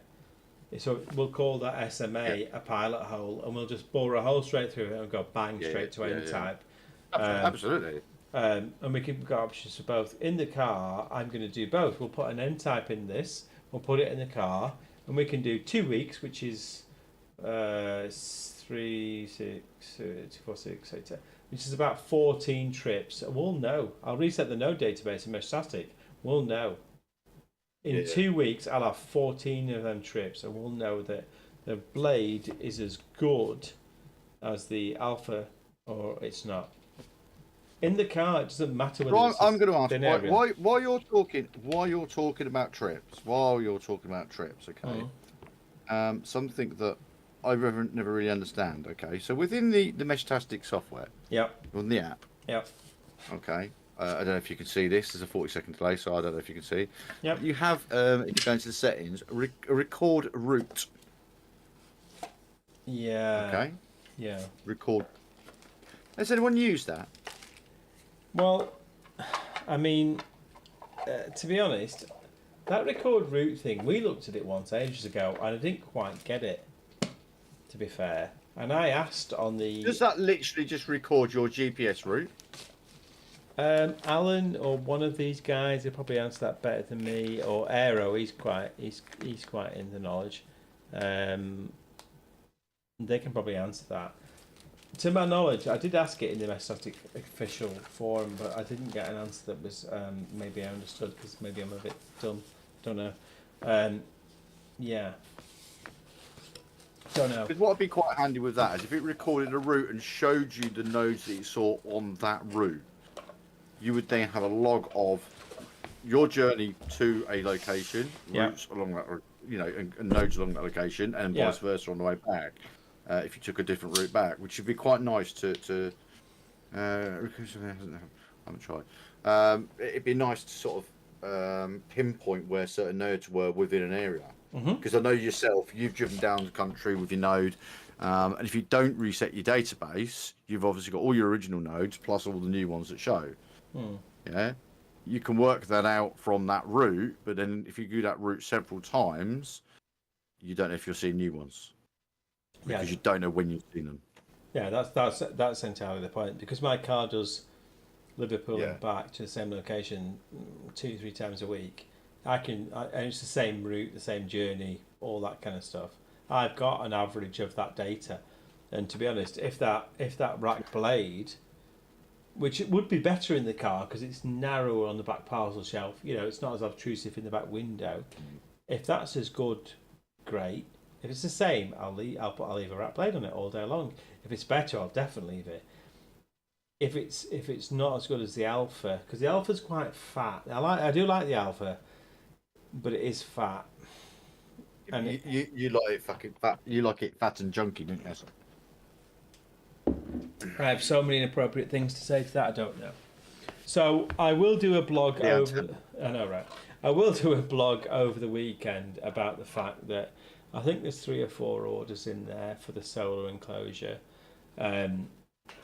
so we'll call that SMA a pilot hole, and we'll just bore a hole straight through it and go bang straight to N-type. Absolutely. And we can got options for both. In the car, I'm going to do both. We'll put an N-type in this, we'll put it in the car, and we can do 2 weeks, which is 3, 6, 2, 4, 6, 8, 10, which is about 14 trips. And we'll know. I'll reset the node database in Meshtastic. We'll know. In 2 weeks, I'll have 14 of them trips, and we'll know that the blade is as good as the alpha, or it's not. In the car, it doesn't matter whether it's I'm going to ask why you're talking about trips. Okay. Something that I never really understand. Okay, so within the Meshtastic software. On the app. Okay. I don't know if you can see this. There's a 40-second delay, so I don't know if you can see. You have, if you go into the settings, record route. Yeah. Okay. Yeah. Record. Has anyone used that? Well, I mean, to be honest, that record route thing, we looked at it once ages ago, and I didn't quite get it, to be fair. And I asked on the... Does that literally just record your GPS route? Alan or one of these guys, they probably answer that better than me, or Aero, he's quite in the knowledge. They can probably answer that. To my knowledge, I did ask it in the Meshtastic official forum, but I didn't get an answer that was maybe I understood, because maybe I'm a bit dumb. Don't know. Yeah. Don't know. Because what would be quite handy with that is if it recorded a route and showed you the nodes that you saw on that route, you would then have a log of your journey to a location, routes along that, and nodes along that location, and vice versa on the way back. If you took a different route back, which would be quite nice to I haven't tried. It'd be nice to sort of pinpoint where certain nodes were within an area. Because I know yourself, you've driven down the country with your node, and if you don't reset your database, you've obviously got all your original nodes plus all the new ones that show. Yeah, you can work that out from that route, but then if you do that route several times, you don't know if you'll see new ones because you don't know when you've seen them. Yeah, that's entirely the point. Because my car does Liverpool and back to the same location 2-3 times a week. And it's the same route, the same journey, all that kind of stuff. I've got an average of that data, and to be honest, if that rack blade, which it would be better in the car because it's narrower on the back parcel shelf, it's not as obtrusive in the back window. If that's as good, great. If it's the same, I'll leave a rack blade on it all day long. If it's better, I'll definitely leave it. If it's not as good as the Alpha, because the Alpha's quite fat. I do like the Alpha, but it is fat. And you like it fucking fat. You like it fat and junky, don't you? I have so many inappropriate things to say to that. I don't know. So I will do a blog over. I know, right? I will do a blog over the weekend about the fact that I think there's 3 or 4 orders in there for the solar enclosure. And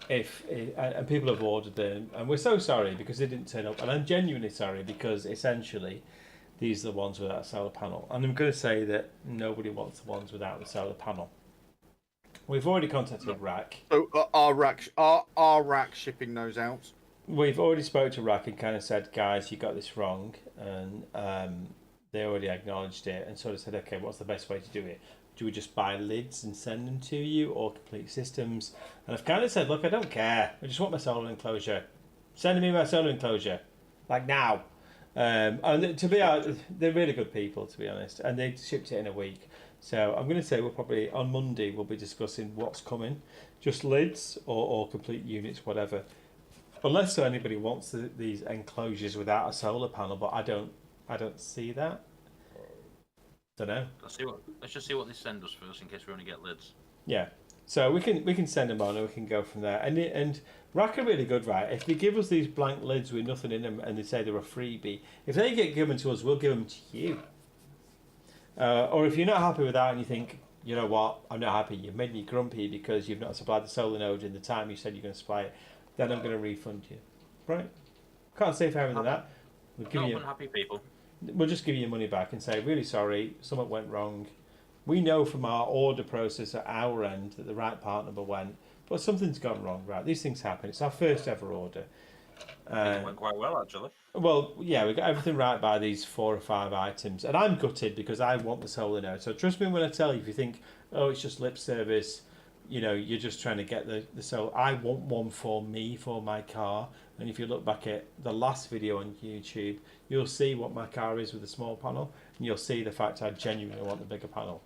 people have ordered them, and we're so sorry because they didn't turn up, and I'm genuinely sorry because essentially these are the ones without a solar panel, and I'm going to say that nobody wants the ones without the solar panel. We've already contacted RAK. So are RAK shipping those out? We've already spoke to RAK and kind of said, guys, you got this wrong, and they already acknowledged it and sort of said, okay, what's the best way to do it? Do we just buy lids and send them to you, or complete systems? And I've kind of said, look, I don't care. I just want my solar enclosure. Send me my solar enclosure, like now. And to be honest, they're really good people, to be honest, and they shipped it in a week. So I'm going to say we'll probably on Monday we'll be discussing what's coming, just lids or complete units, whatever. Unless anybody wants these enclosures without a solar panel, but I don't see that. Don't know. Let's just see what they send us first, in case we only get lids. Yeah. So we can send them on, and we can go from there. And RAK are really good, right? If they give us these blank lids with nothing in them, and they say they're a freebie, if they get given to us, we'll give them to you. Or if you're not happy with that, and you think, you know what, I'm not happy, you've made me grumpy because you've not supplied the solar node in the time you said you're going to supply it, then I'm going to refund you. Right? Can't say fairer than that. We'll give you unhappy people. We'll just give you your money back and say, really sorry, something went wrong. We know from our order process at our end that the right part number went, but something's gone wrong, right? These things happen. It's our first ever order. It went quite well, actually. Well, yeah, we got everything right by these 4 or 5 items. And I'm gutted because I want the solar node. So trust me when I tell you, if you think, oh, it's just lip service, you're just trying to get the solar. I want one for me, for my car. And if you look back at the last video on YouTube, you'll see what my car is with a small panel, and you'll see the fact I genuinely want the bigger panel.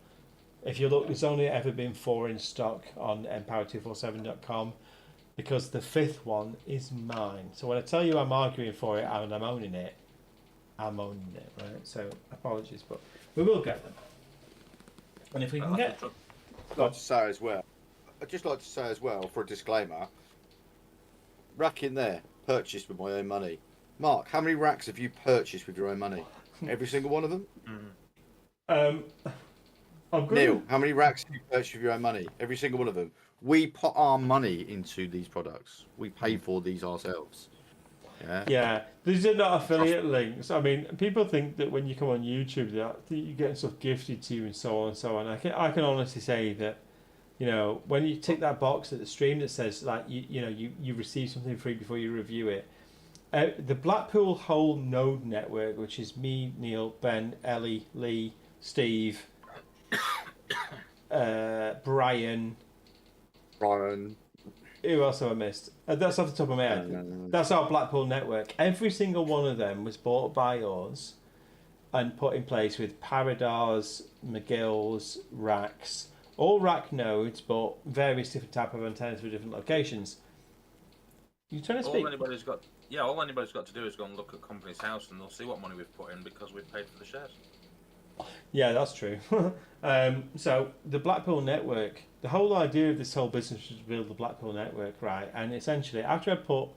If you look, there's only ever been 4 in stock on empower247.com because the 5th one is mine. So when I tell you I'm arguing for it and I'm owning it, right? So apologies, but we will get them. And if we can get... I'd like to say as well, I'd just like to say as well, for a disclaimer, rack in there, purchased with my own money. Mark, how many racks have you purchased with your own money? Every single one of them? Neil, how many racks have you purchased with your own money? Every single one of them. We put our money into these products. We pay for these ourselves. Yeah, these are not affiliate links. I mean, people think that when you come on YouTube, that you're getting stuff gifted to you and so on and so on. I can honestly say that, when you tick that box at the stream that says like you receive something free before you review it. The Blackpool Whole Node Network, which is me, Neil, Ben, Ellie, Lee, Steve, Brian. Who else have I missed? That's off the top of my head. No. That's our Blackpool network. Every single one of them was bought by us and put in place with Paradars, McGill's, racks, all rack nodes, but various different type of antennas for different locations. You trying to speak? All anybody's got to do is go and look at company's house, and they'll see what money we've put in because we've paid for the shares. Yeah, that's true. So the Blackpool network, the whole idea of this whole business was to build the Blackpool network, right? And essentially, after I put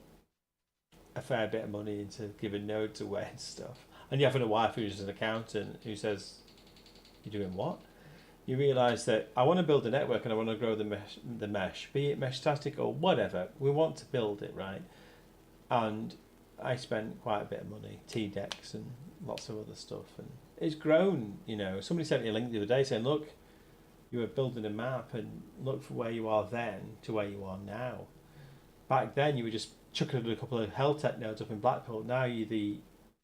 a fair bit of money into giving nodes away and stuff, and you having a wife who's an accountant who says, "You're doing what?" You realise that I want to build a network and I want to grow the mesh, be it Meshtastic or whatever. We want to build it, right? And I spent quite a bit of money, T-Decks and lots of other stuff, and it's grown. You know, somebody sent me a link the other day saying, "Look, you were building a map and look for where you are then to where you are now. Back then, you were just chucking a couple of Heltec nodes up in Blackpool. Now you're the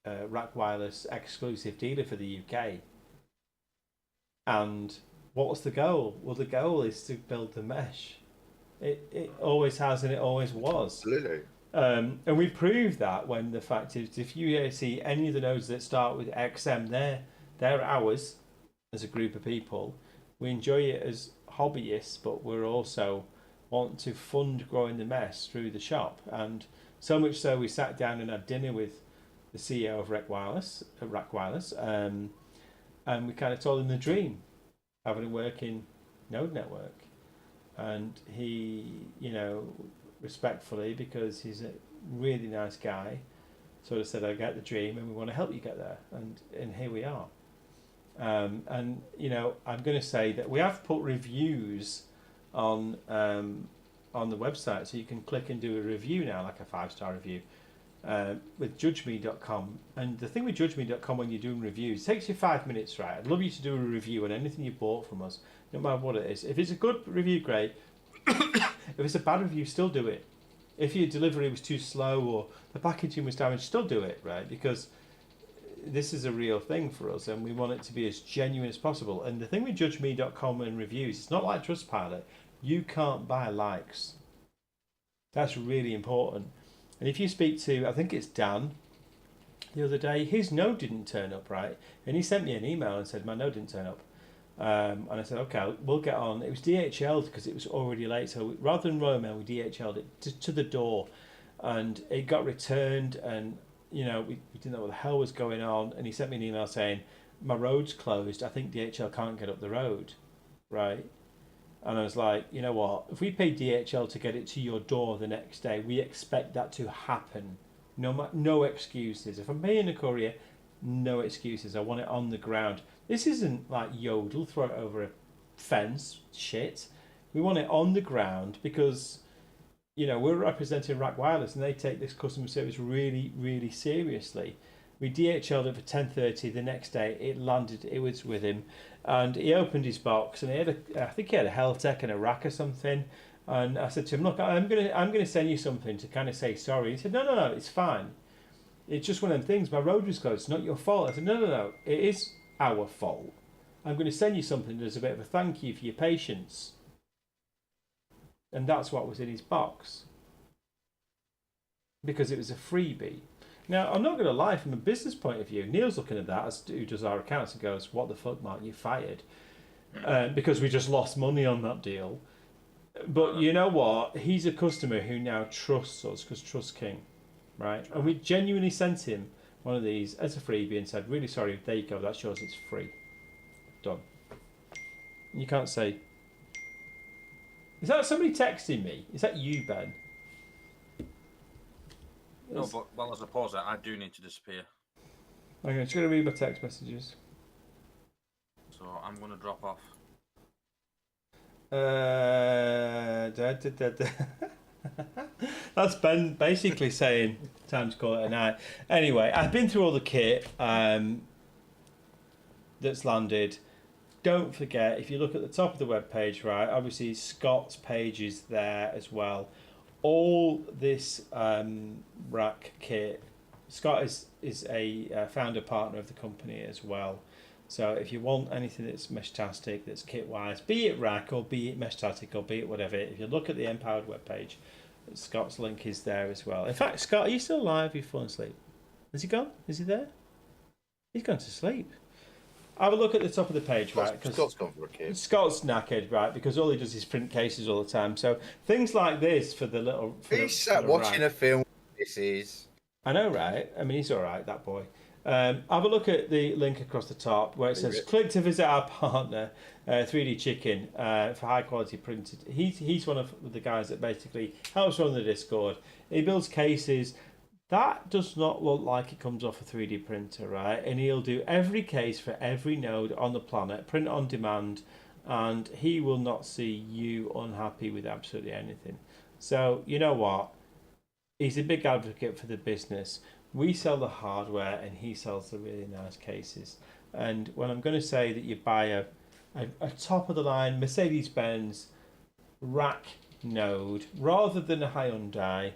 RAKwireless exclusive dealer for the UK." And what's the goal? Well, the goal is to build the mesh. It always has and it always was. Absolutely. And we proved that when the fact is, if you see any of the nodes that start with XM, they're ours as a group of people. We enjoy it as hobbyists, but we're also want to fund growing the mesh through the shop. And so much so, we sat down and had dinner with the CEO of RAKwireless, and we kind of told him the dream, having a working node network. And he, you know, respectfully, because he's a really nice guy, sort of said, "I get the dream and we want to help you get there." And here we are. And, you know, I'm going to say that we have put reviews on the website, so you can click and do a review now, like a 5-star review. With judgeme.com, and the thing with judgeme.com when you're doing reviews, it takes you 5 minutes, right? I'd love you to do a review on anything you bought from us, no matter what it is. If it's a good review, great. If it's a bad review, still do it. If your delivery was too slow or the packaging was damaged, still do it, right? Because this is a real thing for us and we want it to be as genuine as possible. And the thing with judgeme.com and reviews, it's not like Trustpilot. You can't buy likes. That's really important. And if you speak to, I think it's Dan, the other day, his node didn't turn up, right? And he sent me an email and said, "My node didn't turn up." And I said, "Okay, we'll get on." It was DHL'd because it was already late. So rather than Royal Mail, we DHL'd it to the door. And it got returned and, you know, we didn't know what the hell was going on. And he sent me an email saying, "My road's closed. I think DHL can't get up the road," right? And I was like, you know what? If we pay DHL to get it to your door the next day, we expect that to happen. No excuses. If I'm paying a courier, no excuses. I want it on the ground. This isn't like Yodel, throw it over a fence, shit. We want it on the ground because, you know, we're representing RAKwireless and they take this customer service really, really seriously. We DHL'd it for 10:30 the next day. It landed. It was with him, and he opened his box and he had I think he had a Heltec and a rack or something. And I said to him, "Look, I'm gonna send you something to kind of say sorry." He said, No, it's fine. It's just one of them things. My road was closed. It's not your fault." I said, No, it is our fault. I'm going to send you something as a bit of a thank you for your patience." And that's what was in his box, because it was a freebie. Now, I'm not going to lie, from a business point of view, Neil's looking at that, as who does our accounts, and goes, "What the fuck, Mark, you fired." Because we just lost money on that deal. But you know what? He's a customer who now trusts us, because trust's king, right? And we genuinely sent him one of these as a freebie and said, "Really sorry, there you go, that's yours, it's free." Done. You can't say... Is that somebody texting me? Is that you, Ben? No, but well, as opposed to that, I do need to disappear. Okay, I'm just going to read my text messages. So I'm going to drop off. That's Ben basically saying time to call it a night. Anyway, I've been through all the kit that's landed. Don't forget, if you look at the top of the web page, right, obviously Scott's page is there as well. All this rack kit, Scott is a founder partner of the company as well. So if you want anything that's Meshtastic, that's kit-wise, be it rack or be it Meshtastic or be it whatever, if you look at the Empowered webpage, Scott's link is there as well. In fact, Scott, are you still alive? You've fallen asleep. Has he gone? Is he there? He's gone to sleep. Have a look at the top of the page, right? Scott's gone for a kid. Scott's knackered, right? Because all he does is print cases all the time. So things like this for the little... He's sat watching a film. This is... I know, right? I mean, he's all right, that boy. Have a look at the link across the top where it says click to visit our partner, 3D Chicken, for high quality printed. He's one of the guys that basically helps run the Discord. He builds cases. That does not look like it comes off a 3D printer, right? And he'll do every case for every node on the planet, print on demand, and he will not see you unhappy with absolutely anything. So, you know what? He's a big advocate for the business. We sell the hardware and he sells the really nice cases. And when I'm going to say that you buy a top of the line Mercedes-Benz rack node rather than a Hyundai,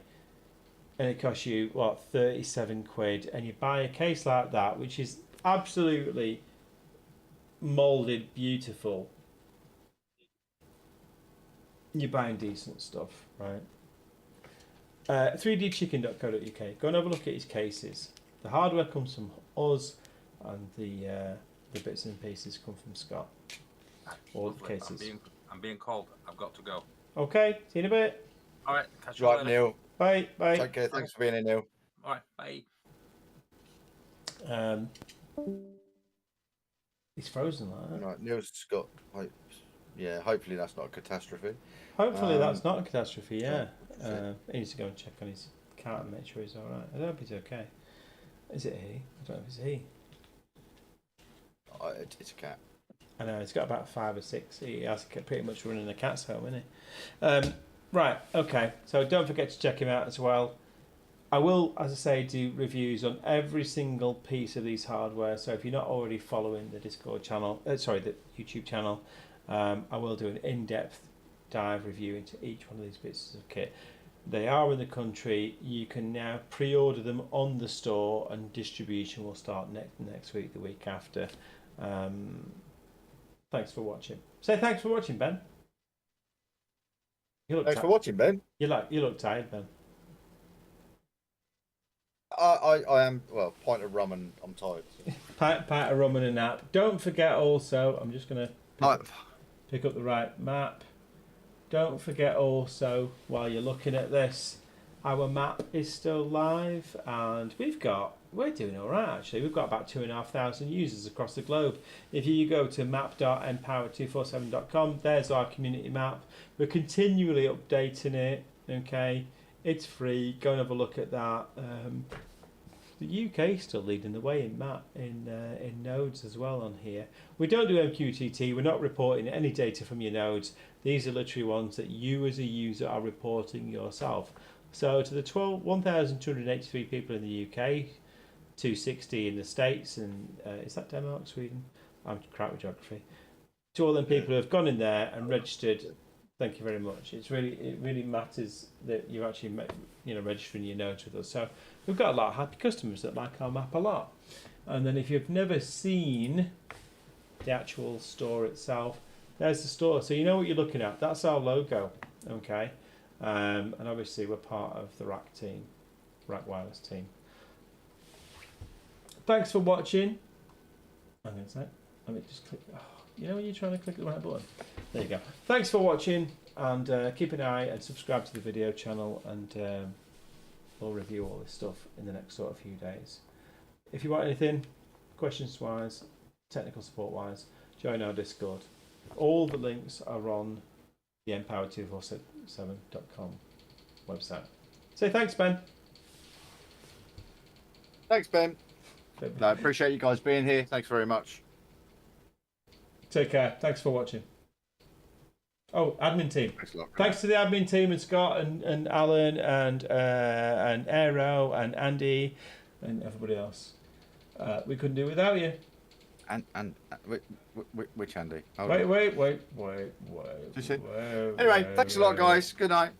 and it costs you, what, 37 quid, and you buy a case like that, which is absolutely moulded beautiful, you're buying decent stuff, right? 3dchicken.co.uk. Go and have a look at his cases. The hardware comes from us, and the bits and pieces come from Scott. All the cases. I'm being called. I've got to go. Okay, see you in a bit. All right, catch you Right, later. Neil. Bye, bye. Okay, thanks for being here, Neil. All right, bye. He's frozen like that. Right, Neil's got. Yeah, hopefully that's not a catastrophe. Hopefully that's not a catastrophe, yeah. He needs to go and check on his cat and make sure he's alright. I don't know if he's okay. Is it he? I don't know if it's he. It's a cat. I know, he's got about 5 or 6. He has pretty much running a cat's home, isn't he? Right, okay. So don't forget to check him out as well. I will, as I say, do reviews on every single piece of these hardware. So if you're not already following the Discord channel, the YouTube channel, I will do an in-depth dive review into each one of these bits of kit. They are in the country. You can now pre-order them on the store, and distribution will start next week, the week after. Thanks for watching. Say thanks for watching, Ben. Thanks for watching, Ben. You look tired, Ben. I am, well, pint of rum and I'm tired. So. Pint of rum and a nap. Don't forget also, I'm just going to pick up the right map. Don't forget also, while you're looking at this, our map is still live, and we're doing all right actually. We've got about 2,500 users across the globe. If you go to map.empower247.com, there's our community map. We're continually updating it. Okay, it's free. Go and have a look at that. The UK is still leading the way in nodes as well on here. We don't do MQTT. We're not reporting any data from your nodes. These are literally ones that you as a user are reporting yourself. So to the 1,283 people in the UK, 260 in the States, and is that Denmark, Sweden? I'm crap with geography. To all them people who have gone in there and registered, thank you very much. It really matters that you're actually registering your nodes with us. So we've got a lot of happy customers that like our map a lot. And then if you've never seen the actual store itself, there's the store. So you know what you're looking at. That's our logo, okay? And obviously we're part of the RAKwireless team. Thanks for watching. I'm going to say, let me just click. Oh, you know when you're trying to click the right button? There you go. Thanks for watching, and keep an eye and subscribe to the video channel, and we'll review all this stuff in the next sort of few days. If you want anything, questions wise, technical support wise, join our Discord. All the links are on the empower247.com website. Say thanks, Ben. Thanks, Ben. No, I appreciate you guys being here. Thanks very much. Take care. Thanks for watching. Oh, admin team. Thanks a lot. Thanks to the admin team and Scott and Alan and Aero and Andy and everybody else. We couldn't do it without you. And which Andy? Wait. Anyway, thanks a lot, guys. Good night.